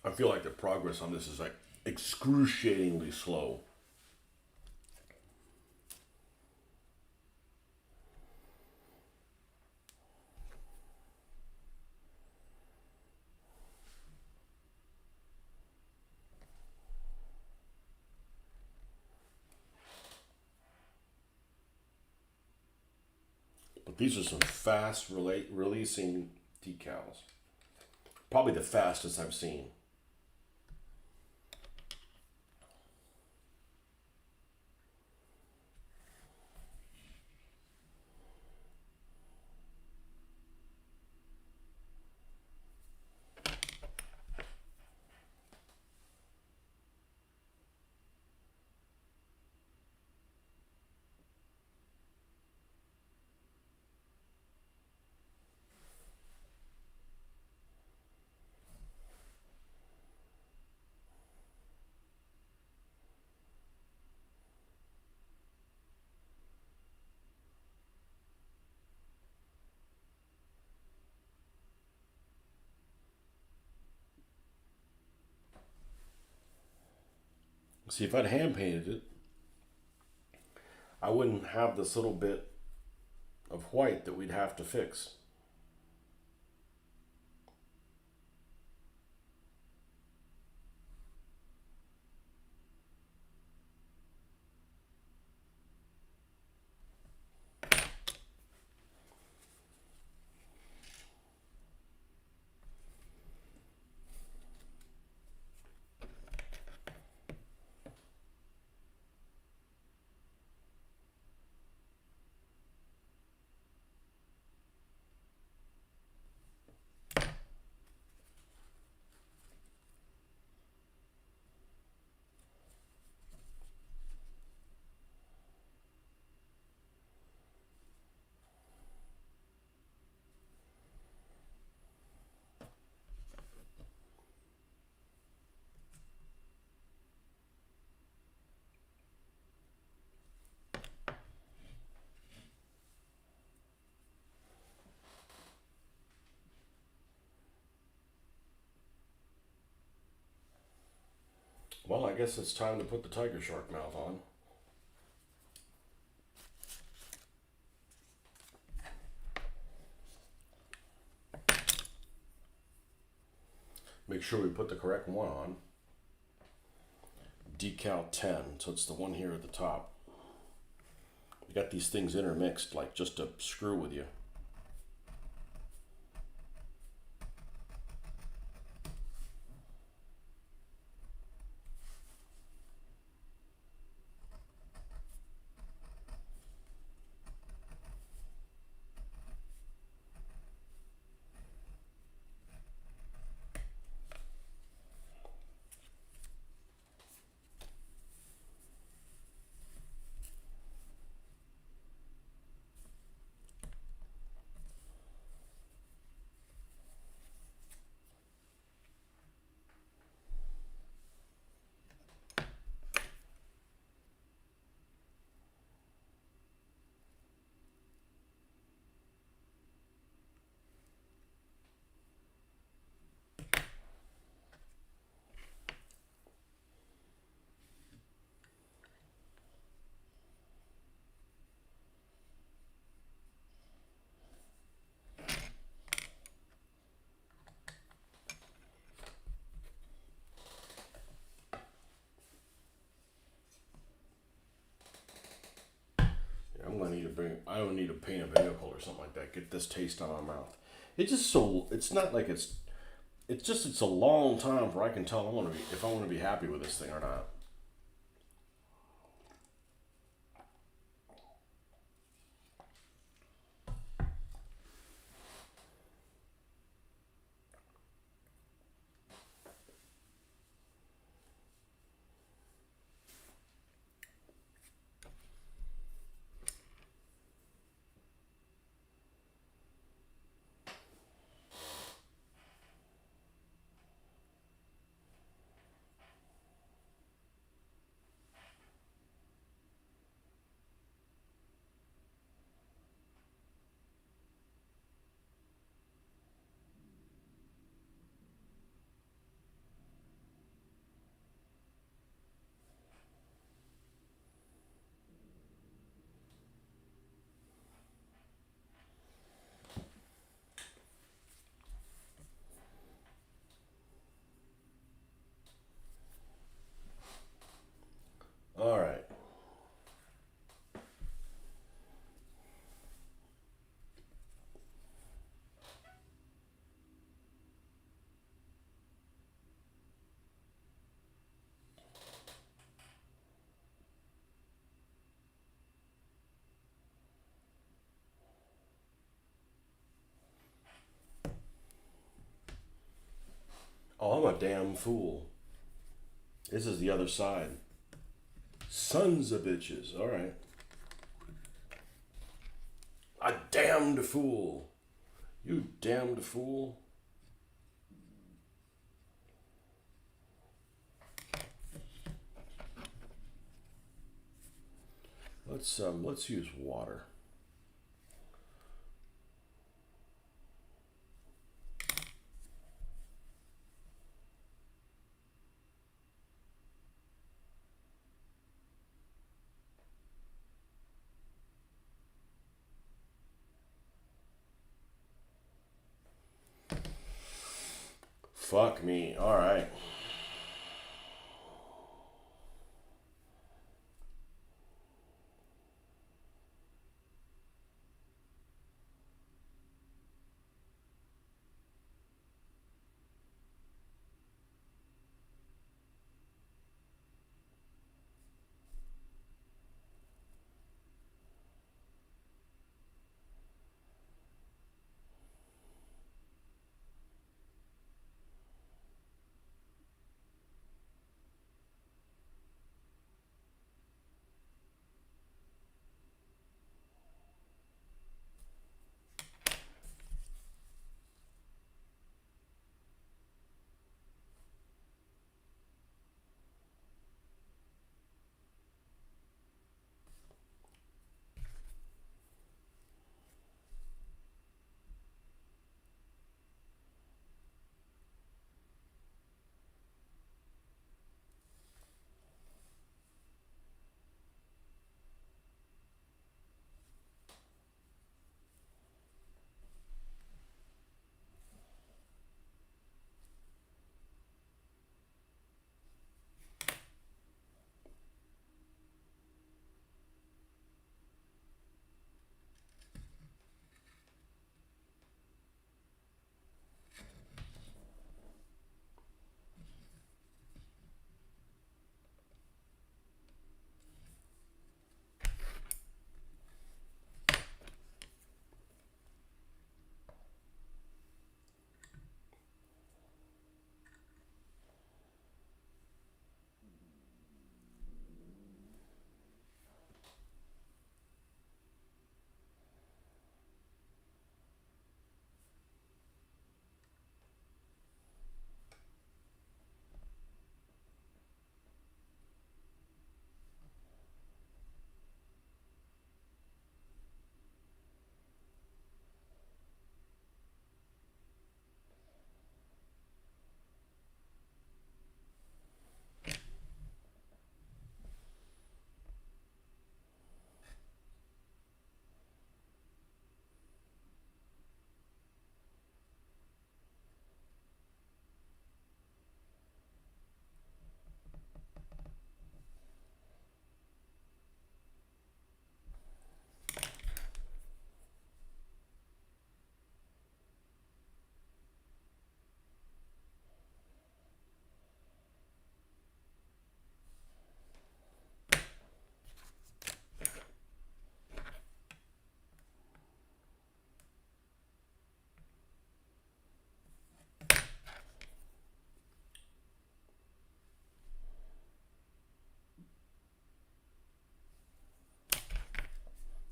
I feel like the progress on this is like excruciatingly slow. But these are some fast releasing decals. Probably the fastest I've seen. See, if I'd hand painted it, I wouldn't have this little bit of white that we'd have to fix. Well, I guess it's time to put the tiger shark mouth on. Make sure we put the correct one on. Decal 10, so it's the one here at the top. You got these things intermixed, like just to screw with you. I'm gonna need to bring. I don't need to paint a vehicle or something like that. Get this taste on my mouth. It's just so. It's not like it's. It's just. It's a long time before I can tell if I want to be happy with this thing or not. Oh, I'm a damn fool. This is the other side. Sons of bitches. All right. A damned fool. You damned fool. Let's use water. Fuck me. All right.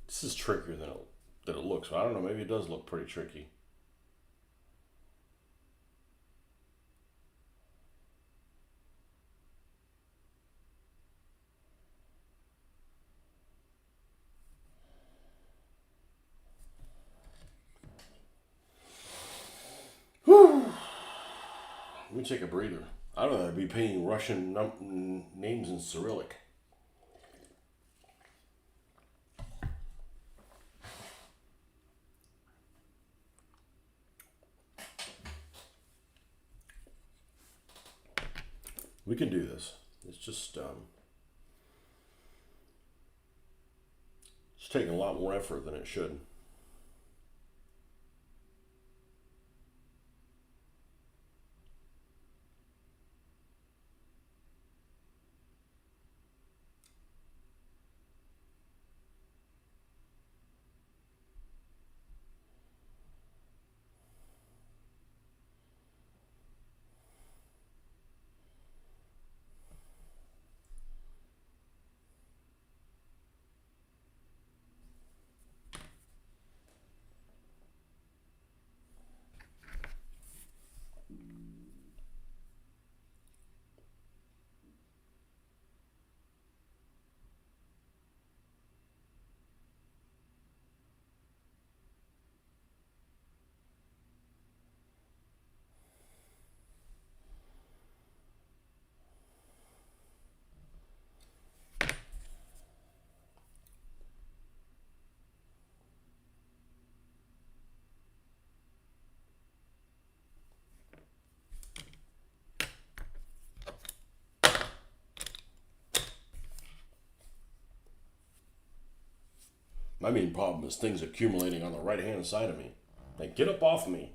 This is trickier than it looks. I don't know. Maybe it does look pretty tricky. Whew. Let me take a breather. I'd rather be painting Russian names in Cyrillic. We can do this. It's just it's taking a lot more effort than it should. My main problem is things accumulating on the right hand side of me. Like, get up off me.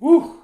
Woo!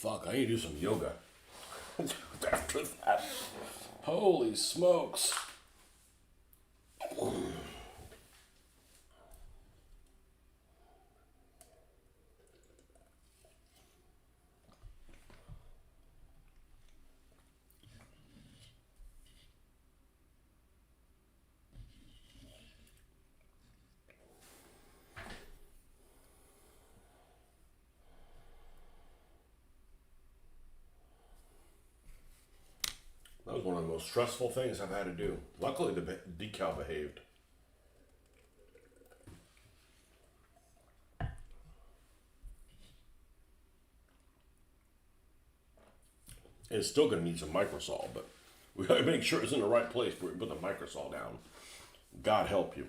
Fuck, I need to do some yoga after that. Holy smokes. one of the most stressful things I've had to do. Luckily, the decal behaved. It's still going to need some microsol, but we got to make sure it's in the right place before we put the microsol down. God help you.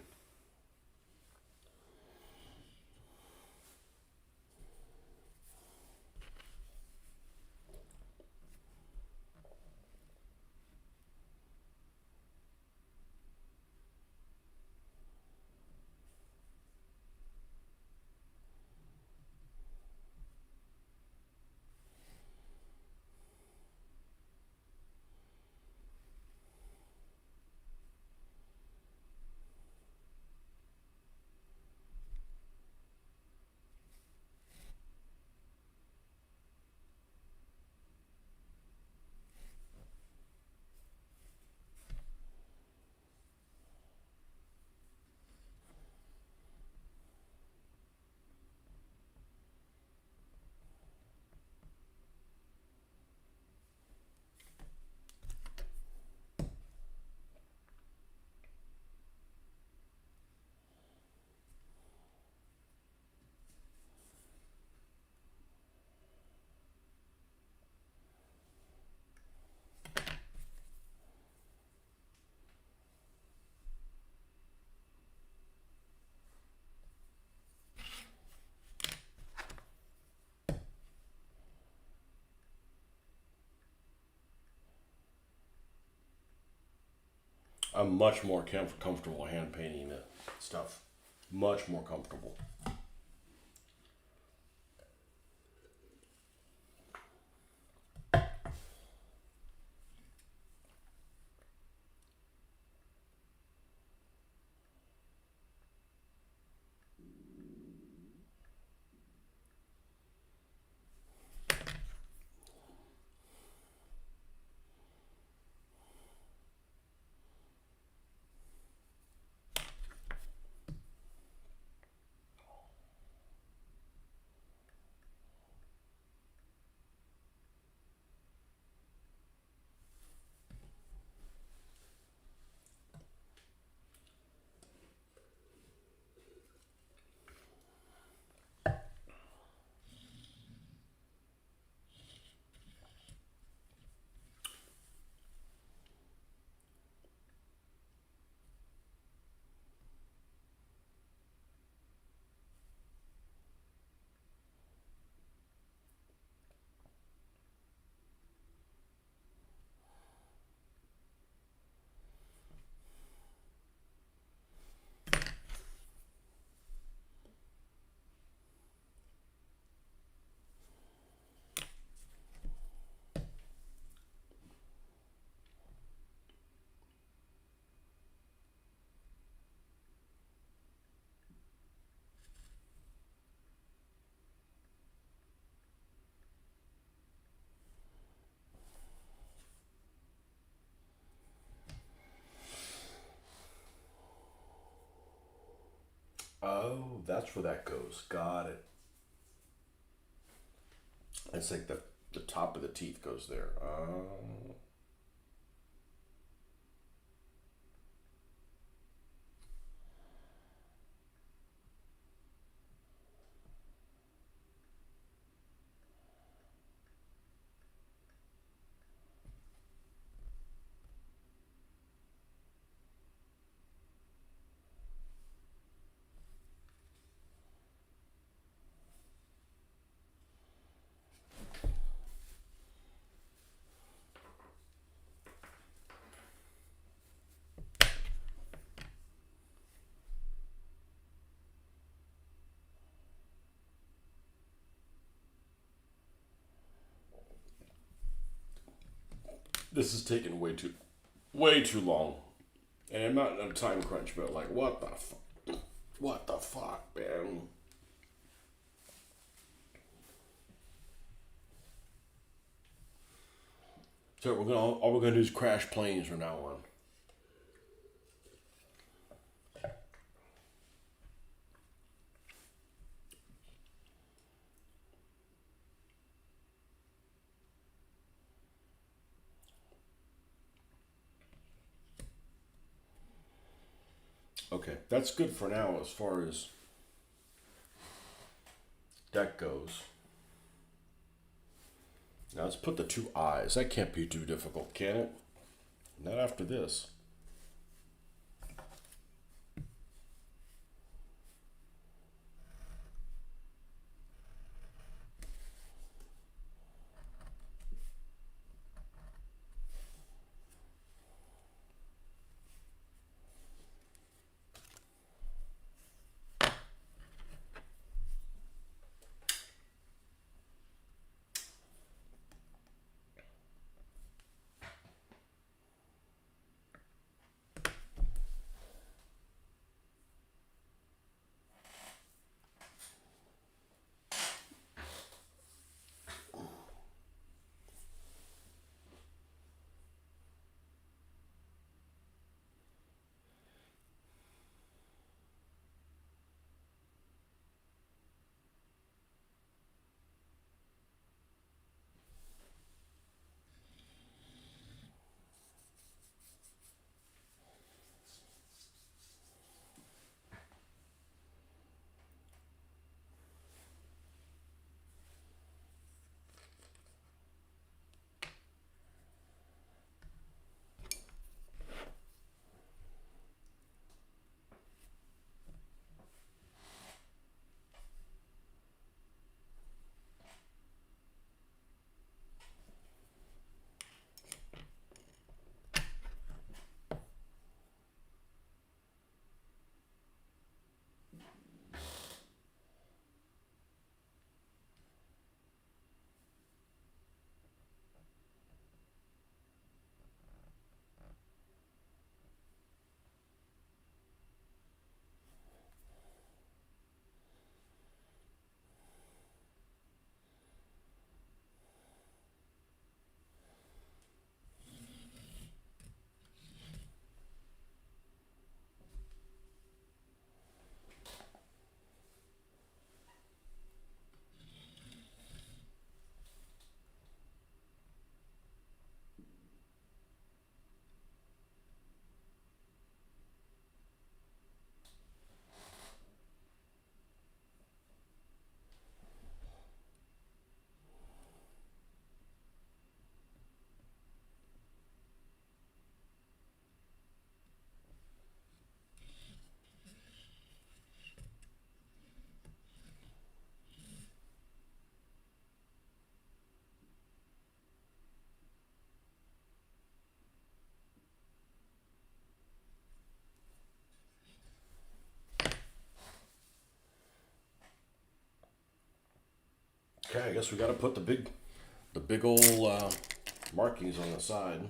I'm much more comfortable hand painting it stuff. Much more comfortable. Oh, that's where that goes. Got it. It's like the top of the teeth goes there. Oh. This is taking way too long. And I'm not in a time crunch, but like, what the fuck, man? So all we're gonna do is crash planes from now on. Okay, that's good for now as far as that goes. Now let's put the two eyes. That can't be too difficult, can it? Not after this. Okay, I guess we got to put the big old markings on the side.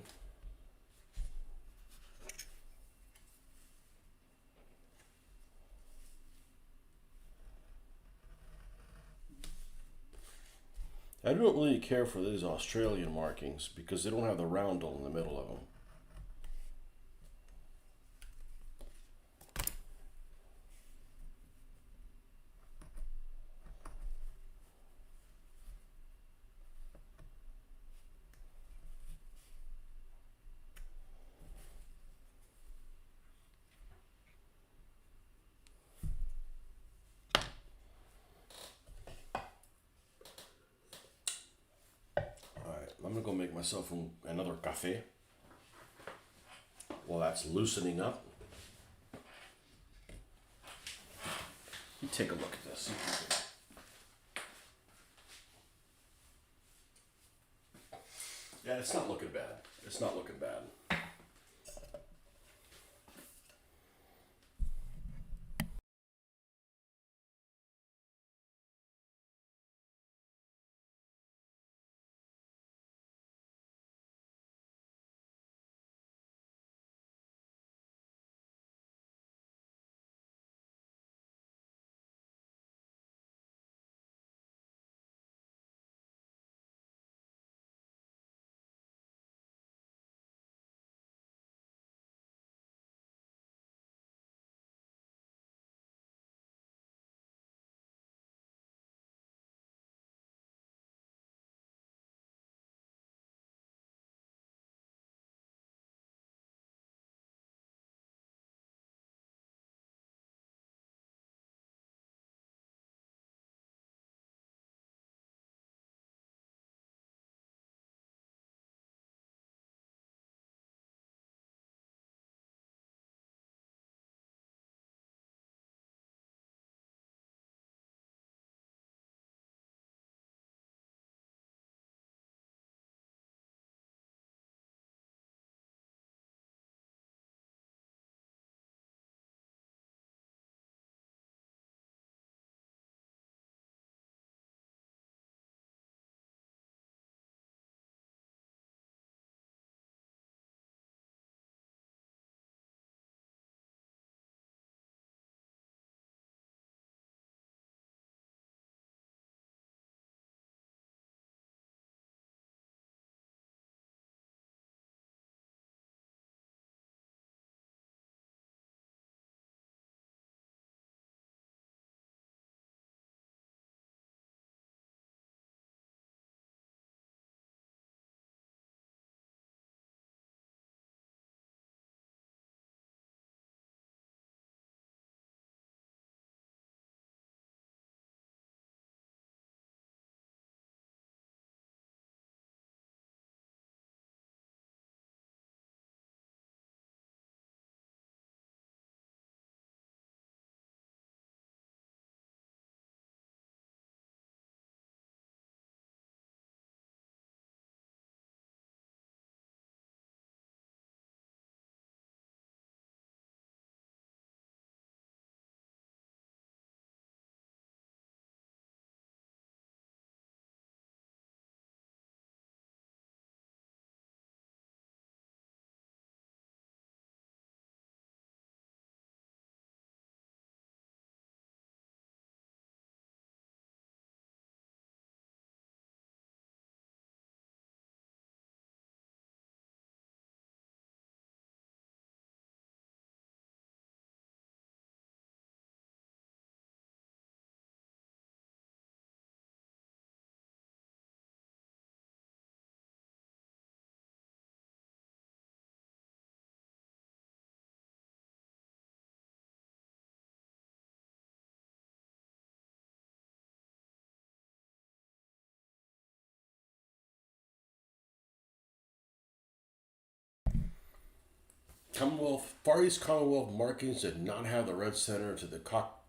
I don't really care for these Australian markings because they don't have the roundel in the middle of them. Alright, I'm gonna go make myself another cafe while that's loosening up. You take a look at this. Yeah, it's not looking bad. It's not looking bad. Commonwealth, Far East Commonwealth markings did not have the red center to the cock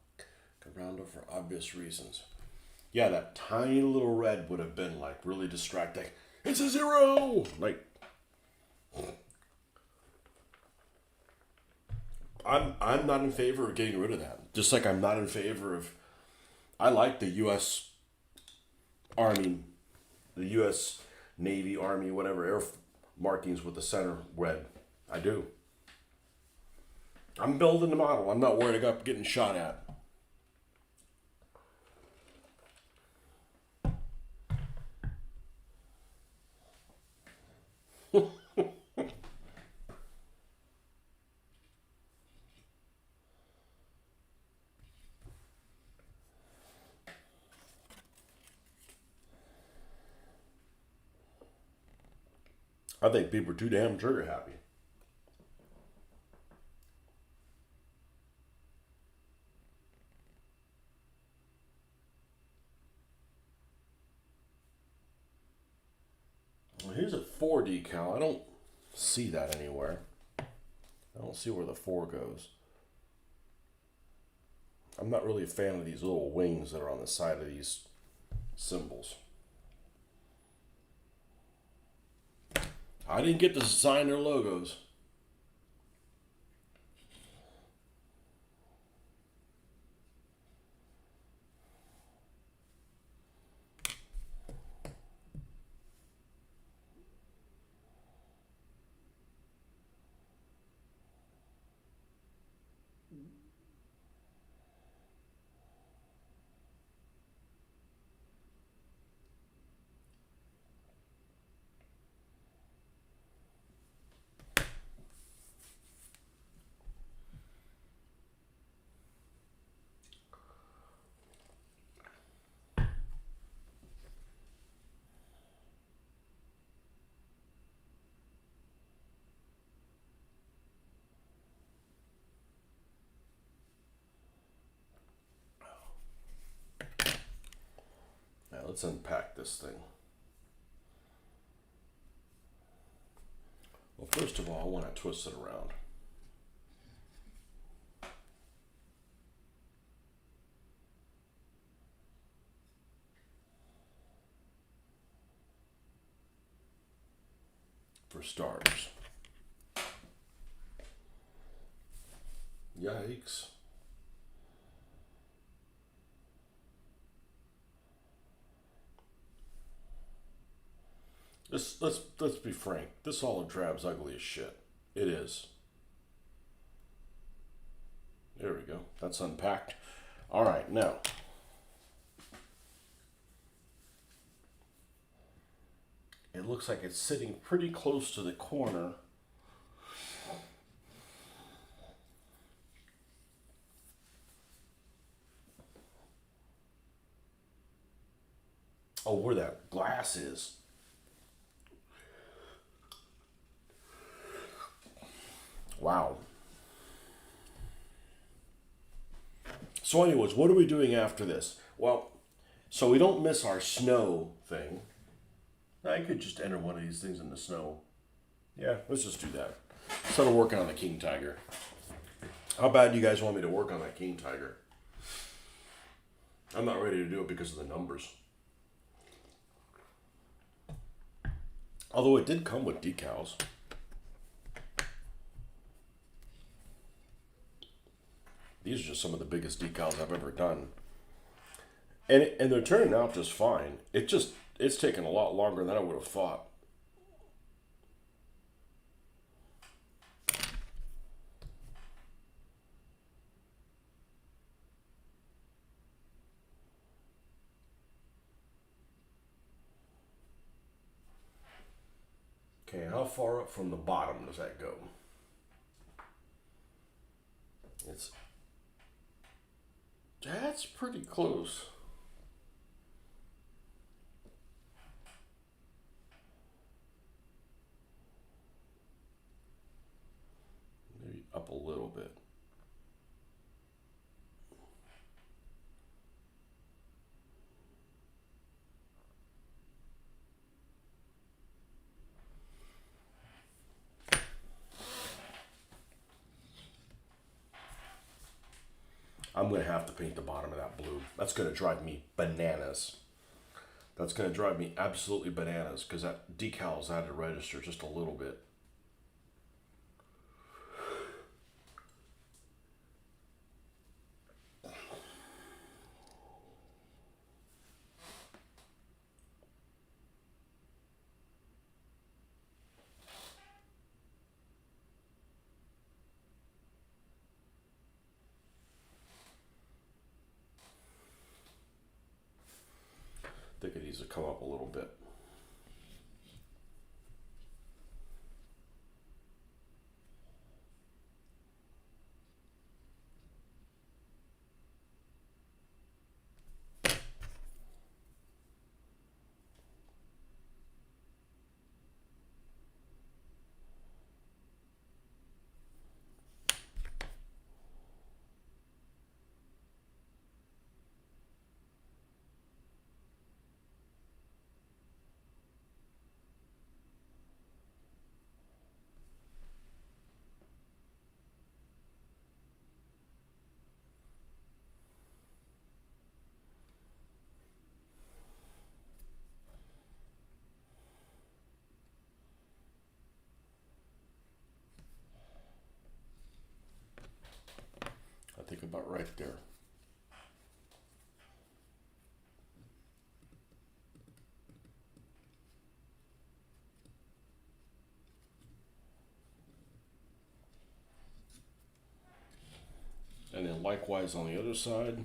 around for obvious reasons. Yeah, that tiny little red would have been like really distracting. It's a 0! Like, I'm not in favor of getting rid of that. Just like I'm not in favor of. I like the U.S. Army, the U.S. Navy, Army, whatever air markings with the center red. I do. I'm building the model. I'm not worried about getting shot at. I think people are too damn trigger happy. Well, here's a 4 decal. I don't see that anywhere. I don't see where the 4 goes. I'm not really a fan of these little wings that are on the side of these symbols. I didn't get to design their logos. Now let's unpack this thing. Well, first of all, I want to twist it around. For starters. Yikes. Let's be frank. This olive drab's ugly as shit. It is. There we go. That's unpacked. All right, now. It looks like it's sitting pretty close to the corner. Oh, where that glass is. Wow. So anyways, what are we doing after this? Well, so we don't miss our snow thing. I could just enter one of these things in the snow. Yeah, let's just do that. Instead of working on the king tiger. How bad do you guys want me to work on that king tiger? I'm not ready to do it because of the numbers. Although it did come with decals. These are just some of the biggest decals I've ever done. And they're turning out just fine. It's taken a lot longer than I would have thought. Okay, how far up from the bottom does that go? That's pretty close. Maybe up a little bit. I'm going to have to paint the bottom of that blue. That's going to drive me bananas. That's going to drive me absolutely bananas because that decal's out of register just a little bit. I think it needs to come up a little bit. I think about right there. And then likewise on the other side.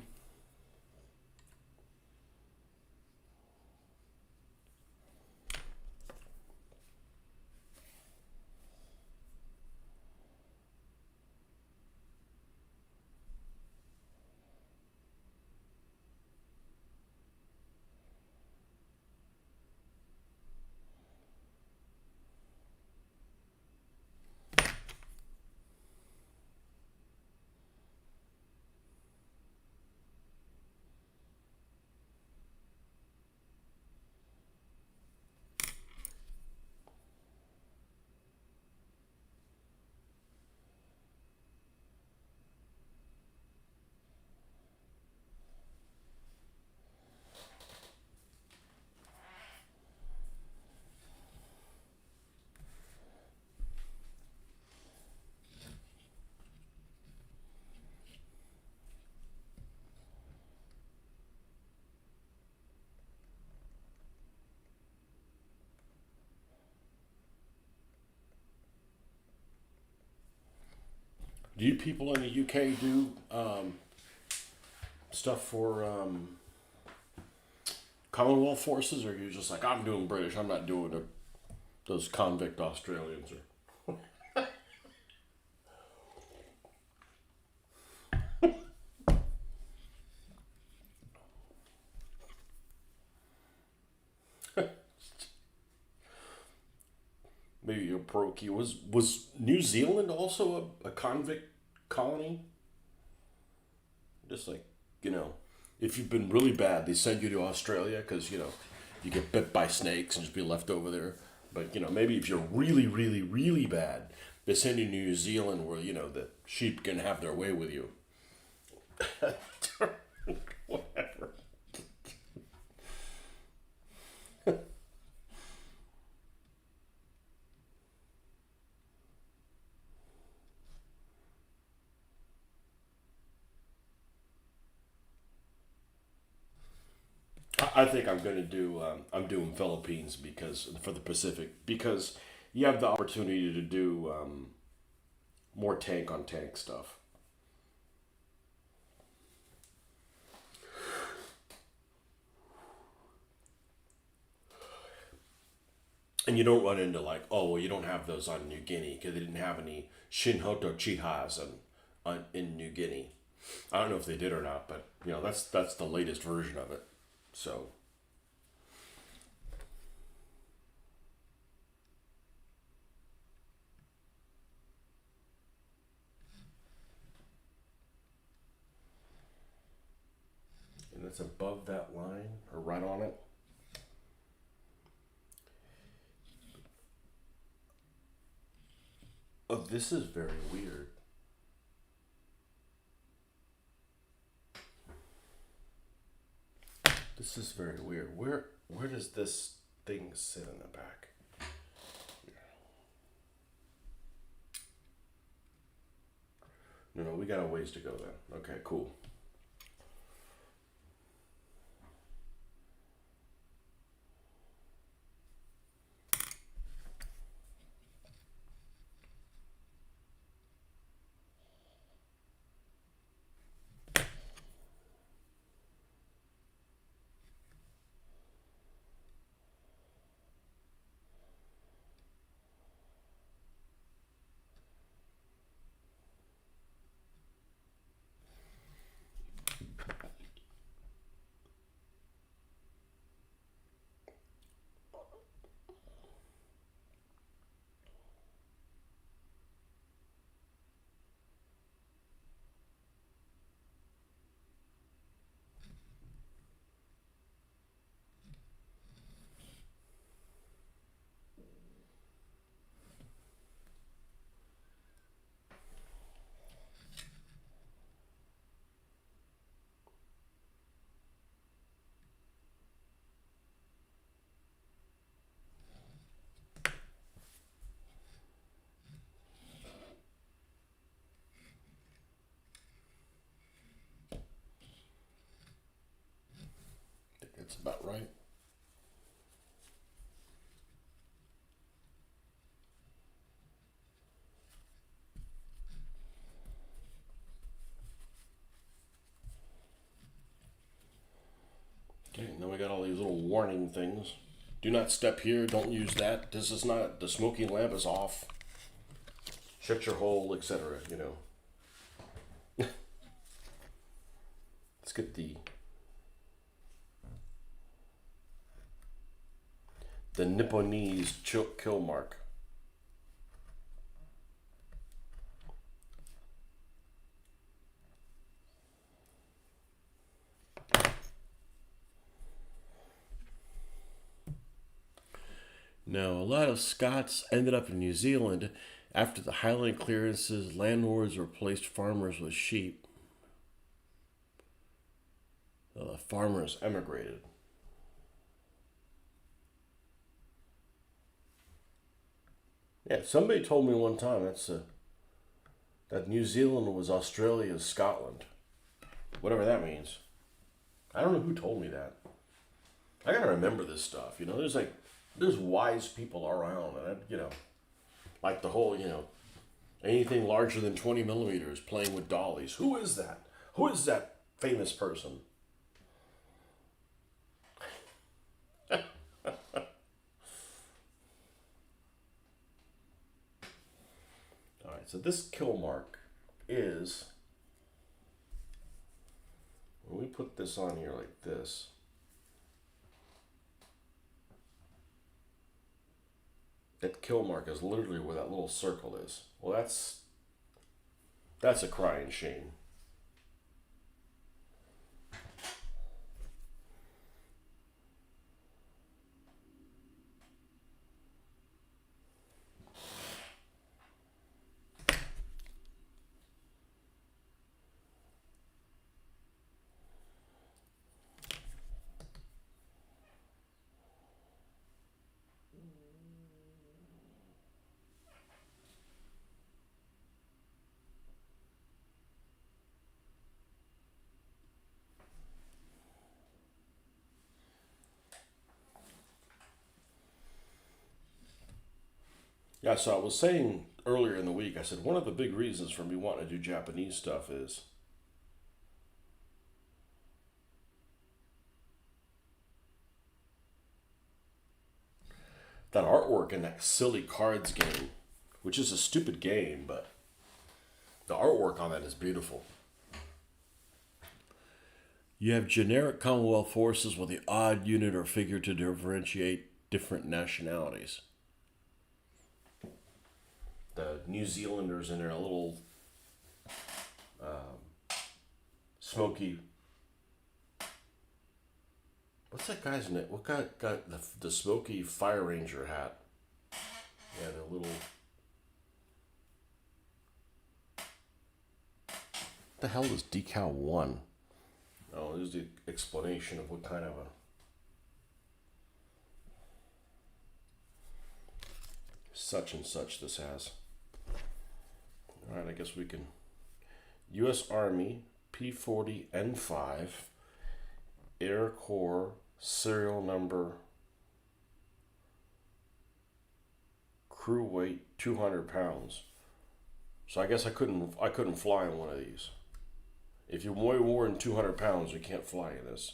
Do you people in the UK do stuff for Commonwealth forces, or are you just like, I'm doing British, I'm not doing those convict Australians? Or maybe you're pro key. Was New Zealand also a convict colony? Just like, you know, if you've been really bad, they send you to Australia because, you know, you get bit by snakes and just be left over there. But, you know, maybe if you're really, really, really bad, they send you to New Zealand where, you know, the sheep can have their way with you. Whatever. I think I'm going to do, I'm doing Philippines because, for the Pacific, because you have the opportunity to do more tank on tank stuff. And you don't run into like, oh, well, you don't have those on New Guinea because they didn't have any Shinhoto Chihas in New Guinea. I don't know if they did or not, but you know that's the latest version of it. So, and it's above that line or right on it. Oh, this is very weird. This is very weird. Where does this thing sit in the back? No, we got a ways to go then. Okay, cool. That's about right. Okay, now we got all these little warning things. Do not step here, don't use that. This is not, the smoking lamp is off. Shut your hole, etc., you know. Let's get the Nipponese kill mark. Now, a lot of Scots ended up in New Zealand. After the Highland clearances, landlords replaced farmers with sheep. The farmers emigrated. Yeah, somebody told me one time that New Zealand was Australia's Scotland. Whatever that means. I don't know who told me that. I gotta remember this stuff. You know, there's wise people around, and like the whole, anything larger than 20 millimeters playing with dollies. Who is that? Who is that famous person? All right, so this kill mark is, when we put this on here like this, that kill mark is literally where that little circle is. Well, that's a crying shame. Yeah, so I was saying earlier in the week, I said one of the big reasons for me wanting to do Japanese stuff is that artwork in that silly cards game, which is a stupid game, but the artwork on that is beautiful. You have generic Commonwealth forces with the odd unit or figure to differentiate different nationalities. The New Zealanders in their little smoky. What's that guy's name? What guy got the smoky Fire Ranger hat? Yeah, the little. What the hell is Decal 1? Oh, there's the explanation of what kind of a such and such this has. All right, I guess we can. U.S. Army P-40 N5 Air Corps serial number, crew weight 200 pounds. So I guess I couldn't fly in one of these. If you weigh more than 200 pounds, you can't fly in this.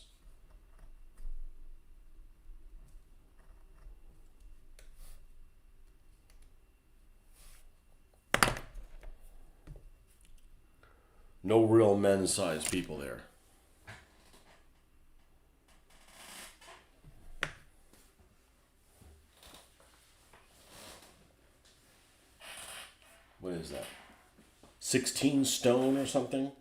No real men's-sized people there. What is that? 16 stone or something?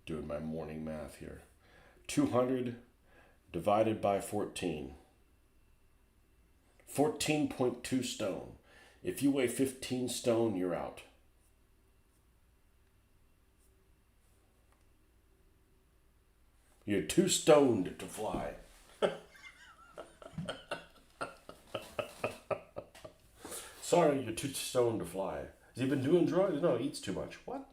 Doing my morning math here. 200 divided by 14. 14.2 stone. If you weigh 15 stone, you're out. You're too stoned to fly. Sorry, you're too stoned to fly. Has he been doing drugs? No, he eats too much. What?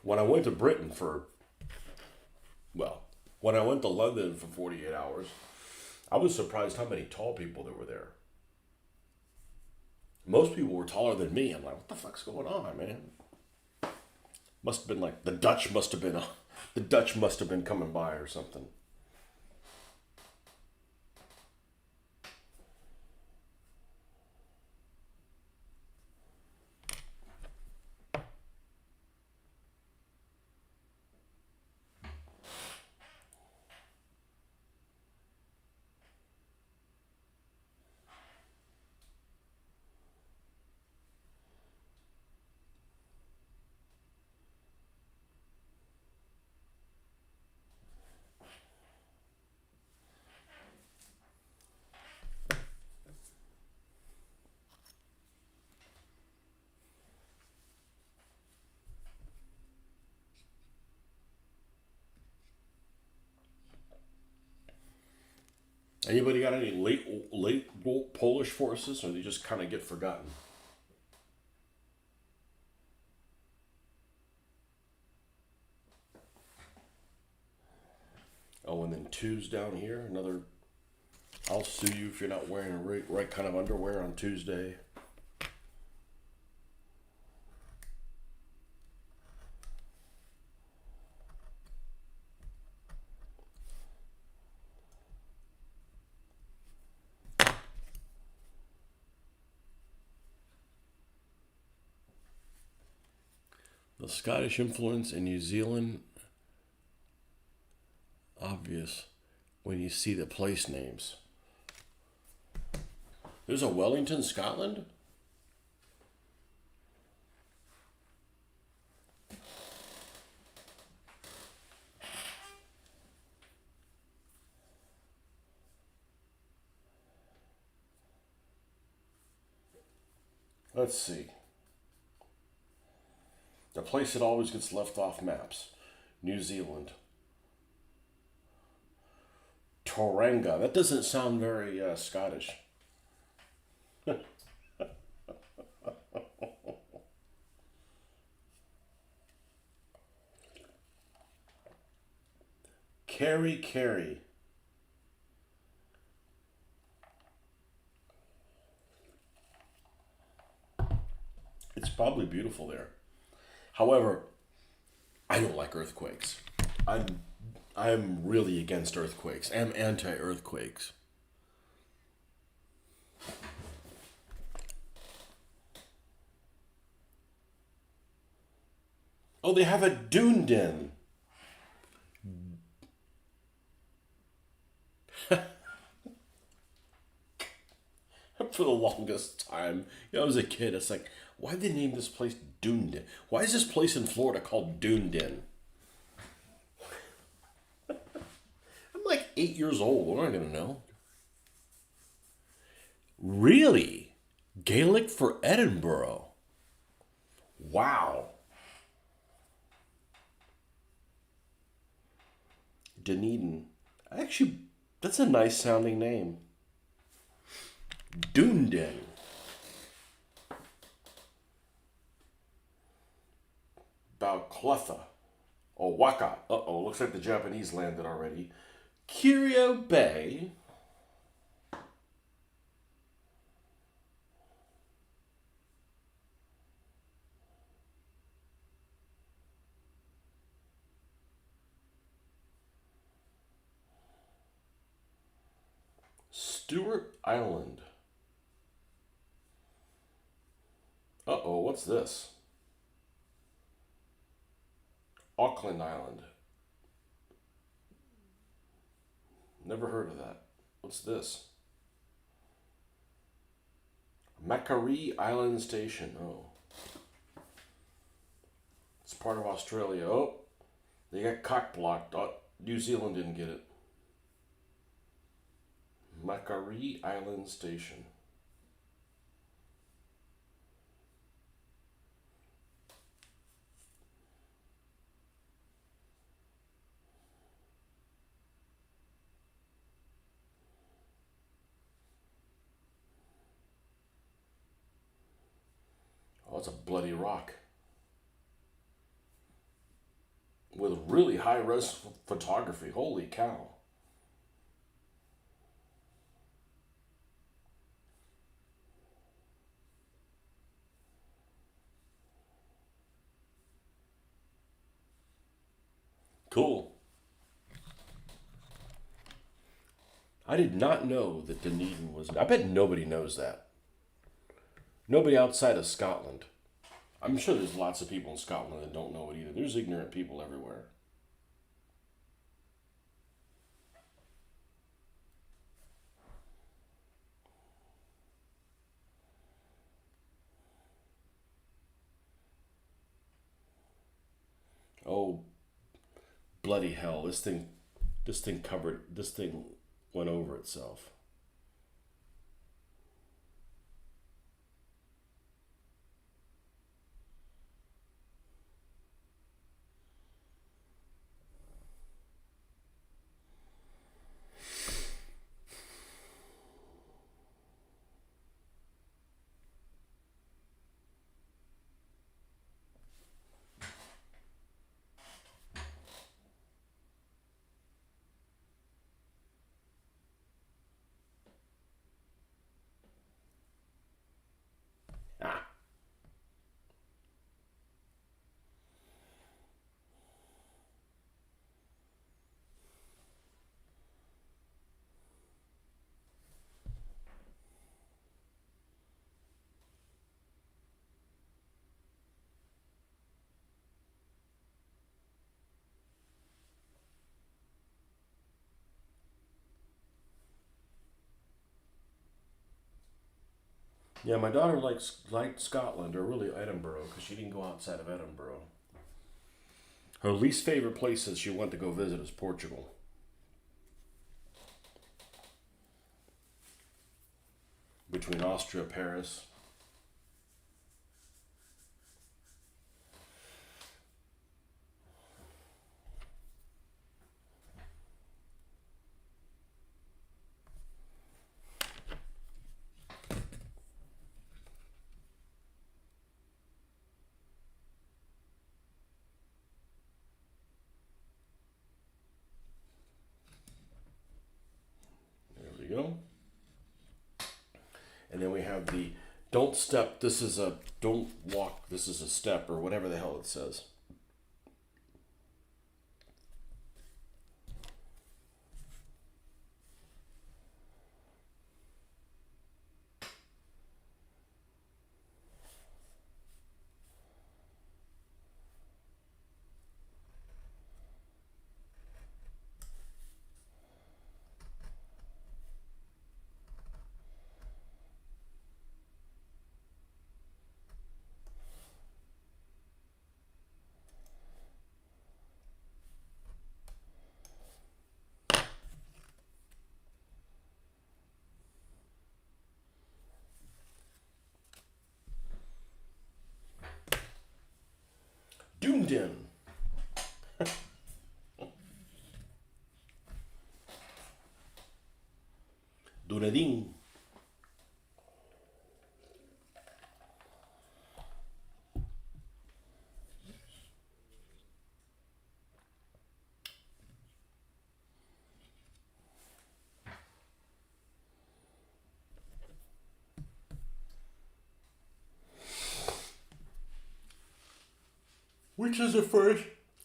When I went to Britain when I went to London for 48 hours, I was surprised how many tall people there were there. Most people were taller than me. I'm like, what the fuck's going on, man? Must have been like the Dutch must have been coming by or something. Anybody got any late Polish forces, or they just kind of get forgotten? Oh, and then two's down here. Another. I'll sue you if you're not wearing the right kind of underwear on Tuesday. The Scottish influence in New Zealand obvious when you see the place names. There's a Wellington, Scotland? Let's see. The place that always gets left off maps. New Zealand. Tauranga. That doesn't sound very Scottish. Kerry. It's probably beautiful there. However, I don't like earthquakes. I'm really against earthquakes. I'm anti-earthquakes. Oh, they have a Dunedin. for the longest time. I was a kid. It's like, why did they name this place Dunedin? Why is this place in Florida called Dunedin? I'm like 8 years old. What am I going to know? Really? Gaelic for Edinburgh. Wow. Dunedin. Actually, that's a nice sounding name. Dunedin. Balclutha. Owaka. Uh-oh, looks like the Japanese landed already. Curio Bay. Stewart Island. Uh-oh, what's this? Auckland Island. Never heard of that. What's this? Macquarie Island Station. Oh. It's part of Australia. Oh, they got cock blocked. Oh, New Zealand didn't get it. Macquarie Island Station. Oh, it's a bloody rock. With really high-res photography. Holy cow. Cool. I did not know that Dunedin was... I bet nobody knows that. Nobody outside of Scotland. I'm sure there's lots of people in Scotland that don't know it either. There's ignorant people everywhere. Oh, bloody hell. This thing went over itself. Ah. Yeah, my daughter liked Scotland, or really Edinburgh, because she didn't go outside of Edinburgh. Her least favorite places she went to go visit is Portugal. Between Austria, Paris. There we go. And then we have the don't step, this is a don't walk, this is a step, or whatever the hell it says. zoomed in. Dunedin. Which is the first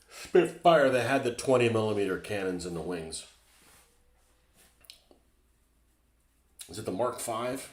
Spitfire that had the 20mm cannons in the wings? Is it the Mark V?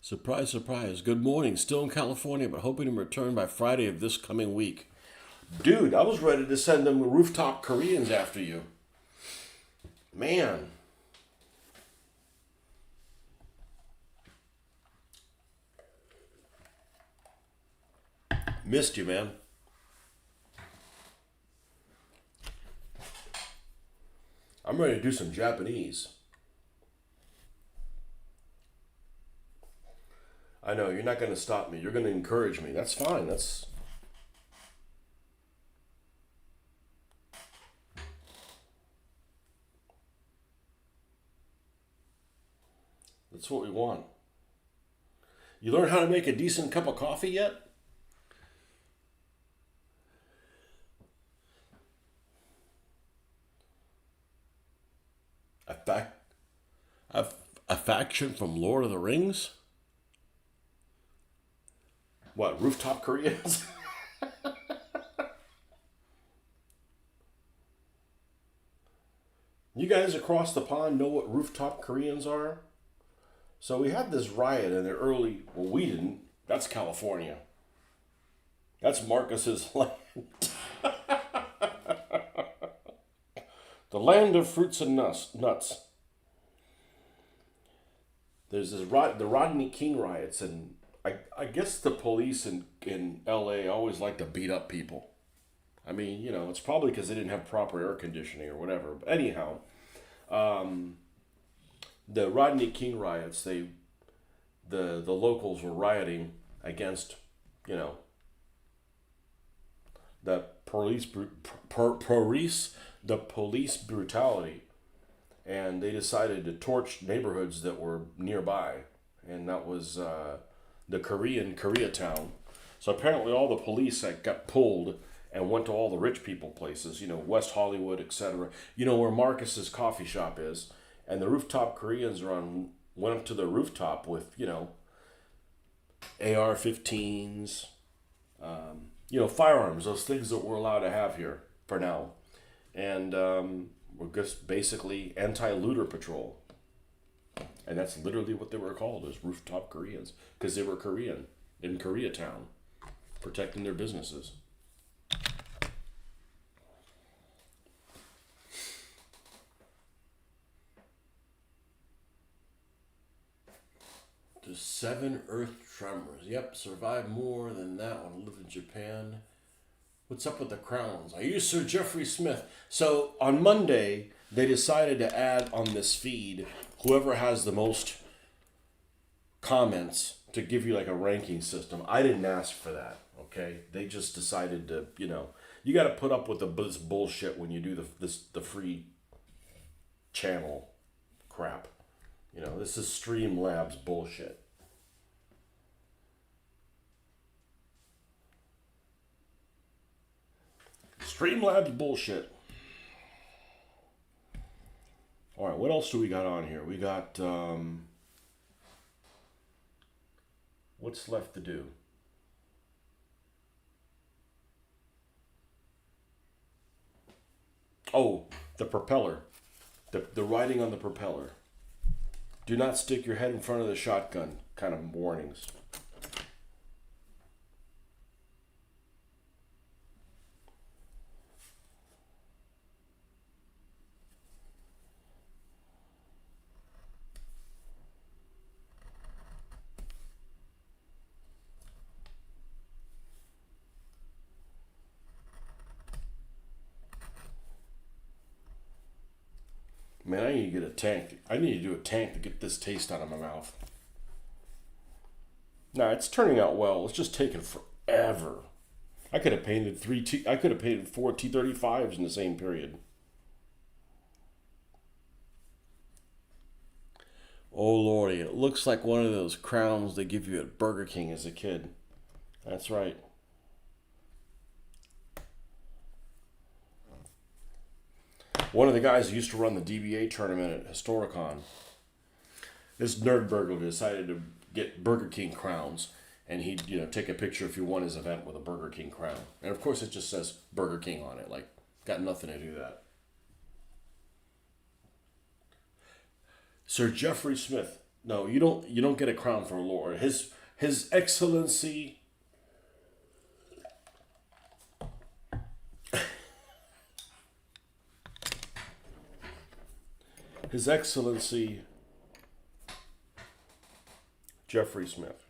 Surprise, surprise. Good morning. Still in California, but hoping to return by Friday of this coming week. Dude, I was ready to send them rooftop Koreans after you. Man. Missed you, man. I'm ready to do some Japanese. I know, you're not going to stop me. You're going to encourage me. That's fine. That's what we want. You learn how to make a decent cup of coffee yet? A faction from Lord of the Rings? What, rooftop Koreans? You guys across the pond know what rooftop Koreans are? So we had this riot in the early, well, we didn't. That's California. That's Marcus's land. The land of fruits and nuts. There's the Rodney King riots, and I guess the police in LA always like to beat up people. I mean, you know, it's probably because they didn't have proper air conditioning or whatever. But anyhow, the Rodney King riots, the locals were rioting against, you know, the police brutality, and they decided to torch neighborhoods that were nearby, and that was the Koreatown. So apparently all the police got pulled and went to all the rich people places, you know, West Hollywood, etc. You know where Marcus's coffee shop is, and the rooftop Koreans went up to the rooftop with, you know, AR-15s, you know, firearms, those things that we're allowed to have here for now, and we're just basically anti-looter patrol, and that's literally what they were called, as rooftop Koreans, because they were Korean in Koreatown, protecting their businesses. The 7 Earth tremors. Yep, survived more than that one. Lived in Japan. What's up with the crowns? Are you Sir Jeffrey Smith? So on Monday, they decided to add on this feed whoever has the most comments to give you like a ranking system. I didn't ask for that, okay? They just decided to, you know, you got to put up with this bullshit when you do the free channel crap. You know, this is Streamlabs bullshit. Streamlabs bullshit. All right, what else do we got on here? We got, what's left to do? Oh, the propeller. The writing on the propeller. Do not stick your head in front of the shotgun kind of warnings. Man, I need to get a tank. I need to do a tank to get this taste out of my mouth. Nah, it's turning out well. It's just taking forever. I could have painted I could have painted 4 T35s in the same period. Oh lordy, it looks like one of those crowns they give you at Burger King as a kid. That's right. One of the guys who used to run the DBA tournament at Historicon, this nerd burglar decided to get Burger King crowns, and he'd take a picture if he won his event with a Burger King crown, and of course it just says Burger King on it. Like, got nothing to do that. Sir Jeffrey Smith. No, you don't. You don't get a crown for a lord. His Excellency. His Excellency Jeffrey Smith.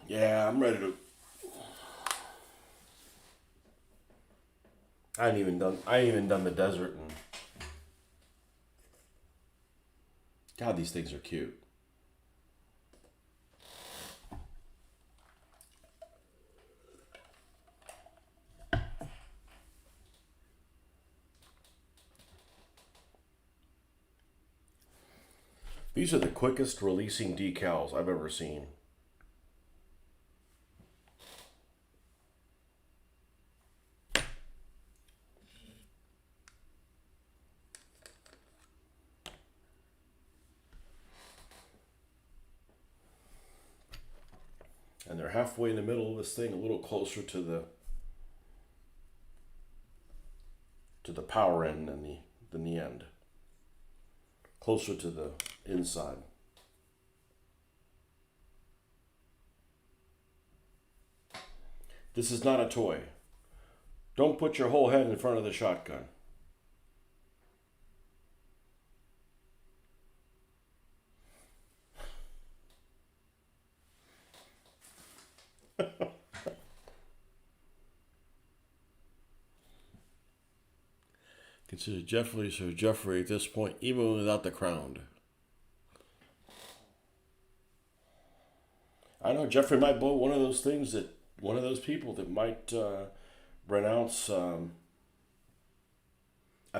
Yeah, I'm ready to. I ain't even done the desert, and God, these things are cute. These are the quickest releasing decals I've ever seen. And they're halfway in the middle of this thing, a little closer to the power end than the end. Closer to the inside. This is not a toy. Don't put your whole head in front of the shotgun. Consider Jeffrey Sir Jeffrey at this point, even without the crown. I know Jeffrey might blow one of those things that one of those people that might renounce a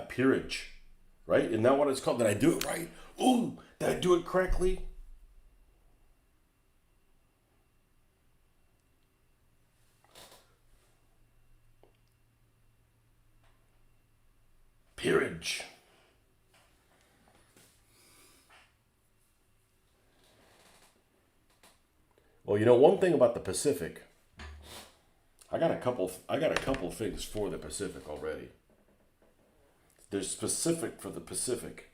peerage, right? Isn't that what it's called? Did I do it right? Ooh, did I do it correctly? Peerage. Well, one thing about the Pacific, I got a couple things for the Pacific already. They're specific for the Pacific,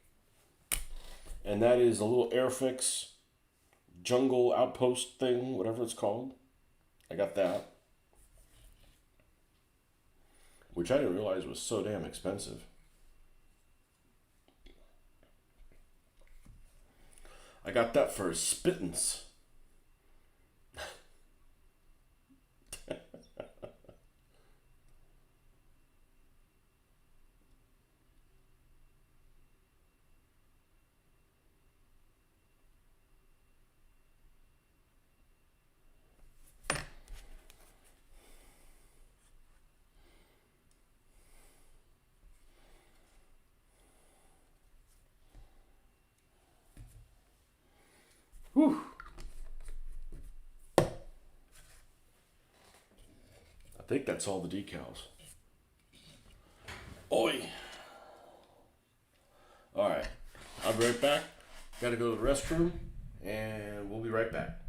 and that is a little Airfix jungle outpost thing, whatever it's called. I got that, which I didn't realize was so damn expensive. I got that for spittance. Whew. I think that's all the decals. Oi. All right. I'll be right back. Got to go to the restroom, and we'll be right back.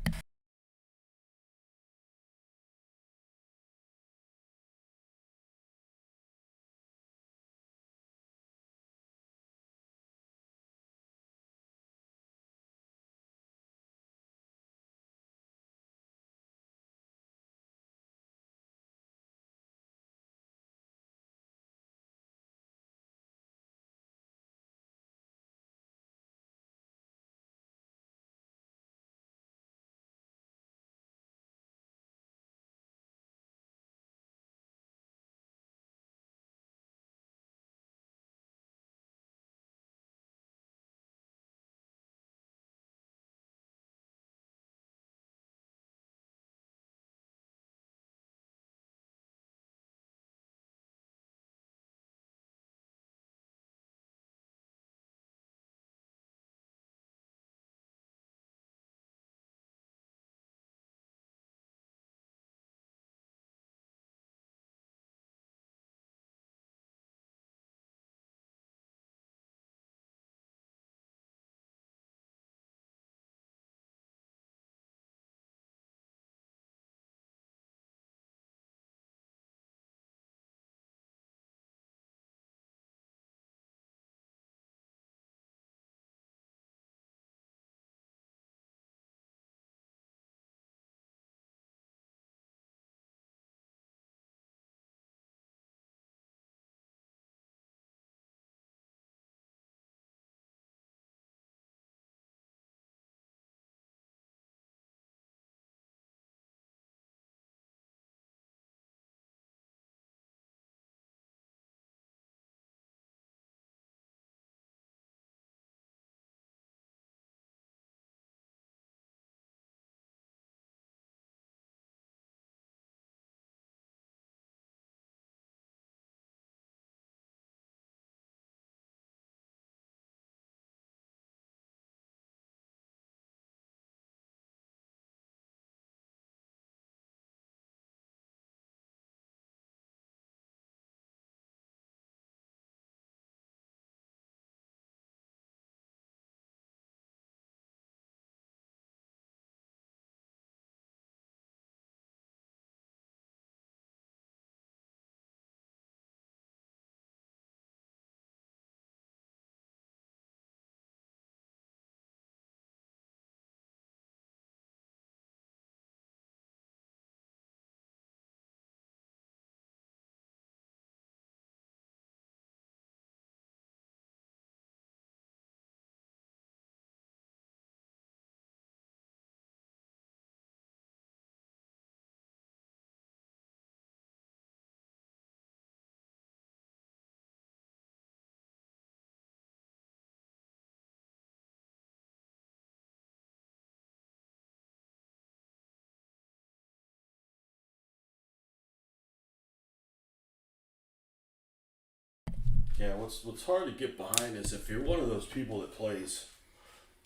Yeah, what's hard to get behind is if you're one of those people that plays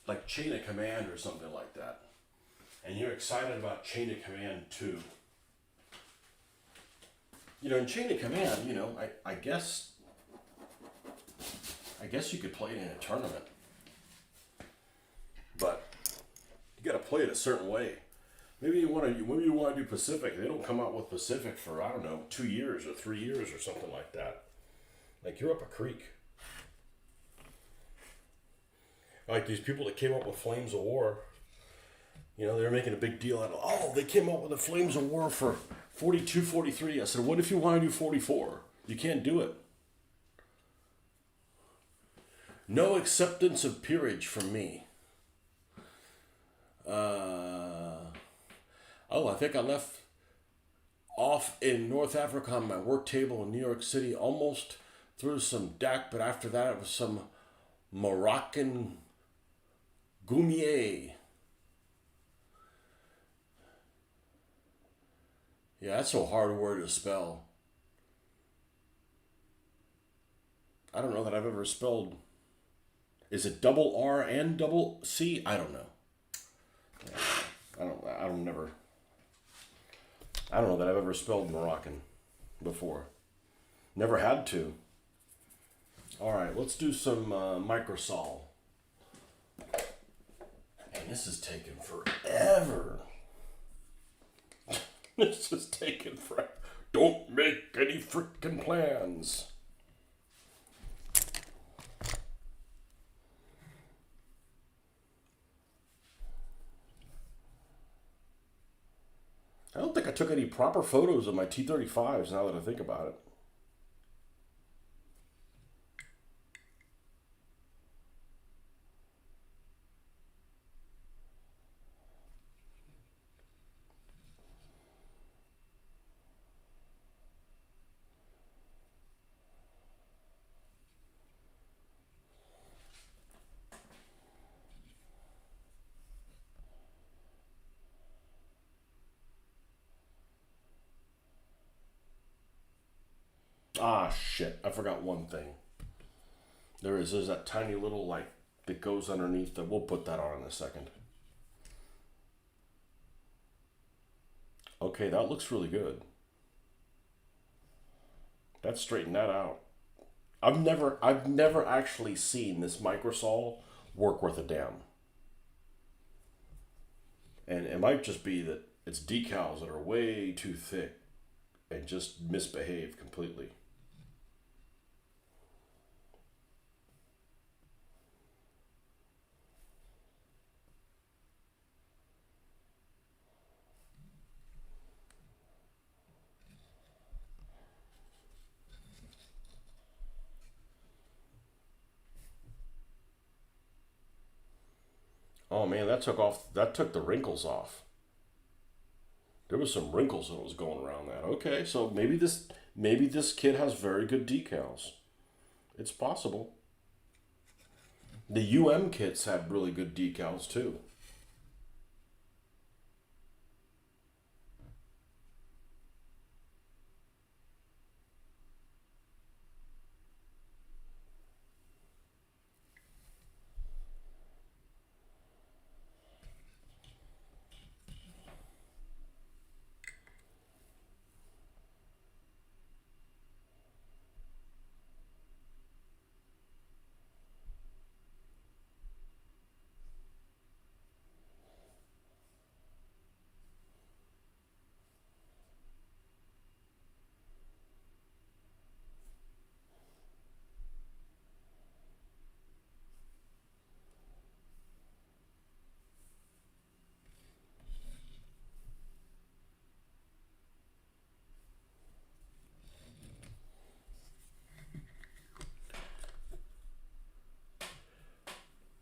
like Chain of Command or something like that, and you're excited about Chain of Command 2. You know, in Chain of Command, you know, I guess you could play it in a tournament, but you got to play it a certain way. Maybe you want to do Pacific. They don't come out with Pacific for, I don't know, 2 years or 3 years or something like that. Like, you're up a creek. Like these people that came up with Flames of War, you know, they were making a big deal out of, oh, they came up with the Flames of War for 42, 43. I said, what if you want to do 44? You can't do it. No acceptance of peerage from me. I think I left off in North Africa on my work table in New York City, almost through some DAC, but after that it was some Moroccan Goumier. Yeah, that's a hard word to spell. I don't know that I've ever spelled. Is it double R and double C? I don't know. I don't know that I've ever spelled Moroccan before. Never had to. All right, let's do some microsol. And this is taking forever. This is taking forever. Don't make any frickin' plans. I don't think I took any proper photos of my T-35s now that I think about it. Ah, shit. I forgot one thing. There's that tiny little, like, that goes underneath the... We'll put that on in a second. Okay, that looks really good. Let's straighten that out. I've never actually seen this microsol work worth a damn. And it might just be that it's decals that are way too thick and just misbehave completely. Oh man, that took the wrinkles off. There was some wrinkles that was going around that. Okay, so maybe this kid has very good decals. It's possible. The UM kits have really good decals too.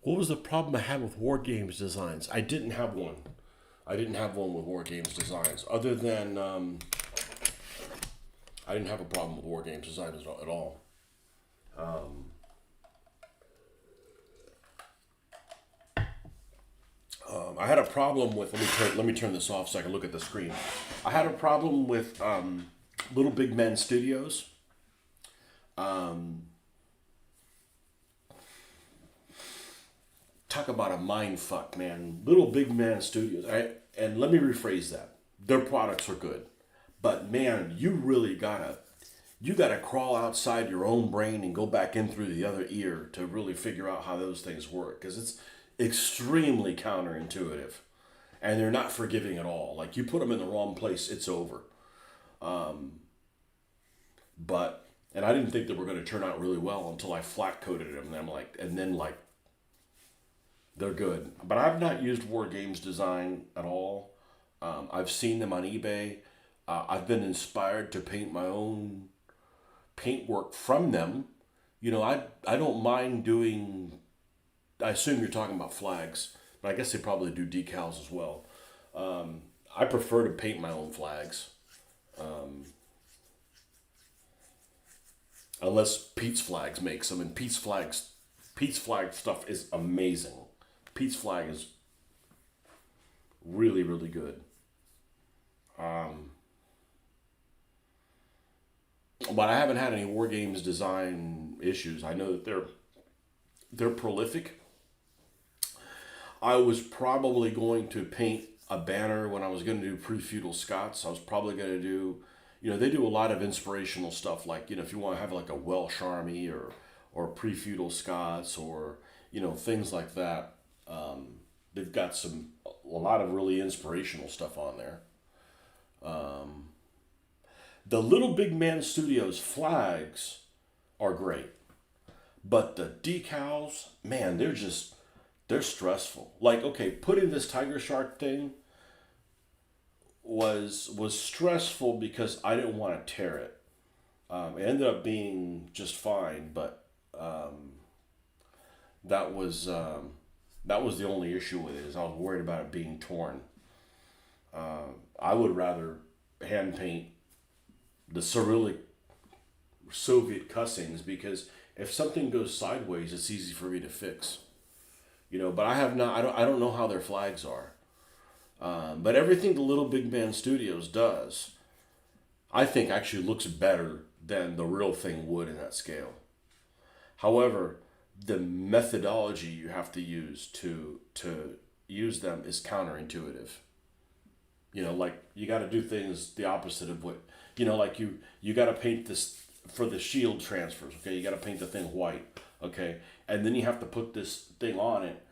What was the problem I had with War Games designs? I didn't have one. I didn't have one with War Games designs. Other than, I didn't have a problem with War Games designs at all. I had a problem with, let me turn this off so I can look at the screen. I had a problem with Little Big Men Studios. talk about a mind fuck, man. Little Big Man Studios. And let me rephrase that. Their products are good, but man, you gotta crawl outside your own brain and go back in through the other ear to really figure out how those things work, because it's extremely counterintuitive, and they're not forgiving at all. Like, you put them in the wrong place, it's over. But and I didn't think they were going to turn out really well until I flat coated them, and I'm like, and then like, they're good. But I've not used War Games Design at all. I've seen them on eBay. I've been inspired to paint my own paintwork from them. You know, I don't mind doing. I assume you're talking about flags, but I guess they probably do decals as well. I prefer to paint my own flags. Unless Pete's Flags makes them, and Pete's Flag stuff is amazing. Pete's Flag is really, really good. But I haven't had any War Games Design issues. I know that they're prolific. I was probably going to paint a banner when I was going to do pre-feudal Scots. I was probably going to do, they do a lot of inspirational stuff, like, if you want to have like a Welsh army or pre-feudal Scots, or, things like that. They've got a lot of really inspirational stuff on there. The Little Big Man Studios flags are great, but the decals, man, they're stressful. Like, okay, putting this tiger shark thing was stressful because I didn't want to tear it. It ended up being just fine, but that was the only issue with it, is I was worried about it being torn. I would rather hand paint the Cyrillic Soviet cussings, because if something goes sideways, it's easy for me to fix. But I don't know how their flags are. But everything the Little Big Man Studios does, I think actually looks better than the real thing would in that scale. However, the methodology you have to use to use them is counterintuitive. Like, you got to do things the opposite of what, like you got to paint this for the shield transfers. Okay, you got to paint the thing white. Okay, and then you have to put this thing on it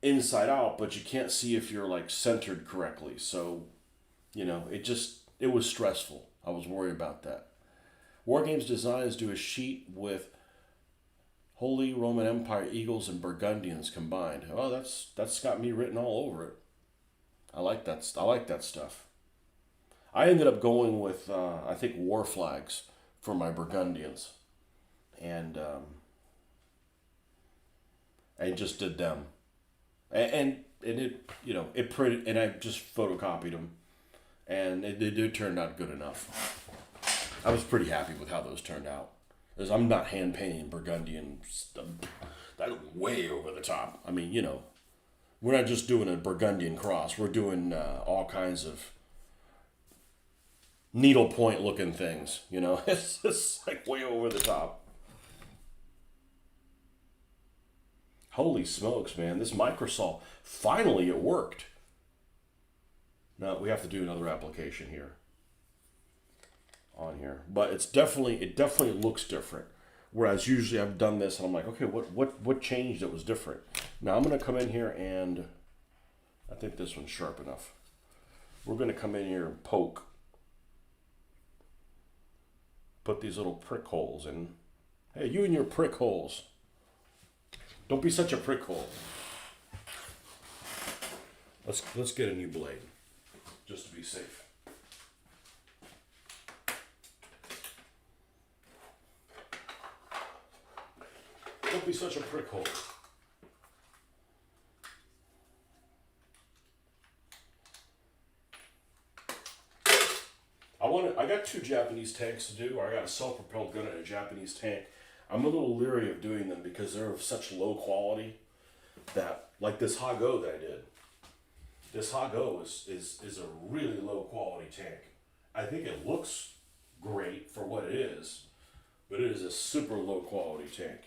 inside out, but you can't see if you're like centered correctly. So, it was stressful. I was worried about that. War Games Designs do a sheet with Holy Roman Empire Eagles and Burgundians combined. Oh, that's got me written all over it. I like that stuff. I ended up going with I think war flags for my Burgundians, and just did them, and it it printed, and I just photocopied them, and it turned out good enough. I was pretty happy with how those turned out, because I'm not hand painting Burgundian stuff. That's way over the top. I mean, we're not just doing a Burgundian cross. We're doing all kinds of needlepoint looking things. It's just like way over the top. Holy smokes, man! This Microsoft, finally it worked. Now we have to do another application here. On here, but it definitely looks different. Whereas usually I've done this and I'm like, okay, what changed that was different? Now I'm gonna come in here, and I think this one's sharp enough. We're gonna come in here and put these little prick holes in. Hey, you and your prick holes. Don't be such a prick hole. Let's get a new blade, just to be safe. Don't be such a prick hole. I got 2 Japanese tanks to do, or I got a self-propelled gun and a Japanese tank. I'm a little leery of doing them because they're of such low quality that, like this Hago that I did. This Hago is a really low quality tank. I think it looks great for what it is, but it is a super low quality tank.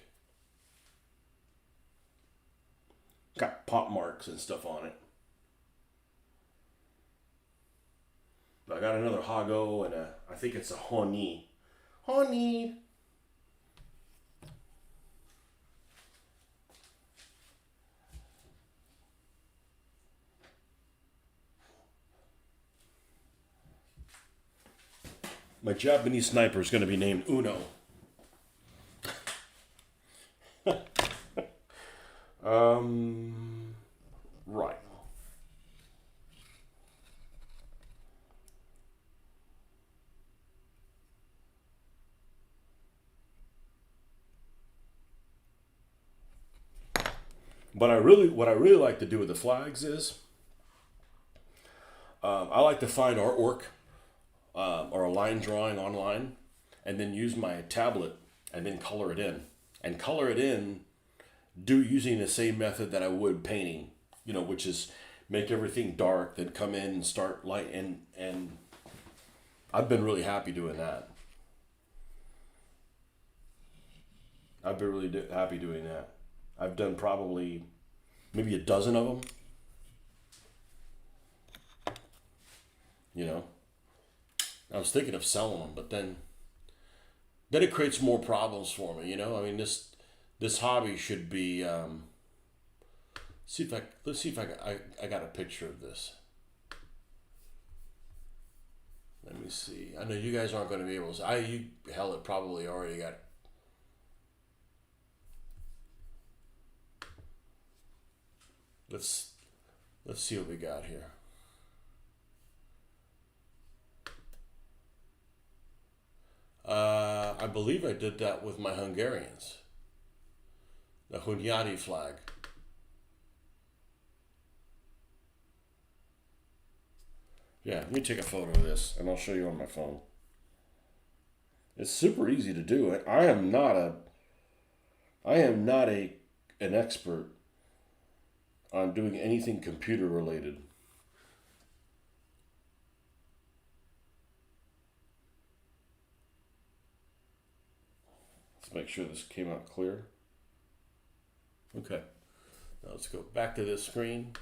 Got pop marks and stuff on it. I got another Hago and I think it's a Honey. Honey. My Japanese sniper is going to be named Uno. Right. But what I really like to do with the flags is, I like to find artwork or a line drawing online, and then use my tablet and then color it in, and color it in, using the same method that I would painting, which is make everything dark, then come in and start light, and I've been really happy doing that. I've been really happy doing that. I've done probably maybe a dozen of them. You know, I was thinking of selling them, but then it creates more problems for me. I mean, this hobby should be. Let's see if I got a picture of this. Let me see. I know you guys aren't going to be able to. It probably already got. Let's see what we got here. I believe I did that with my Hungarians. The Hunyadi flag. Yeah, let me take a photo of this and I'll show you on my phone. It's super easy to do. I am not an expert on doing anything computer related. Let's make sure this came out clear. Okay. Now let's go back to this screen.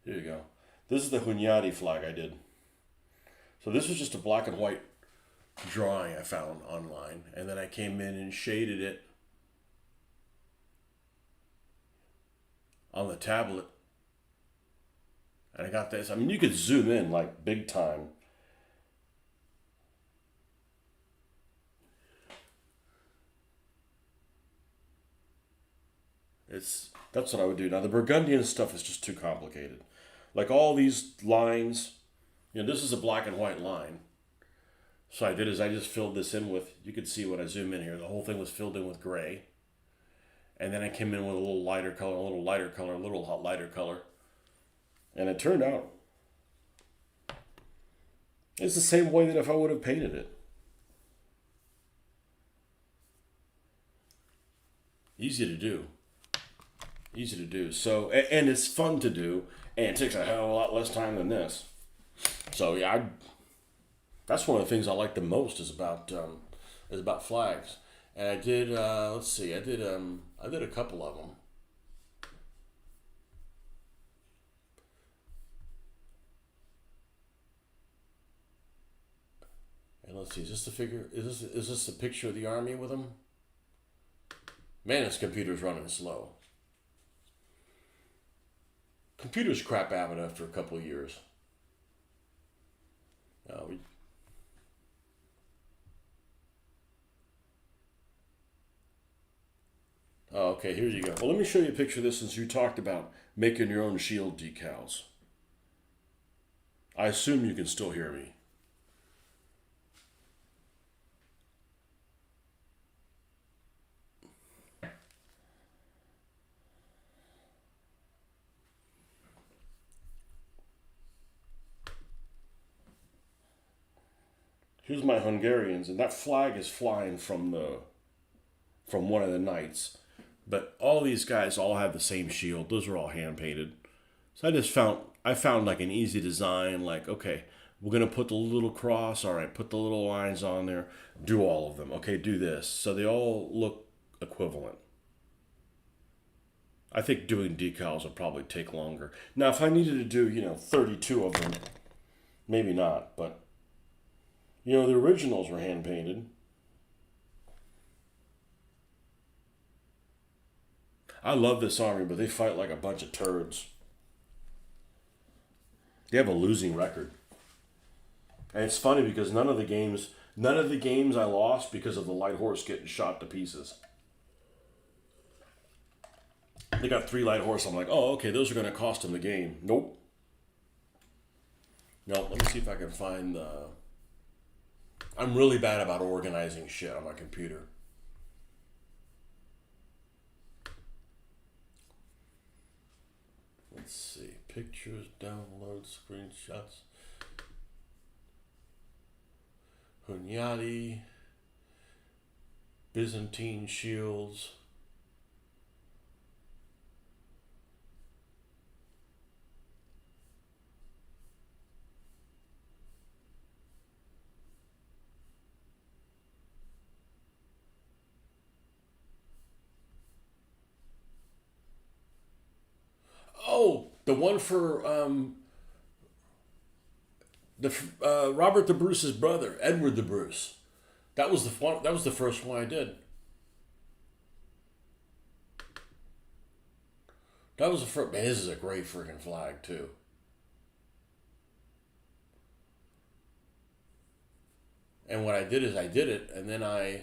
Here you go. This is the Hunyadi flag I did. So this was just a black and white drawing I found online, and then I came in and shaded it on the tablet. And I got this. I mean, you could zoom in like big time. That's what I would do. Now the Burgundian stuff is just too complicated. Like all these lines, this is a black and white line. So I did is I just filled this in with, you could see when I zoom in here, the whole thing was filled in with gray. And then I came in with a little lighter color, a little lighter color, a little lighter color. And it turned out, it's the same way that if I would have painted it. Easy to do. Easy to do. So, and it's fun to do, and it takes a hell of a lot less time than this. So yeah, that's one of the things I like the most is about flags. And I did. Let's see. I did a couple of them. And let's see. Is this the figure? Is this the picture of the army with them? Man, this computer's running slow. Computers crap out after a couple of years. Okay, here you go. Well, let me show you a picture of this since you talked about making your own shield decals. I assume you can still hear me. Here's my Hungarians, and that flag is flying from one of the knights. But all these guys all have the same shield. Those are all hand painted. So I found like an easy design. Like, okay, we're gonna put the little cross. All right, put the little lines on there. Do all of them. Okay, do this. So they all look equivalent. I think doing decals would probably take longer. Now, if I needed to do, 32 of them, maybe not, but, the originals were hand painted. I love this army, but they fight like a bunch of turds. They have a losing record. And it's funny because none of the games I lost because of the light horse getting shot to pieces. They got 3 light horse. I'm like, oh, okay, those are going to cost them the game. Nope. No, let me see if I can find the... I'm really bad about organizing shit on my computer. Let's see. Pictures, download, screenshots. Hunyadi. Byzantine shields. Oh, the one for Robert the Bruce's brother, Edward the Bruce. That was the fun, that was the first one I did. That was the first. Man, this is a great freaking flag too. And what I did is I did it, and then I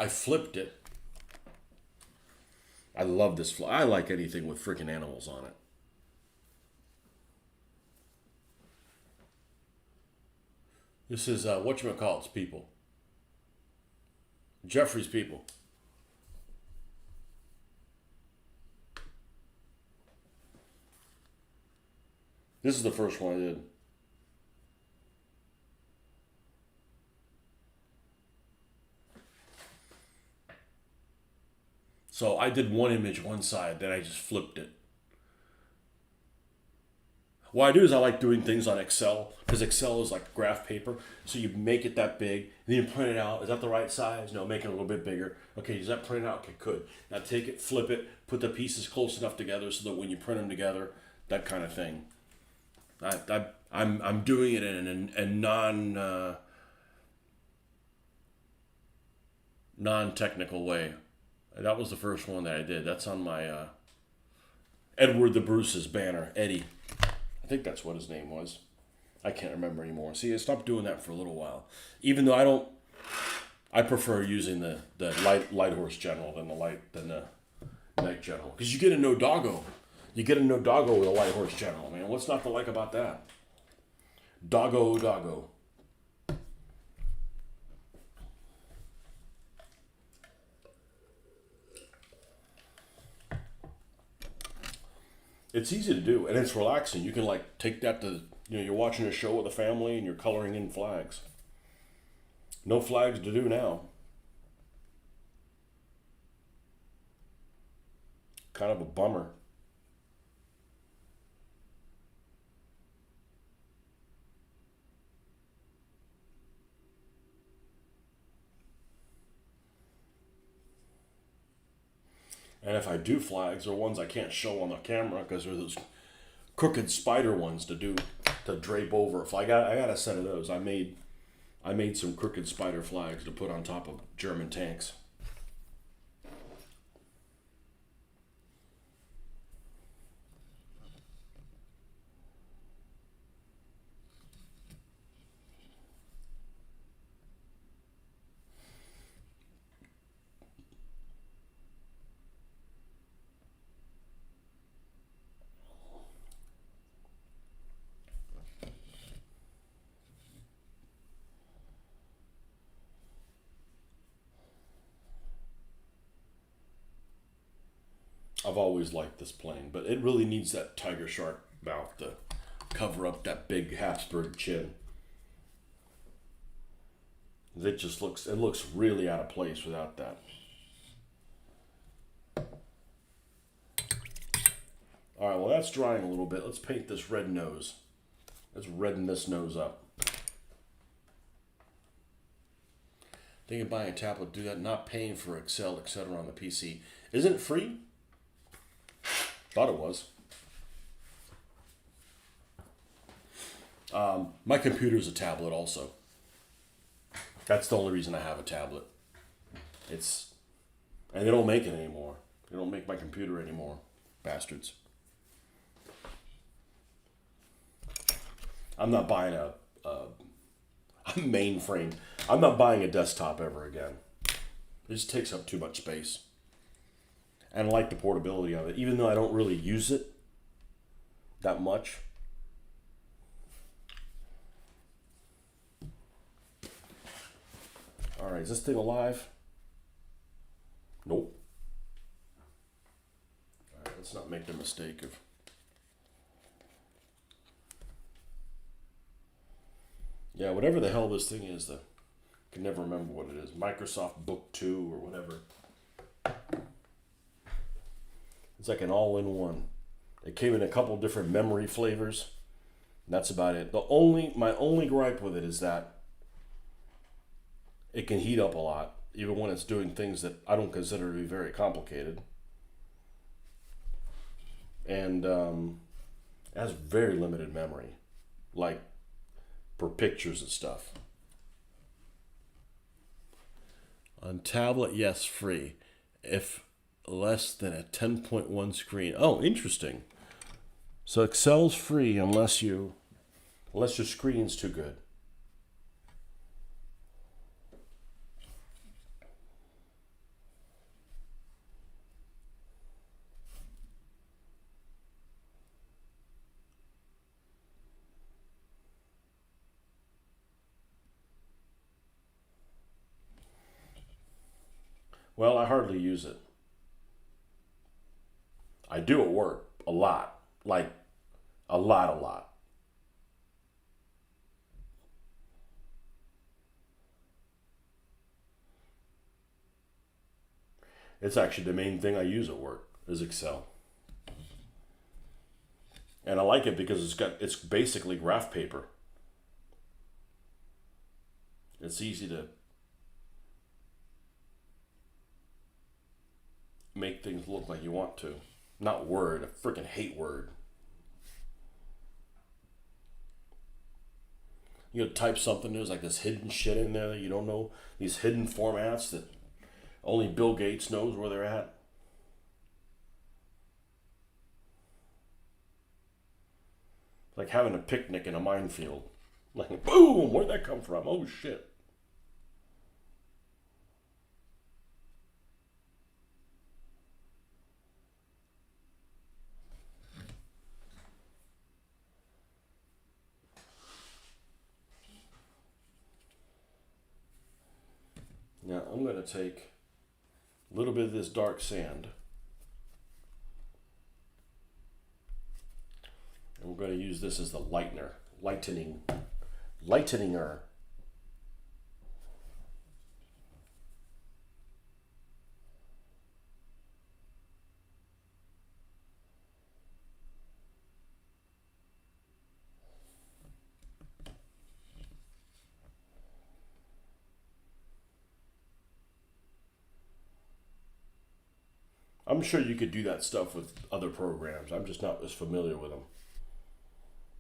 flipped it. I love this flag. I like anything with freaking animals on it. This is whatchamacallit's people. Jeffrey's people. This is the first one I did. So I did one image one side, then I just flipped it. What I do is I like doing things on Excel, because Excel is like graph paper. So you make it that big, then you print it out. Is that the right size? No, make it a little bit bigger. Okay, does that print out? Okay, good. Now take it, flip it, put the pieces close enough together so that when you print them together, that kind of thing. I'm doing it in a non-technical way. That was the first one that I did. That's on my Edward the Bruce's banner, Eddie. I think that's what his name was. I can't remember anymore. See, I stopped doing that for a little while. Even though I prefer using the light horse general than the knight general. Because you get a no doggo. You get a no doggo with a light horse general, man. What's not to like about that? Doggo. It's easy to do, and it's relaxing. You can like take that to, you're watching a show with a family and you're coloring in flags. No flags to do now. Kind of a bummer. And if I do flags, they're ones I can't show on the camera because they're those crooked spider ones to drape over. If I got a set of those. I made some crooked spider flags to put on top of German tanks. I've always liked this plane, but it really needs that tiger shark mouth to cover up that big Habsburg chin. It looks really out of place without that. All right, well that's drying a little bit. Let's paint this red nose. Let's redden this nose up. Thinking of buying a tablet, do that, not paying for Excel, etc. on the PC. Isn't it free? Thought it was. My computer's a tablet also. That's the only reason I have a tablet. And they don't make it anymore. They don't make my computer anymore. Bastards. I'm not buying a mainframe. I'm not buying a desktop ever again. It just takes up too much space. And I like the portability of it, even though I don't really use it that much. All right, is this thing alive? Nope. All right, let's not make the mistake of... Yeah, whatever the hell this thing is, I can never remember what it is. Microsoft Book 2 or whatever. It's like an all-in-one. It came in a couple different memory flavors. That's about it. My only gripe with it is that it can heat up a lot, even when it's doing things that I don't consider to be very complicated. And it has very limited memory, like for pictures and stuff. On tablet, yes, free. If less than a 10.1 screen. Oh, interesting. So Excel's free unless your screen's too good. Well, I hardly use it. I do at work a lot. Like, a lot. It's actually the main thing I use at work is Excel. And I like it because it's basically graph paper. It's easy to make things look like you want to. Not Word. I freaking hate Word. You type something, there's like this hidden shit in there that you don't know. These hidden formats that only Bill Gates knows where they're at. It's like having a picnic in a minefield. Like, boom, where'd that come from? Oh, shit. Now, I'm going to take a little bit of this dark sand. And we're going to use this as the lighteninger. I'm sure you could do that stuff with other programs. I'm just not as familiar with them.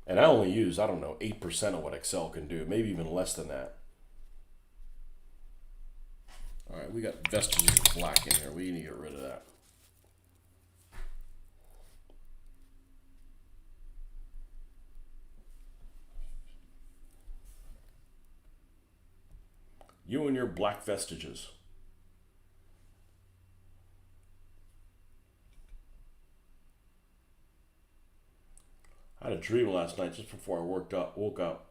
And I only use, 8% of what Excel can do, maybe even less than that. All right, we got vestiges of black in here. We need to get rid of that. You and your black vestiges. I had a dream last night just before I woke up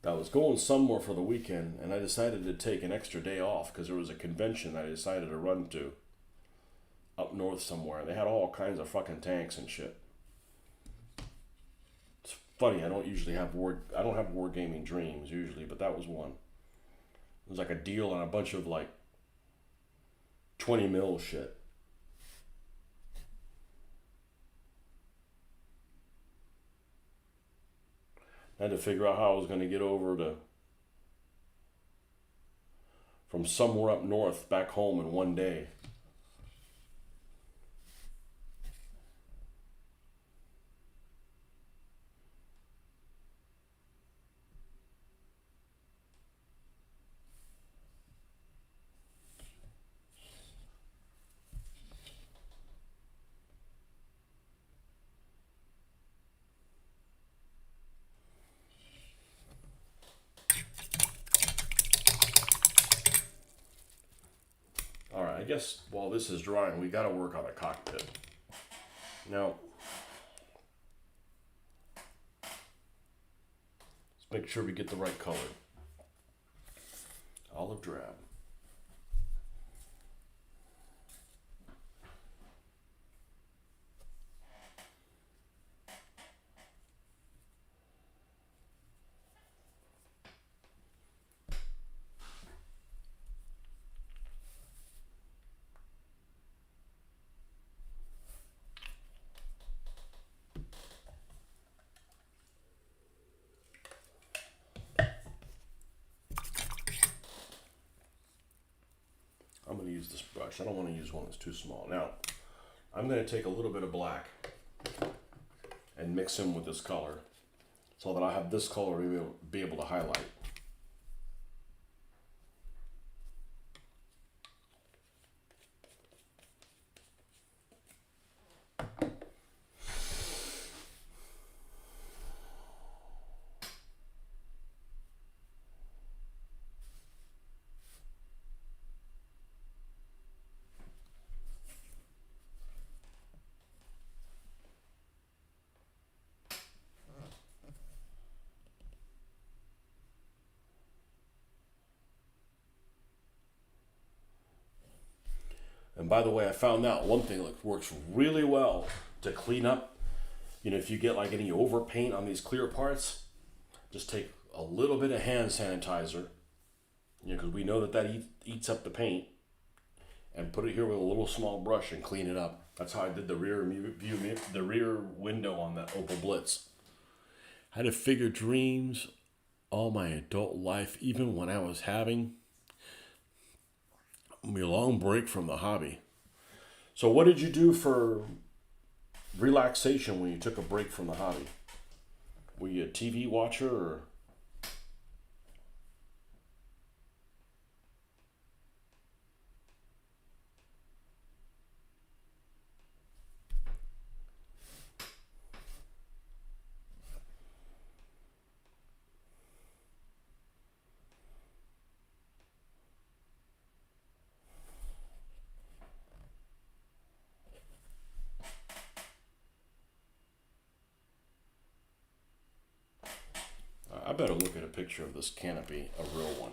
that I was going somewhere for the weekend, and I decided to take an extra day off because there was a convention I decided to run to up north somewhere. They had all kinds of fucking tanks and shit. It's funny, I don't have wargaming dreams usually, but that was one. It was like a deal on a bunch of like 20 mil shit. I had to figure out how I was going to get over to from somewhere up north back home in one day. All right, I guess while this is drying, we got to work on a cockpit. Now, let's make sure we get the right color. Olive drab. I'm going to use this brush. I don't want to use one that's too small. Now, I'm going to take a little bit of black and mix in with this color so that I have this color to be able to highlight. And by the way, I found out one thing that works really well to clean up. You know, if you get like any over paint on these clear parts, just take a little bit of hand sanitizer, you know, because we know that that eats up the paint, and put it here with a little small brush and clean it up. That's how I did the rear view, the rear window on that Opel Blitz. I had to figure dreams all my adult life, even when I was having a long break from the hobby. So what did you do for relaxation when you took a break from the hobby? Were you a TV watcher or? I better look at a picture of this canopy, a real one.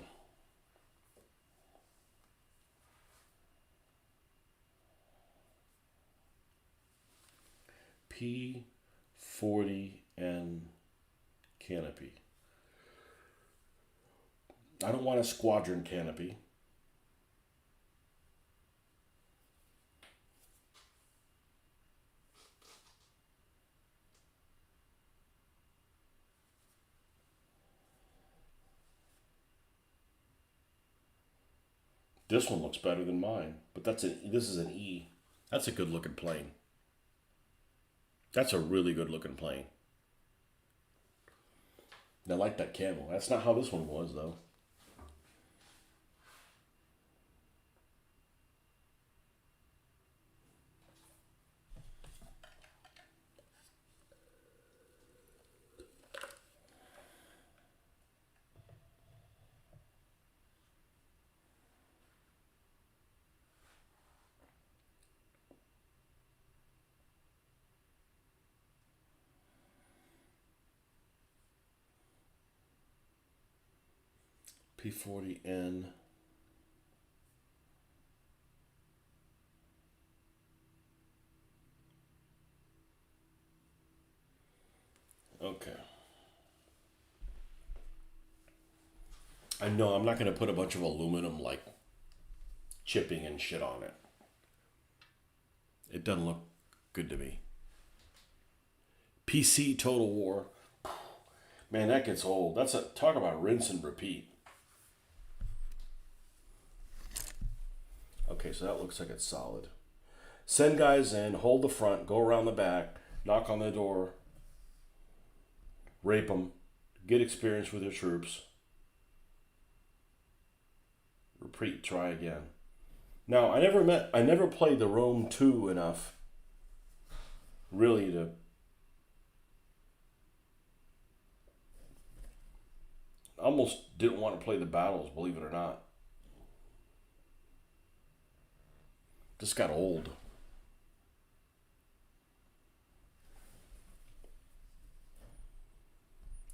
P-40 and canopy. I don't want a squadron canopy. This one looks better than mine, but this is an E. That's a good looking plane. That's a really good looking plane. I like that camo. That's not how this one was though. P-40N. Okay. I know I'm not going to put a bunch of aluminum like chipping and shit on it. It doesn't look good to me. PC Total War. Man, that gets old. Talk about rinse and repeat. Okay, so that looks like it's solid. Send guys in, hold the front, go around the back, knock on the door, rape them, get experience with your troops. Repeat, try again. Now, I never played the Rome 2 enough really to almost didn't want to play the battles, believe it or not. Just got old.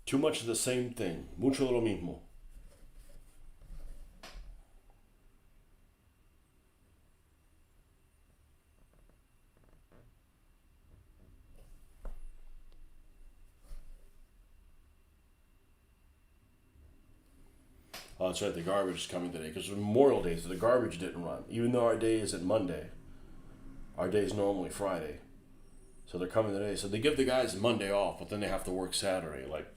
Too much of the same thing. Mucho de lo mismo. Oh, that's right. The garbage is coming today because Memorial Day, so the garbage didn't run. Even though our day isn't Monday, our day is normally Friday. So they're coming today. So they give the guys Monday off, but then they have to work Saturday. Like,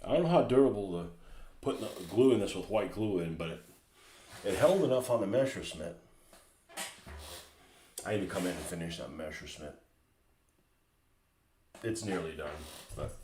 I don't know how durable the putting the glue in this with white glue in, but it held enough on the Messerschmitt. I need to come in and finish that Messerschmitt. It's nearly done, but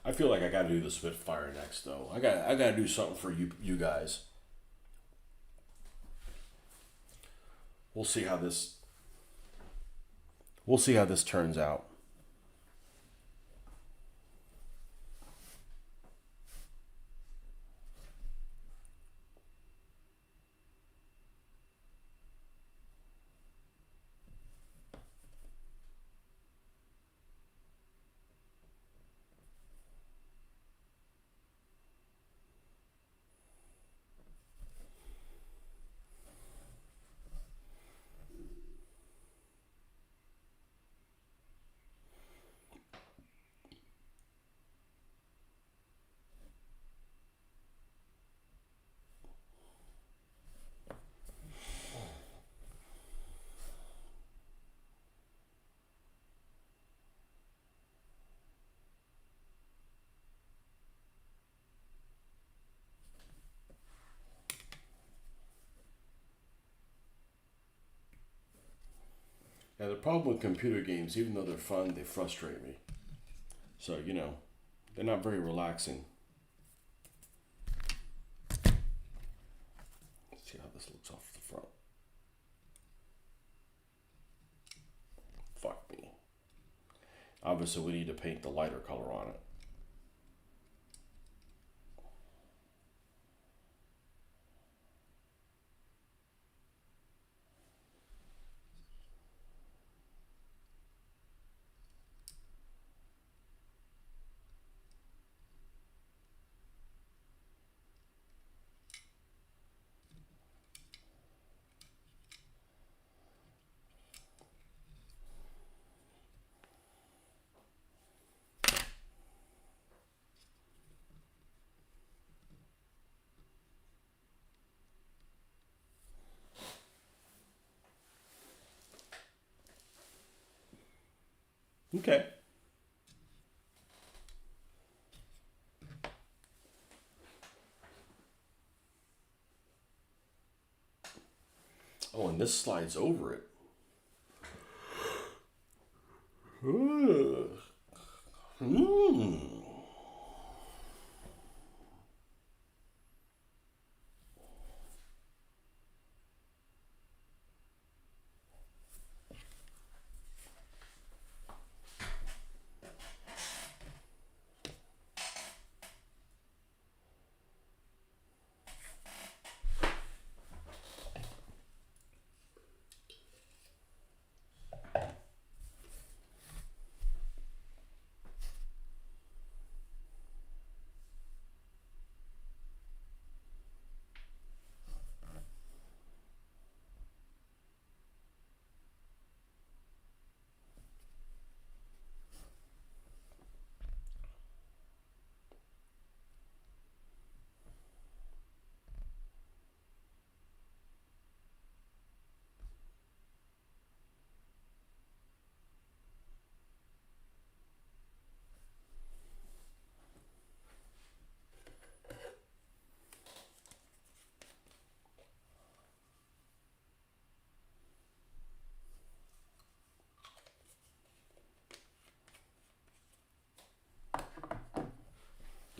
I feel like I got to do the Spitfire next, though. I got to do something for you guys. We'll see how this turns out. Now, the problem with computer games, even though they're fun, they frustrate me. So, they're not very relaxing. Let's see how this looks off the front. Fuck me. Obviously, we need to paint the lighter color on it. Okay. Oh, and this slides over it.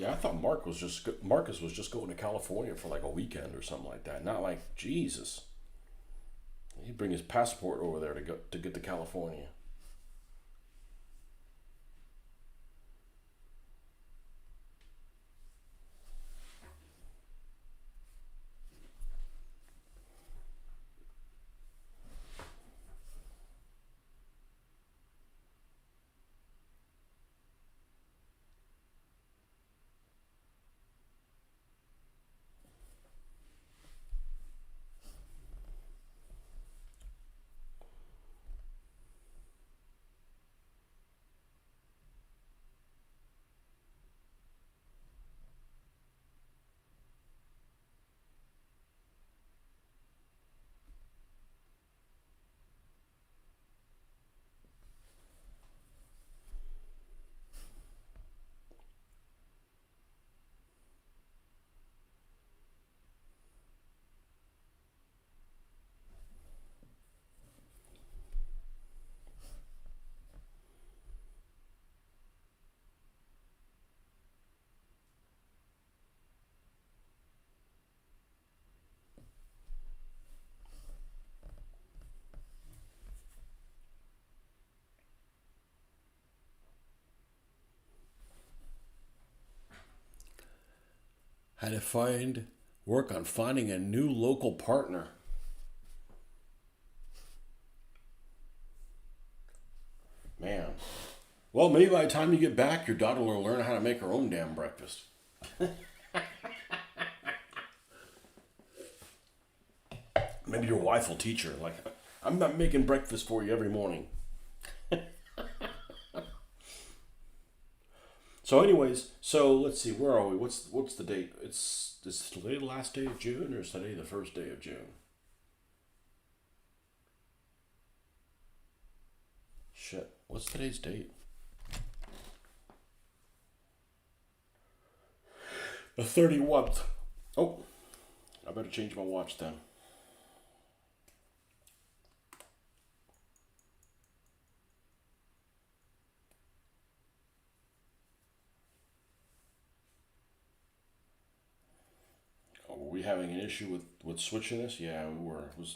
I thought Marcus was just going to California for like a weekend or something like that. Not like Jesus. He'd bring his passport over there to get to California. Had to work on finding a new local partner. Man. Well, maybe by the time you get back, your daughter will learn how to make her own damn breakfast. Maybe your wife will teach her. Like, I'm not making breakfast for you every morning. So, anyways, let's see. Where are we? What's the date? Is today the last day of June, or is today the first day of June? Shit. What's today's date? The 31st. Oh, I better change my watch then. Oh, were we having an issue with switching this? Yeah, we were. It was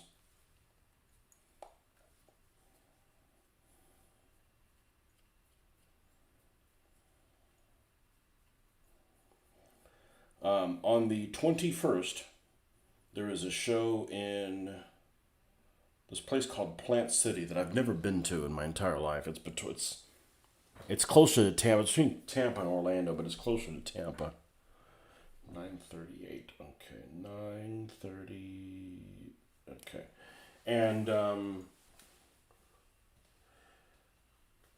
on the 21st. There is a show in this place called Plant City that I've never been to in my entire life. It's closer to Tampa. It's between Tampa and Orlando, but it's closer to Tampa. 9:38. Okay, 9:30. Okay, and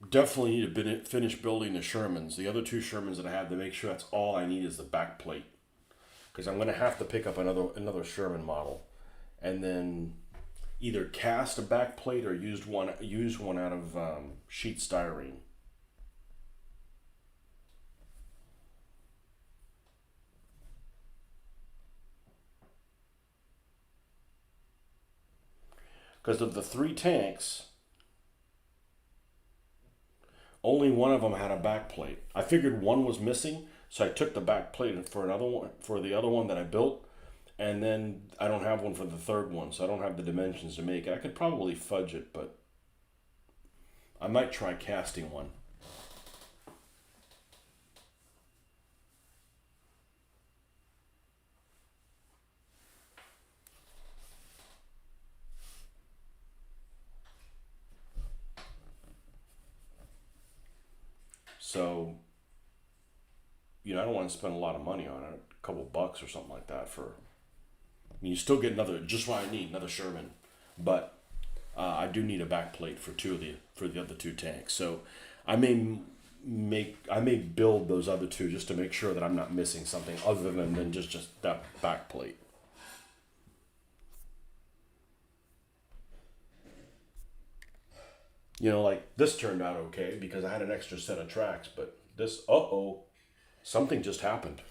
definitely need to finish building the Shermans. The other two Shermans that I have, to make sure that's all I need is the back plate, because I'm going to have to pick up another Sherman model, and then either cast a back plate or use one out of sheet styrene. Because of the three tanks, only one of them had a back plate. I figured one was missing, so I took the back plate for another one for the other one that I built, and then I don't have one for the third one, so I don't have the dimensions to make it. I could probably fudge it, but I might try casting one. So, I don't want to spend a lot of money on it, a couple bucks or something like that for. I mean, you still get just what I need, another Sherman, but I do need a back plate for the other two tanks. So, I may build those other two just to make sure that I'm not missing something other than just that back plate. Like this turned out okay because I had an extra set of tracks, but something just happened.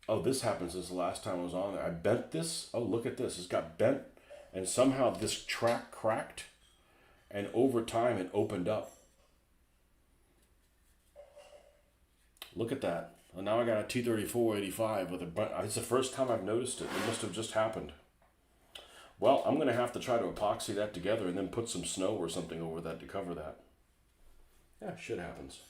Oh, this happened since the last time I was on there. I bent this. Oh, look at this. It's got bent, and somehow this track cracked, And over time, it opened up. Look at that. And now I got a T3485 with a. It's the first time I've noticed it. It must have just happened. Well, I'm going to have to try to epoxy that together and then put some snow or something over that to cover that. Yeah, shit happens.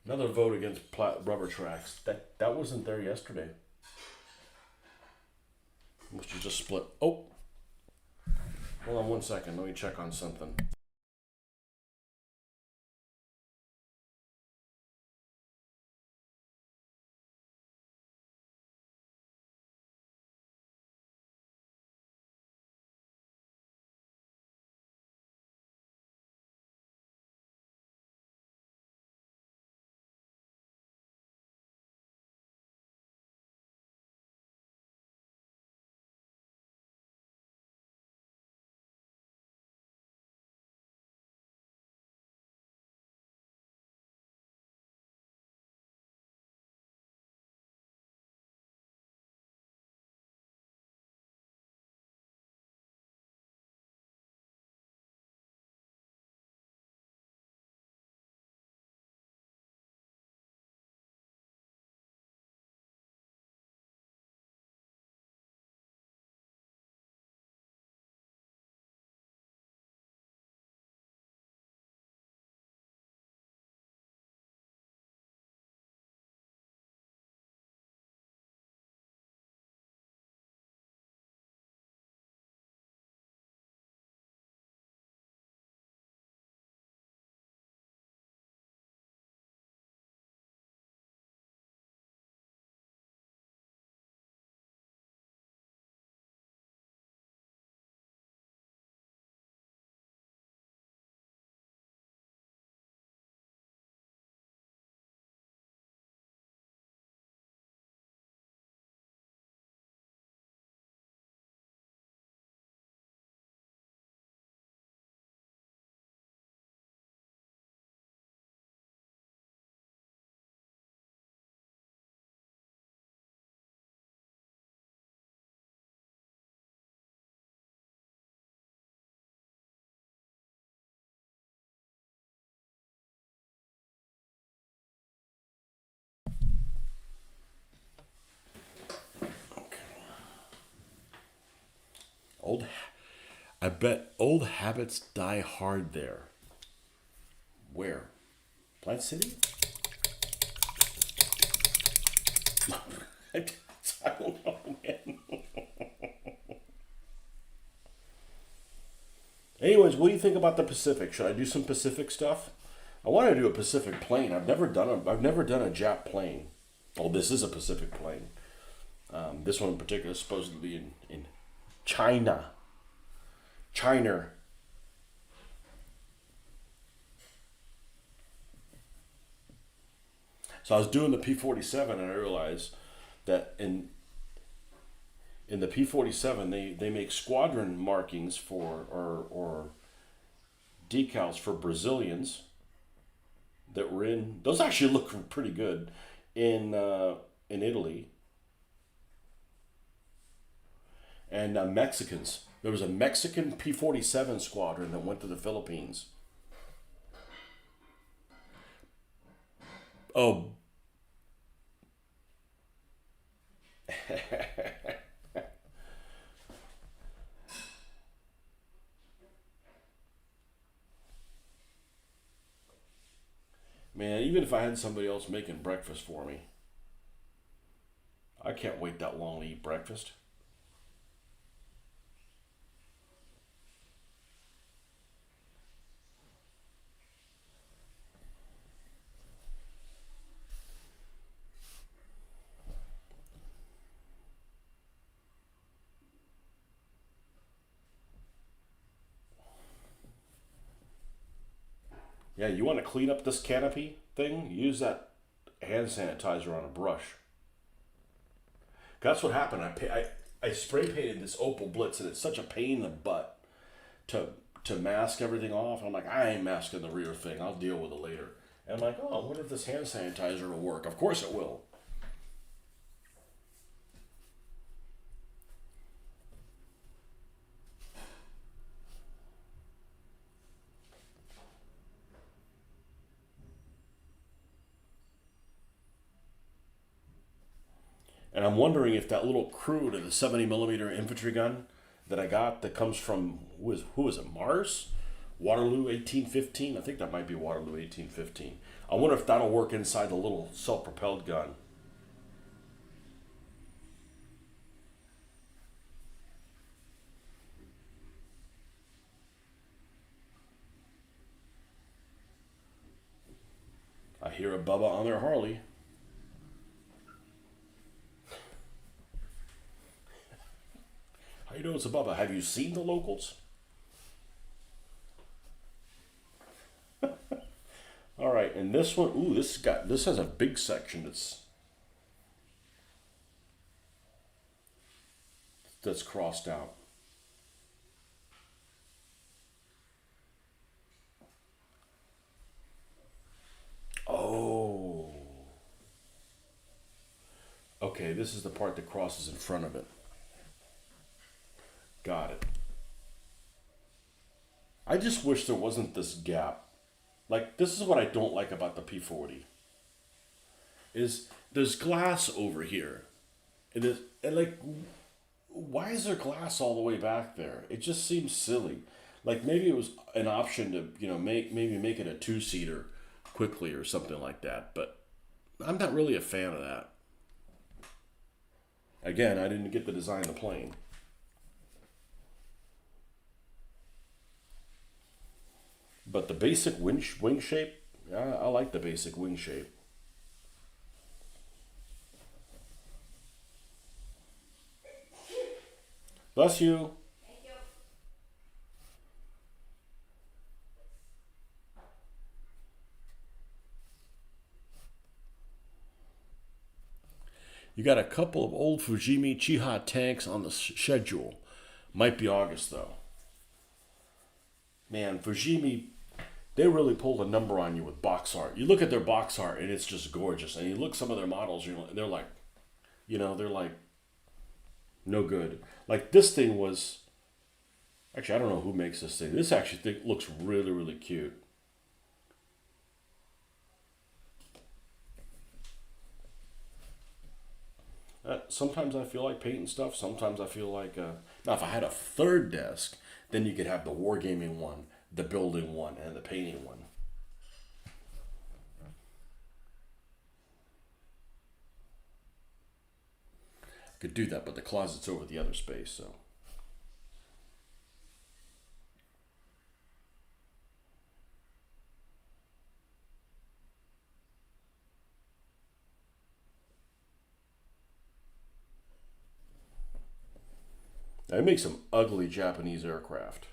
Another vote against rubber tracks. That wasn't there yesterday. Must have just split. Oh, hold on 1 second. Let me check on something. Old, I bet old habits die hard there. Where? Plant City? I don't know, man. Anyways, what do you think about the Pacific? Should I do some Pacific stuff? I want to do a Pacific plane. I've never done a Jap plane. Oh, this is a Pacific plane. This one in particular is supposed to be in China. China. So I was doing the P-47 and I realized that in the P-47 they make squadron markings for or decals for Brazilians that were in. Those actually look pretty good in Italy. And Mexicans. There was a Mexican P-47 squadron that went to the Philippines. Oh. Man, even if I had somebody else making breakfast for me, I can't wait that long to eat breakfast. Yeah, you want to clean up this canopy thing? Use that hand sanitizer on a brush. That's what happened. I spray painted this Opal Blitz, and it's such a pain in the butt to mask everything off. I'm like, I ain't masking the rear thing. I'll deal with it later. And I'm like, oh, I wonder if this hand sanitizer will work. Of course it will. And I'm wondering if that little crew to the 70 millimeter infantry gun that I got that comes from, who is it, Mars? Waterloo 1815? I think that might be Waterloo 1815. I wonder if that'll work inside the little self-propelled gun. I hear a Bubba on their Harley. How you doing, it's a Bubba? Have you seen the locals? All right, and this one, ooh, this has a big section that's crossed out. Oh. Okay, this is the part that crosses in front of it. Got it. I just wish there wasn't this gap. Like, this is what I don't like about the P-40. Is there's glass over here. And like, why is there glass all the way back there? It just seems silly. Like, maybe it was an option to, maybe make it a two-seater quickly or something like that. But I'm not really a fan of that. Again, I didn't get to design the plane. But the basic wing shape, I like the basic wing shape. Bless you. Thank you. You got a couple of old Fujimi Chiha tanks on the schedule. Might be August though. Man, Fujimi, they really pulled a number on you with box art. You look at their box art and it's just gorgeous. And you look at some of their models, they're like, they're like no good. Like this thing was, actually I don't know who makes this thing. This actually looks really, really cute. Sometimes I feel like painting stuff. Sometimes I feel like, now if I had a third desk, then you could have the wargaming one, the building one, and the painting one. I could do that, but the closet's over the other space, so. They make some ugly Japanese aircraft.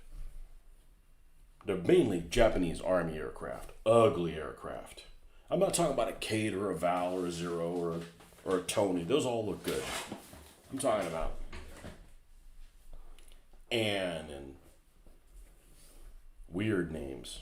They're mainly Japanese Army aircraft. Ugly aircraft. I'm not talking about a Kate or a Val or a Zero or a Tony. Those all look good. I'm talking about Anne and weird names.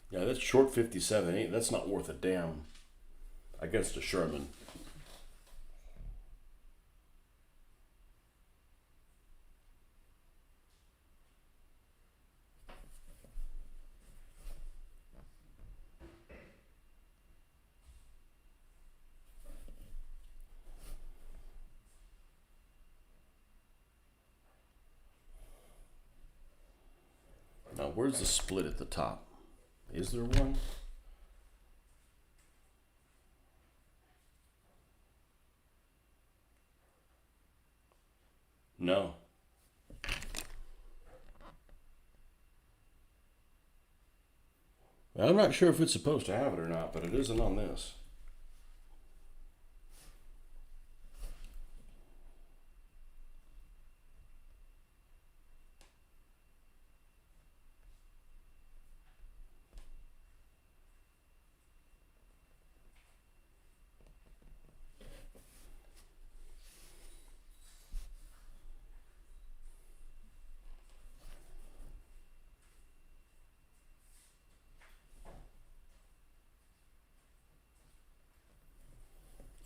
Yeah, that's short 57. That's not worth a damn against a Sherman. Now, where's the split at the top? Is there one? No. I'm not sure if it's supposed to have it or not, but it isn't on this.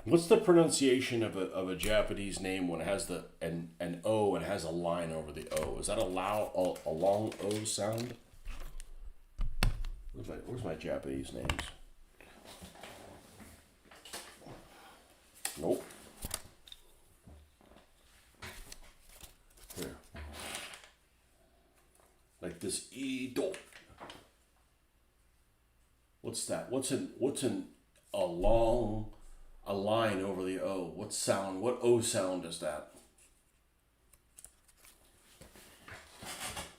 What's the pronunciation of a Japanese name when it has an O and has a line over the O? Is that a long O sound? Where's my Japanese names? Nope. Here. Like this Ito. What's that? What's in a line over the O? What O sound is that?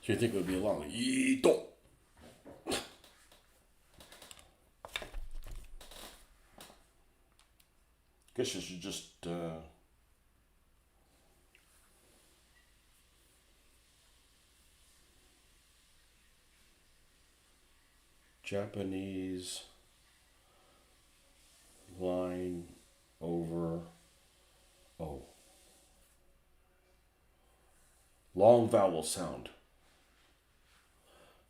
So you think it would be a long Ito. Guess you should just Japanese line over O. Long vowel sound.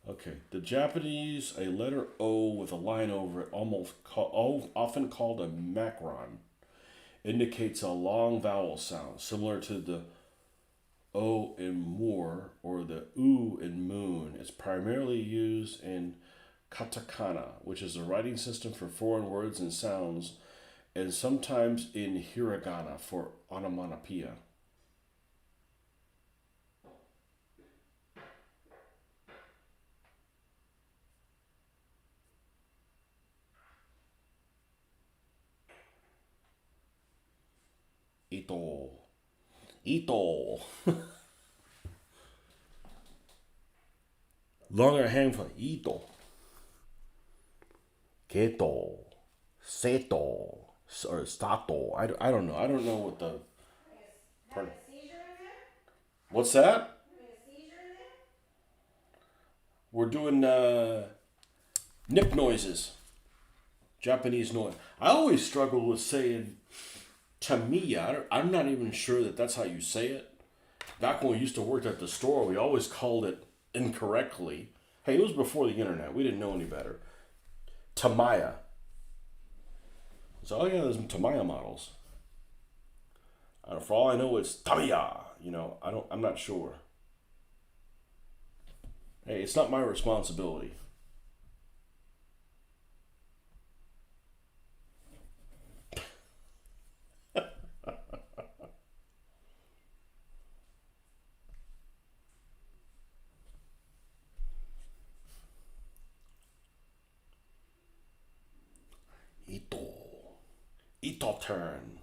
Okay, the Japanese, a letter O with a line over it, often called a macron, indicates a long vowel sound, similar to the O in more or the U in moon. It's primarily used in katakana, which is a writing system for foreign words and sounds, and sometimes in hiragana for onomatopoeia. Ito. Ito. Longer handful. Ito. Keto. Seto. Or stato. I don't know. I don't know what the. What's that? We're doing nip noises. Japanese noise. I always struggle with saying Tamiya. I'm not even sure that that's how you say it. Back when we used to work at the store, we always called it incorrectly. Hey, it was before the internet. We didn't know any better. Tamiya. So, oh yeah, there's some Tamiya models. For all I know, it's Tamiya. I'm not sure. Hey, it's not my responsibility. Ito. Ito turn.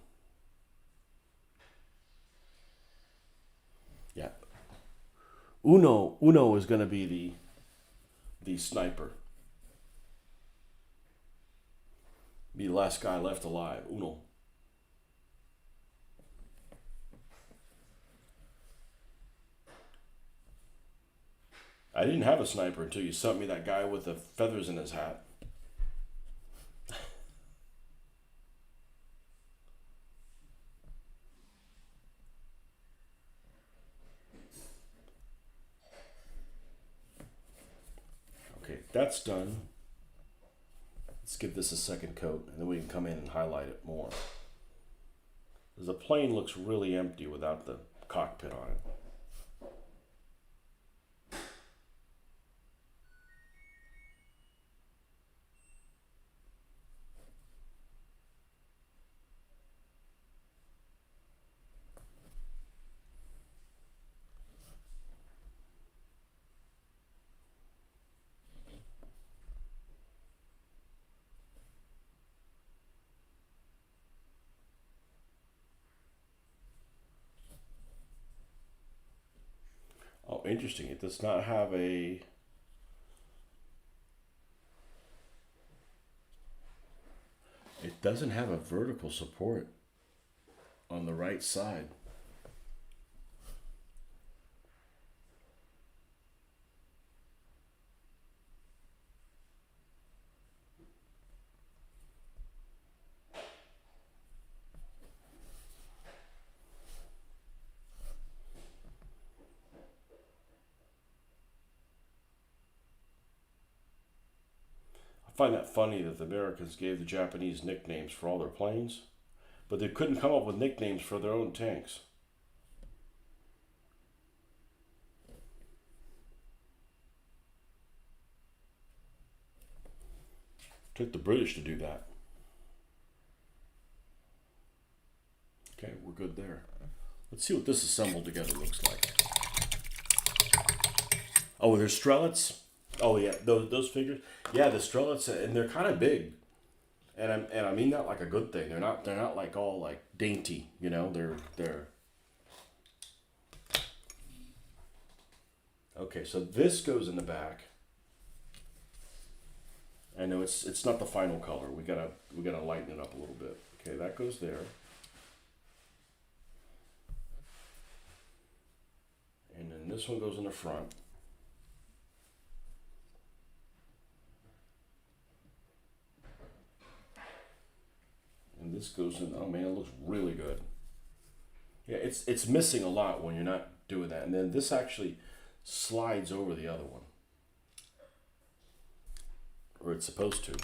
Yeah. Uno is going to be the sniper. Be the last guy left alive. Uno. I didn't have a sniper until you sent me that guy with the feathers in his hat. Okay, that's done. Let's give this a second coat, and then we can come in and highlight it more. Because the plane looks really empty without the cockpit on it. Oh, interesting. It does not have a... It doesn't have a vertical support on the right side. I find that funny that the Americans gave the Japanese nicknames for all their planes, but they couldn't come up with nicknames for their own tanks. Took the British to do that. Okay, we're good there. Let's see what this assembled together looks like. Oh, there's Strelets. Oh yeah, those figures. Yeah, the Strelets, and they're kind of big. And I mean that like a good thing. They're not like all like dainty, you know. They're. Okay, so this goes in the back. I know it's not the final color. We gotta lighten it up a little bit. Okay, that goes there. And then this one goes in the front. And this goes in. Oh man, it looks really good. Yeah, it's missing a lot when you're not doing that. And then this actually slides over the other one, or it's supposed to.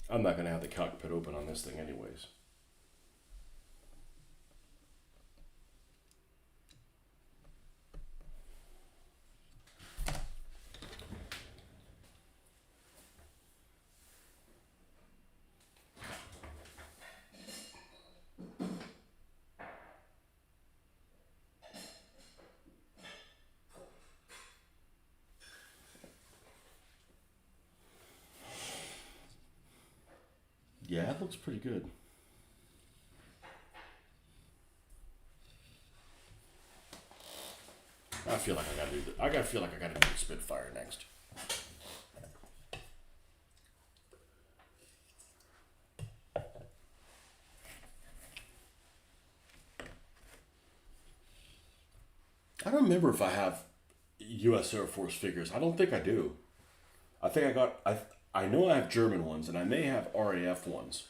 I'm not going to have the cockpit open on this thing anyways. Yeah, it looks pretty good. I feel like I gotta do the Spitfire next. I don't remember if I have U.S. Air Force figures. I don't think I do. I think I know I have German ones, and I may have RAF ones.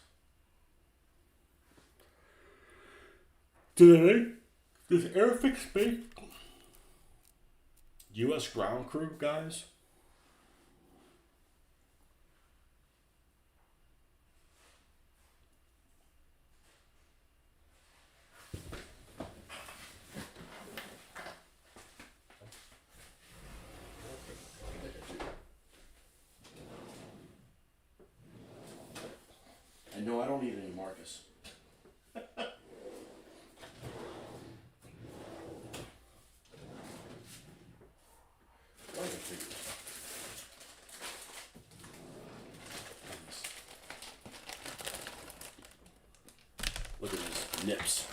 Today, does Airfix make U.S. ground crew guys? And no, I don't need any Marcus. Look at these nips.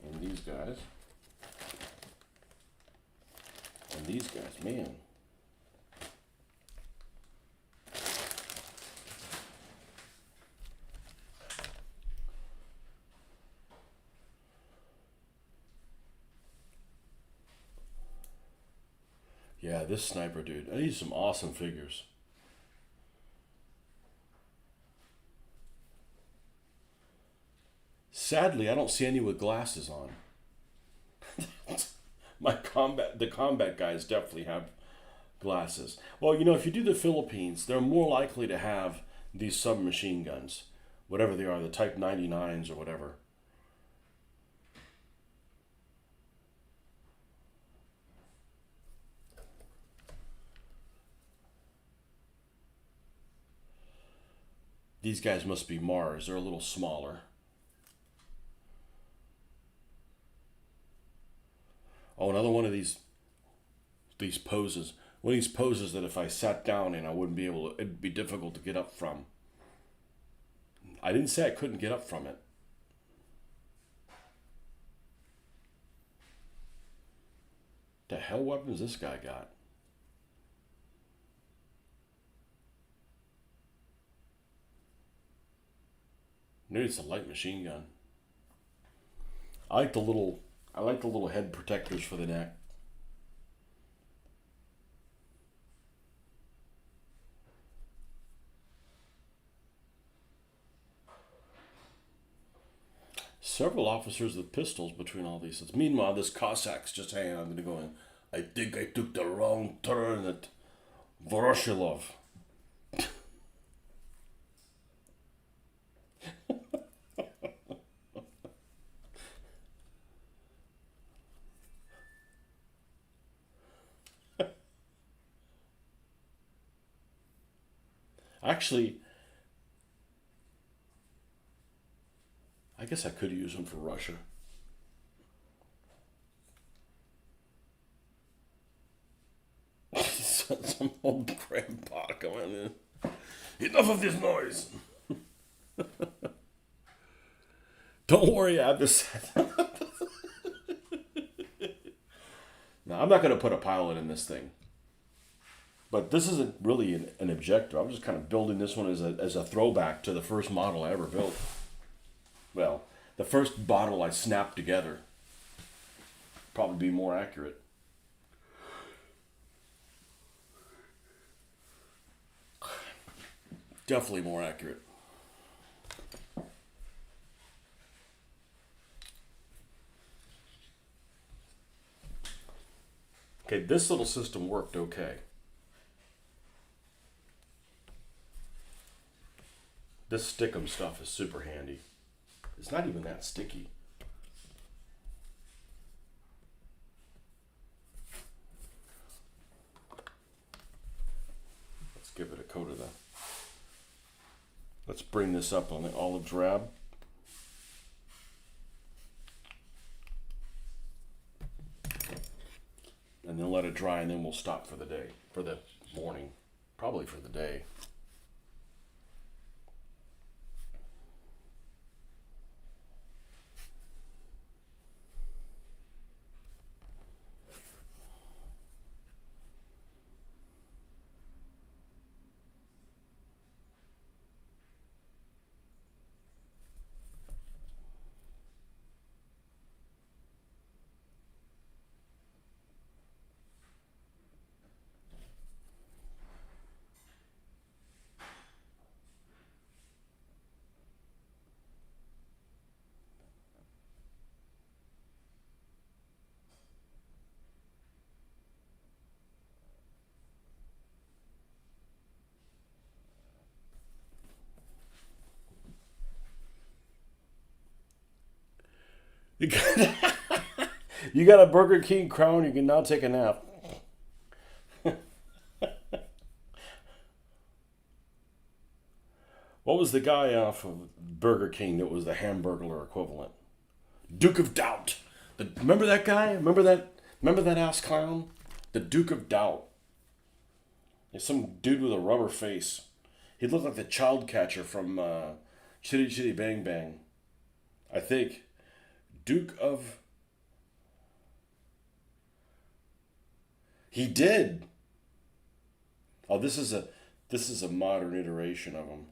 And these guys. And these guys, man. Yeah, this sniper dude. I need some awesome figures. Sadly, I don't see any with glasses on. The combat guys definitely have glasses. Well, you know, if you do the Philippines, they're more likely to have these submachine guns, whatever they are, the Type 99s or whatever. These guys must be Mars. They're a little smaller. Oh, another one of these poses. One of these poses that if I sat down in, I wouldn't be able to, it'd be difficult to get up from. I didn't say I couldn't get up from it. The hell weapons this guy got? Maybe it's a light machine gun. I like the little head protectors for the neck. Several officers with pistols between all these. Meanwhile, this Cossack's just hanging on to going, I think I took the wrong turn at Voroshilov. Actually, I guess I could use them for Russia. Some old grandpa coming in. Enough of this noise. Don't worry, I just. No, I'm not going to put a pilot in this thing. But this isn't really an objective. I'm just kind of building this one as a throwback to the first model I ever built. Well, the first model I snapped together. Probably be more accurate. Definitely more accurate. Okay, this little system worked okay. This stickum stuff is super handy. It's not even that sticky. Let's give it a coat of that. Let's bring this up on the olive drab. And then let it dry, and then we'll stop for the day, for the morning, probably for the day. You got, you got a Burger King crown, you can now take a nap. What was the guy off of Burger King that was the Hamburglar equivalent? Duke of Doubt. Remember that guy? Remember that ass clown? The Duke of Doubt. He's some dude with a rubber face. He looked like the child catcher from Chitty Chitty Bang Bang. I think. Duke of... He did. Oh, this is a modern iteration of him.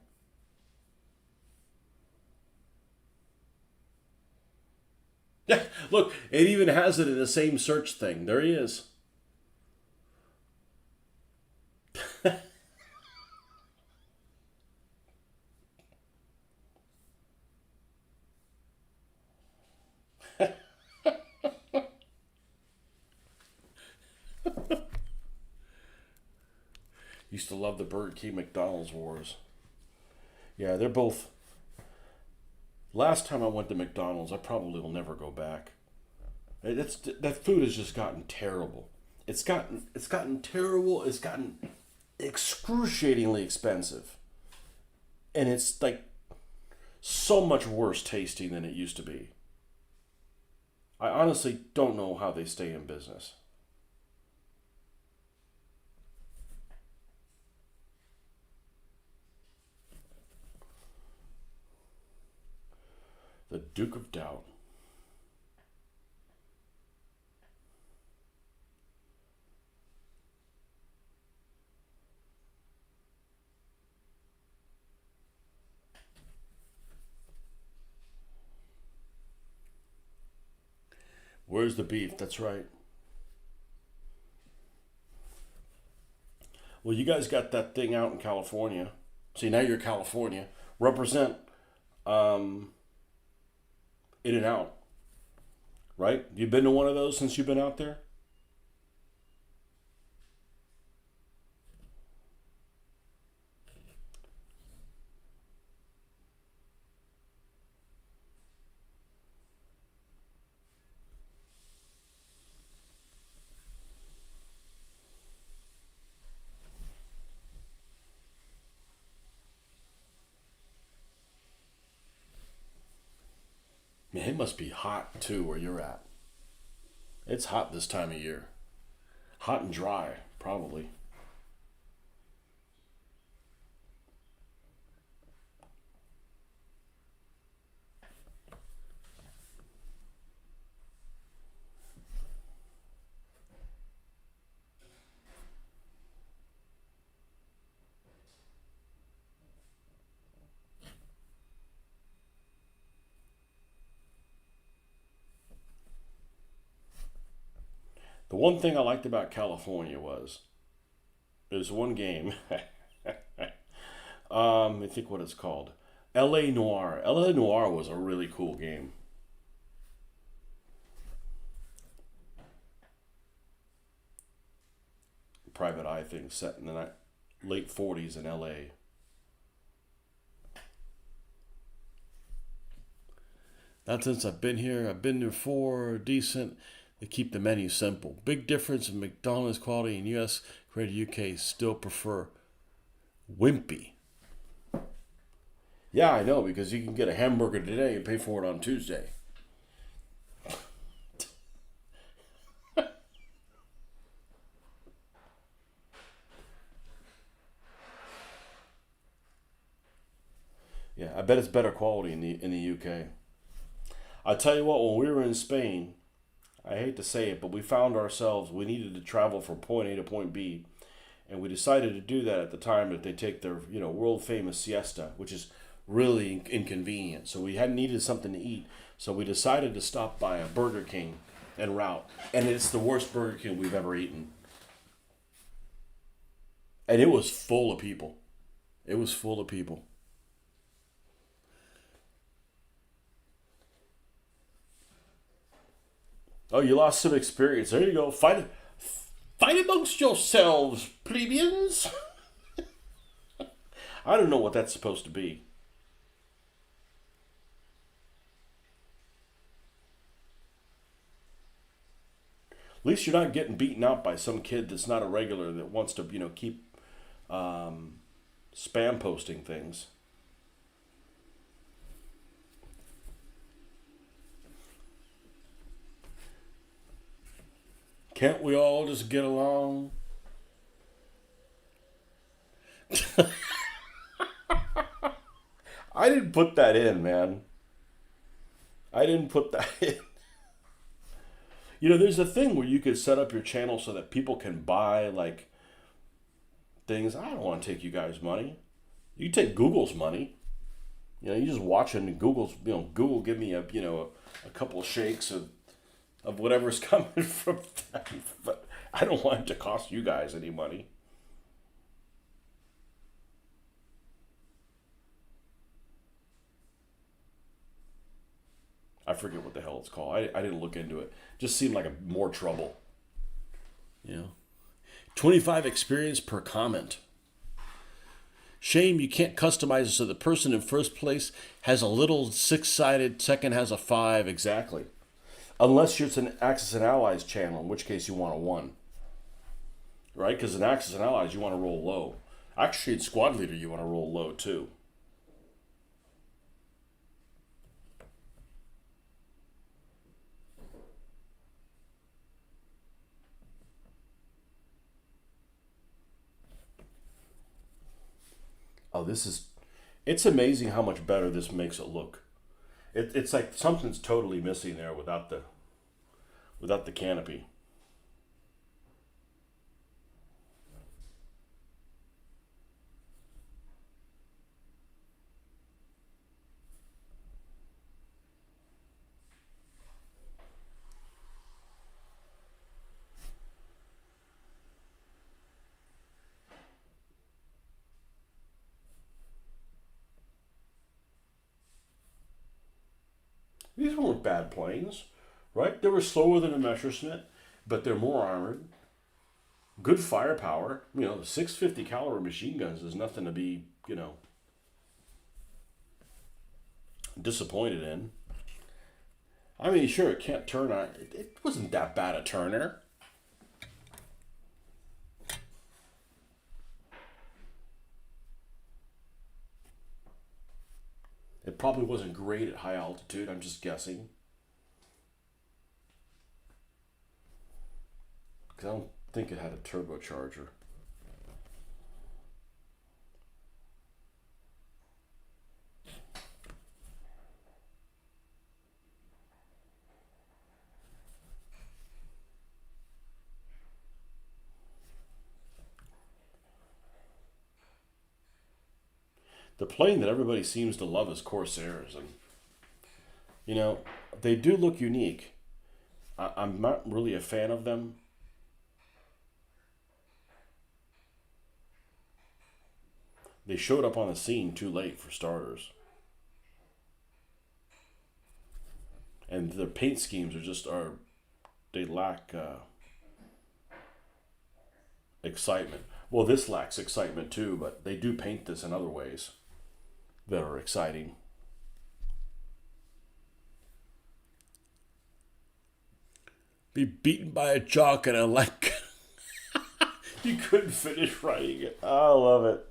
Yeah, look, it even has it in the same search thing. There he is. Used to love the Burger King McDonald's wars. Yeah, they're both. Last time I went to McDonald's, I probably will never go back. That food has just gotten terrible. It's gotten terrible. It's gotten excruciatingly expensive, and it's like so much worse tasting than it used to be. I honestly don't know how they stay in business. The Duke of Doubt. Where's the beef? That's right. Well, you guys got that thing out in California. See, now you're California. Represent in in and out, right? You been to one of those since you've been out there? Man, it must be hot too where you're at. It's hot this time of year. Hot and dry, probably. The one thing I liked about California was there's one game. I think what it's called. LA Noir. LA Noir was a really cool game. Private eye thing set in the late 40s in LA. Not since I've been here. I've been there for decent. They keep the menu simple. Big difference in McDonald's quality in US compared to UK. Still prefer wimpy. Yeah, I know, because you can get a hamburger today and pay for it on Tuesday. Yeah, I bet it's better quality in the UK. I tell you what, when we were in Spain, I hate to say it, but we found ourselves we needed to travel from point A to point B, and we decided to do that at the time that they take their world famous siesta, which is really inconvenient. So we had needed something to eat, so we decided to stop by a Burger King en route, and it's the worst Burger King we've ever eaten, and it was full of people. It was full of people. Oh, you lost some experience. There you go. Fight amongst yourselves, plebeians. I don't know what that's supposed to be. At least you're not getting beaten out by some kid that's not a regular that wants to, keep spam posting things. Can't we all just get along? I didn't put that in, man. I didn't put that in. There's a thing where you could set up your channel so that people can buy like things. I don't want to take you guys' money. You take Google's money. You just watch it and Google give me a couple of shakes of whatever's coming from them. But I don't want it to cost you guys any money. I forget what the hell it's called. I didn't look into it. Just seemed like more trouble. You know, 25 experience per comment. Shame you can't customize it so the person in first place has a little six-sided, second has a five, exactly. Unless it's an Axis and Allies channel, in which case you want a one. Right? Because in Axis and Allies you want to roll low. Actually, in Squad Leader you want to roll low too. Oh, it's amazing how much better this makes it look. It's like something's totally missing there without the canopy. weren't bad planes, right? They were slower than a Messerschmitt, but they're more armored. Good firepower. You know, the 650 caliber machine guns is nothing to be, disappointed in. I mean, sure, it can't turn on. It wasn't that bad a turner. It probably wasn't great at high altitude. I'm just guessing. Because I don't think it had a turbocharger. The plane that everybody seems to love is Corsairs, and you know they do look unique. I'm not really a fan of them. They showed up on the scene too late for starters, and their paint schemes are they lack excitement. Well, this lacks excitement too, but they do paint this in other ways that are exciting. Be beaten by a chalk and a like. You couldn't finish writing it. I love it.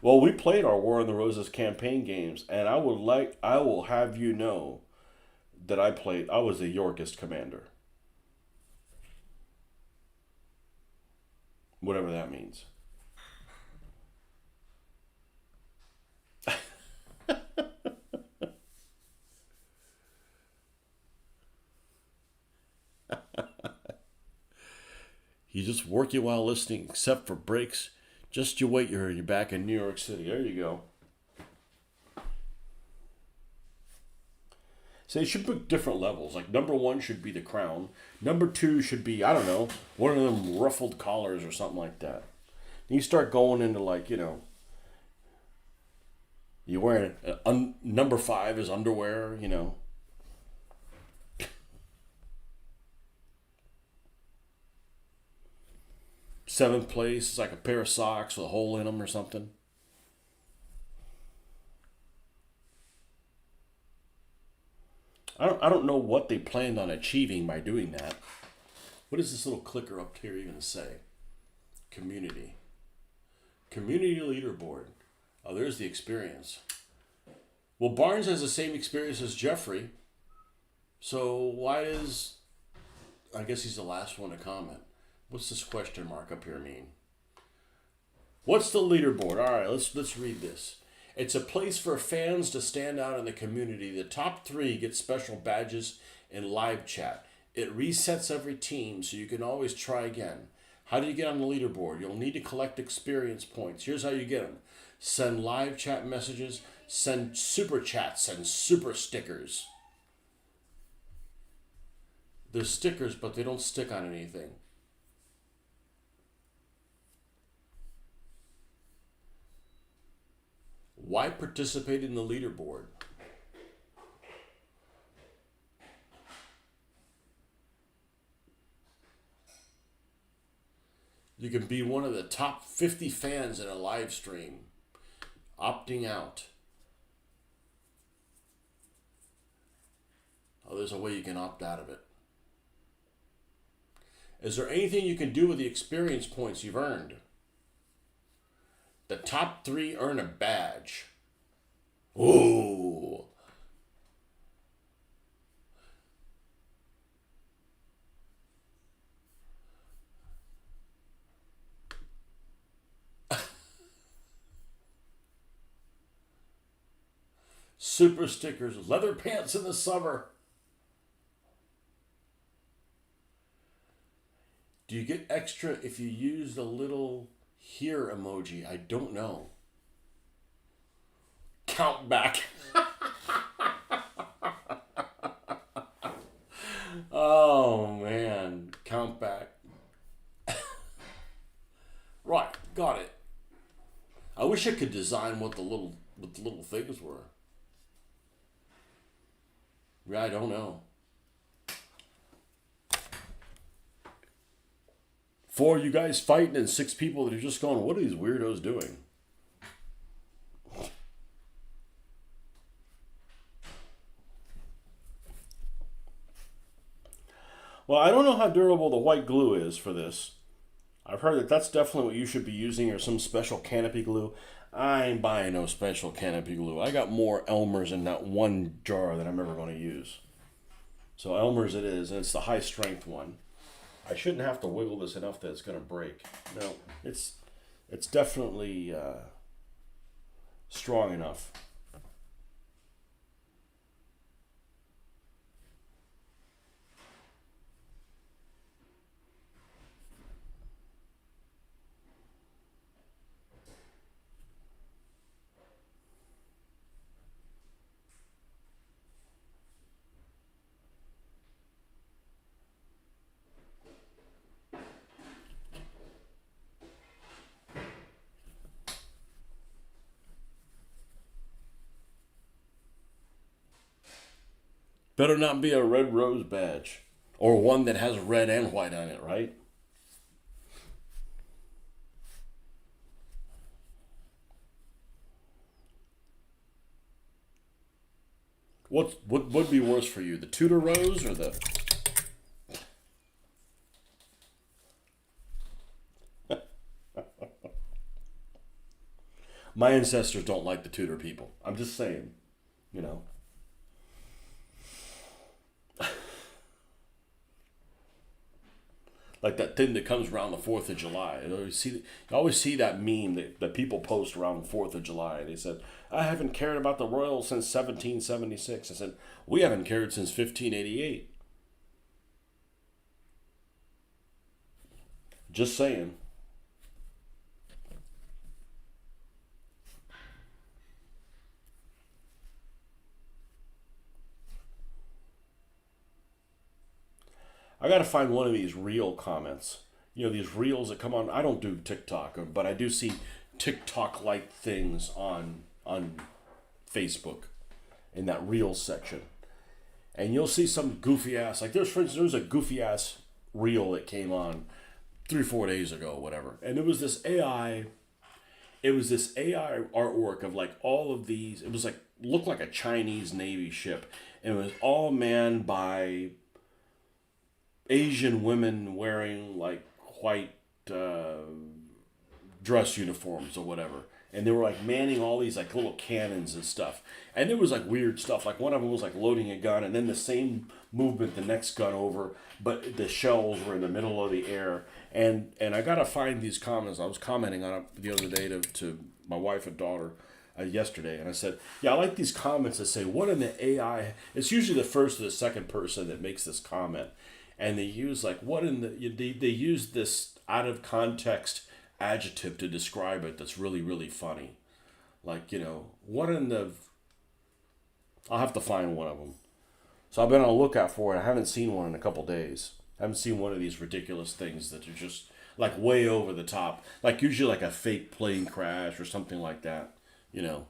Well, we played our War in the Roses campaign games, and I will have you know that I was the Yorkist commander. Whatever that means. You just work you while listening, except for breaks. Just you wait, you're back in New York City. There you go. So they should put different levels. Like number 1 should be the crown. Number 2 should be, I don't know, one of them ruffled collars or something like that. And you start going into like, you're wearing number 5 is underwear. Seventh place is like a pair of socks with a hole in them or something. I don't know what they planned on achieving by doing that. What does this little clicker up here even say? Community. Community leaderboard. Oh, there's the experience. Well, Barnes has the same experience as Jeffrey. So why is... I guess he's the last one to comment. What's this question mark up here mean? What's the leaderboard? All right, let's read this. It's a place for fans to stand out in the community. The top 3 get special badges in live chat. It resets every team, so you can always try again. How do you get on the leaderboard? You'll need to collect experience points. Here's how you get them. Send live chat messages, send super chats, and super stickers. They're stickers, but they don't stick on anything. Why participate in the leaderboard? You can be one of the top 50 fans in a live stream. Opting out. Oh, there's a way you can opt out of it. Is there anything you can do with the experience points you've earned? The top 3 earn a badge. Ooh. Super stickers, leather pants in the summer. Do you get extra if you use the little here emoji? I don't know. Count back. Oh man, count back. Right, got it. I wish I could design what the little things were. I don't know. 4 you guys fighting and 6 people that are just going, what are these weirdos doing? Well, I don't know how durable the white glue is for this. I've heard that that's definitely what you should be using, or some special canopy glue. I ain't buying no special canopy glue. I got more Elmer's in that one jar that I'm ever going to use. So Elmer's it is, and it's the high strength one. I shouldn't have to wiggle this enough that it's going to break. No, it's definitely strong enough. Better not be a red rose badge, or one that has red and white on it, right? What would be worse for you, the Tudor rose or the? My ancestors don't like the Tudor people. I'm just saying, you know. Like that thing that comes around the 4th of July. You always see that meme that people post around the 4th of July. They said, I haven't cared about the Royals since 1776. I said, we haven't cared since 1588. Just saying. I got to find one of these reel comments. You know, these reels that come on. I don't do TikTok, but I do see TikTok-like things on Facebook in that reels section. And you'll see some goofy ass, like there's, for instance, there was a goofy ass reel that came on 3 4 days ago, whatever. And it was this AI artwork of like all of these. It was like, looked like a Chinese Navy ship. And it was all manned by Asian women wearing like white dress uniforms or whatever. And they were like manning all these like little cannons and stuff. And it was like weird stuff. Like one of them was like loading a gun, and then the same movement, the next gun over, but the shells were in the middle of the air. And I gotta find these comments. I was commenting on it the other day to my wife and daughter yesterday, and I said, yeah, I like these comments that say, what in the AI? It's usually the first or the second person that makes this comment, and they use like, what in the? They use this out of context adjective to describe it that's really really funny. Like, you know, what in the? I'll have to find one of them. So I've been on the lookout for it. I haven't seen one in a couple days. I haven't seen one of these ridiculous things that are just like way over the top. Like usually like a fake plane crash or something like that. You know,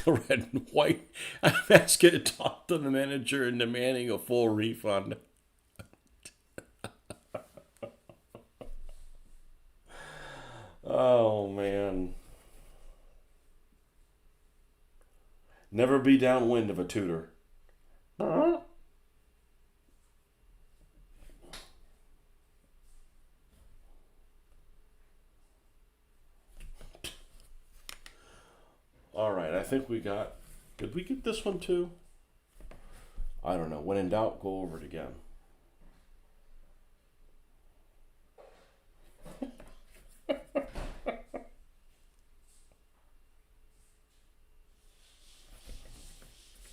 red and white. I'm asking to talk to the manager and demanding a full refund. Oh man. Never be downwind of a tutor. All right, I think we got. Did we get this one too? I don't know. When in doubt, go over it again.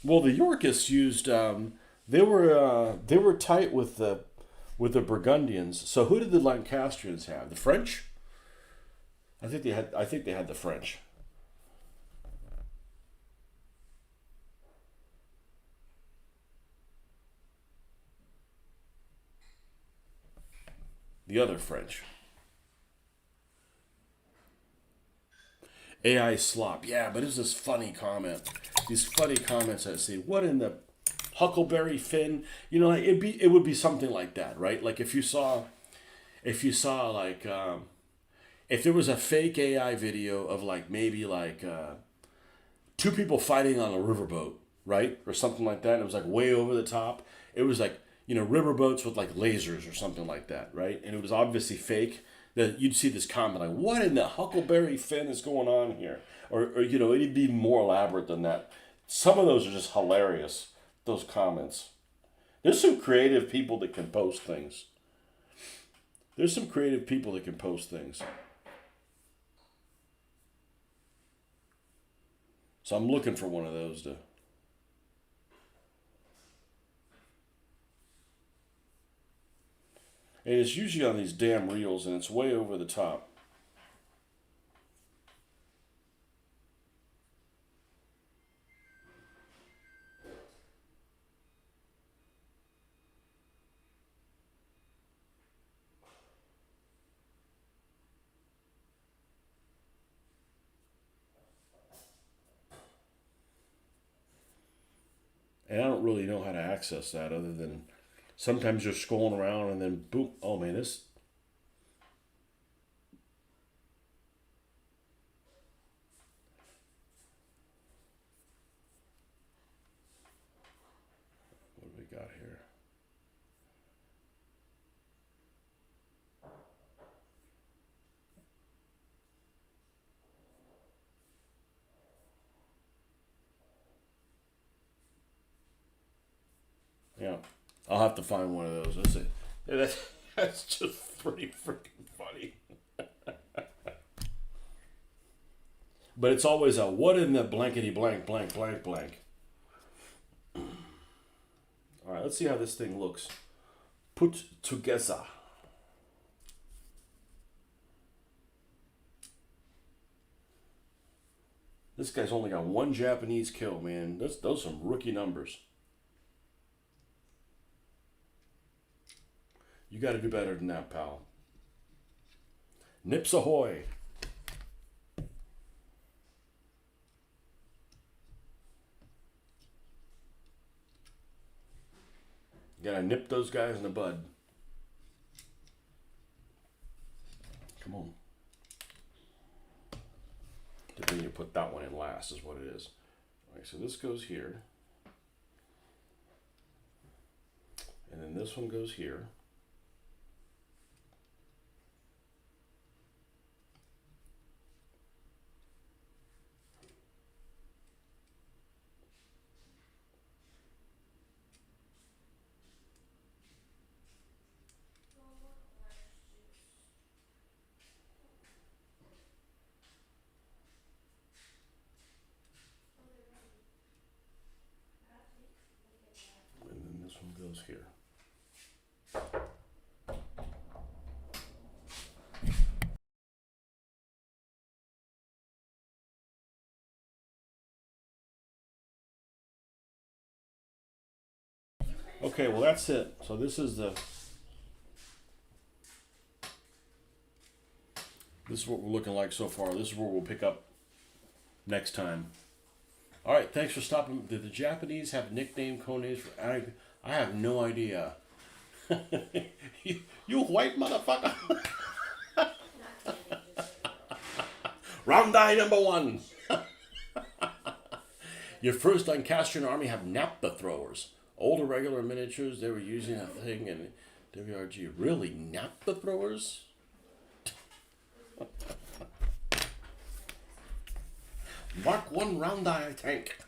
Well, the Yorkists used. They were tight with the Burgundians. So who did the Lancastrians have? The French. I think they had. I think they had the French. The other French. AI slop. Yeah, but it's this funny comment. These funny comments I see. What in the Huckleberry Finn? You know, it would be something like that, right? Like if you saw like if there was a fake AI video of like maybe like two people fighting on a riverboat, right, or something like that. And it was like way over the top. It was like riverboats with like lasers or something like that, right? And it was obviously fake. That you'd see this comment like, "What in the Huckleberry Finn is going on here?" Or it'd be more elaborate than that. Some of those are just hilarious. Those comments. There's some creative people that can post things. There's some creative people that can post things. So I'm looking for one of those to. And it's usually on these damn reels, and it's way over the top. And I don't really know how to access that other than sometimes you're scrolling around and then boom. Oh man, this. What do we got here? Yeah, I'll have to find one of those. That's it. That's just pretty freaking funny. But it's always a what in the blankety blank blank blank blank. All right, let's see how this thing looks put together. This guy's only got one Japanese kill, man. Those are some rookie numbers. You got to do better than that, pal. Nips ahoy. You gotta nip those guys in the bud. Come on. Then you put that one in last is what it is. All right, so this goes here. And then this one goes here. And then this one goes here. Okay, well that's it. So this is what we're looking like so far. This is where we'll pick up next time. All right, thanks for stopping. Did the Japanese have nickname codes for? I have no idea. you white motherfucker. Round die number one. Your first Lancastrian army have naphtha throwers. Older regular miniatures, they were using a thing in WRG. Really? Naphtha throwers? Mark 1 round die tank.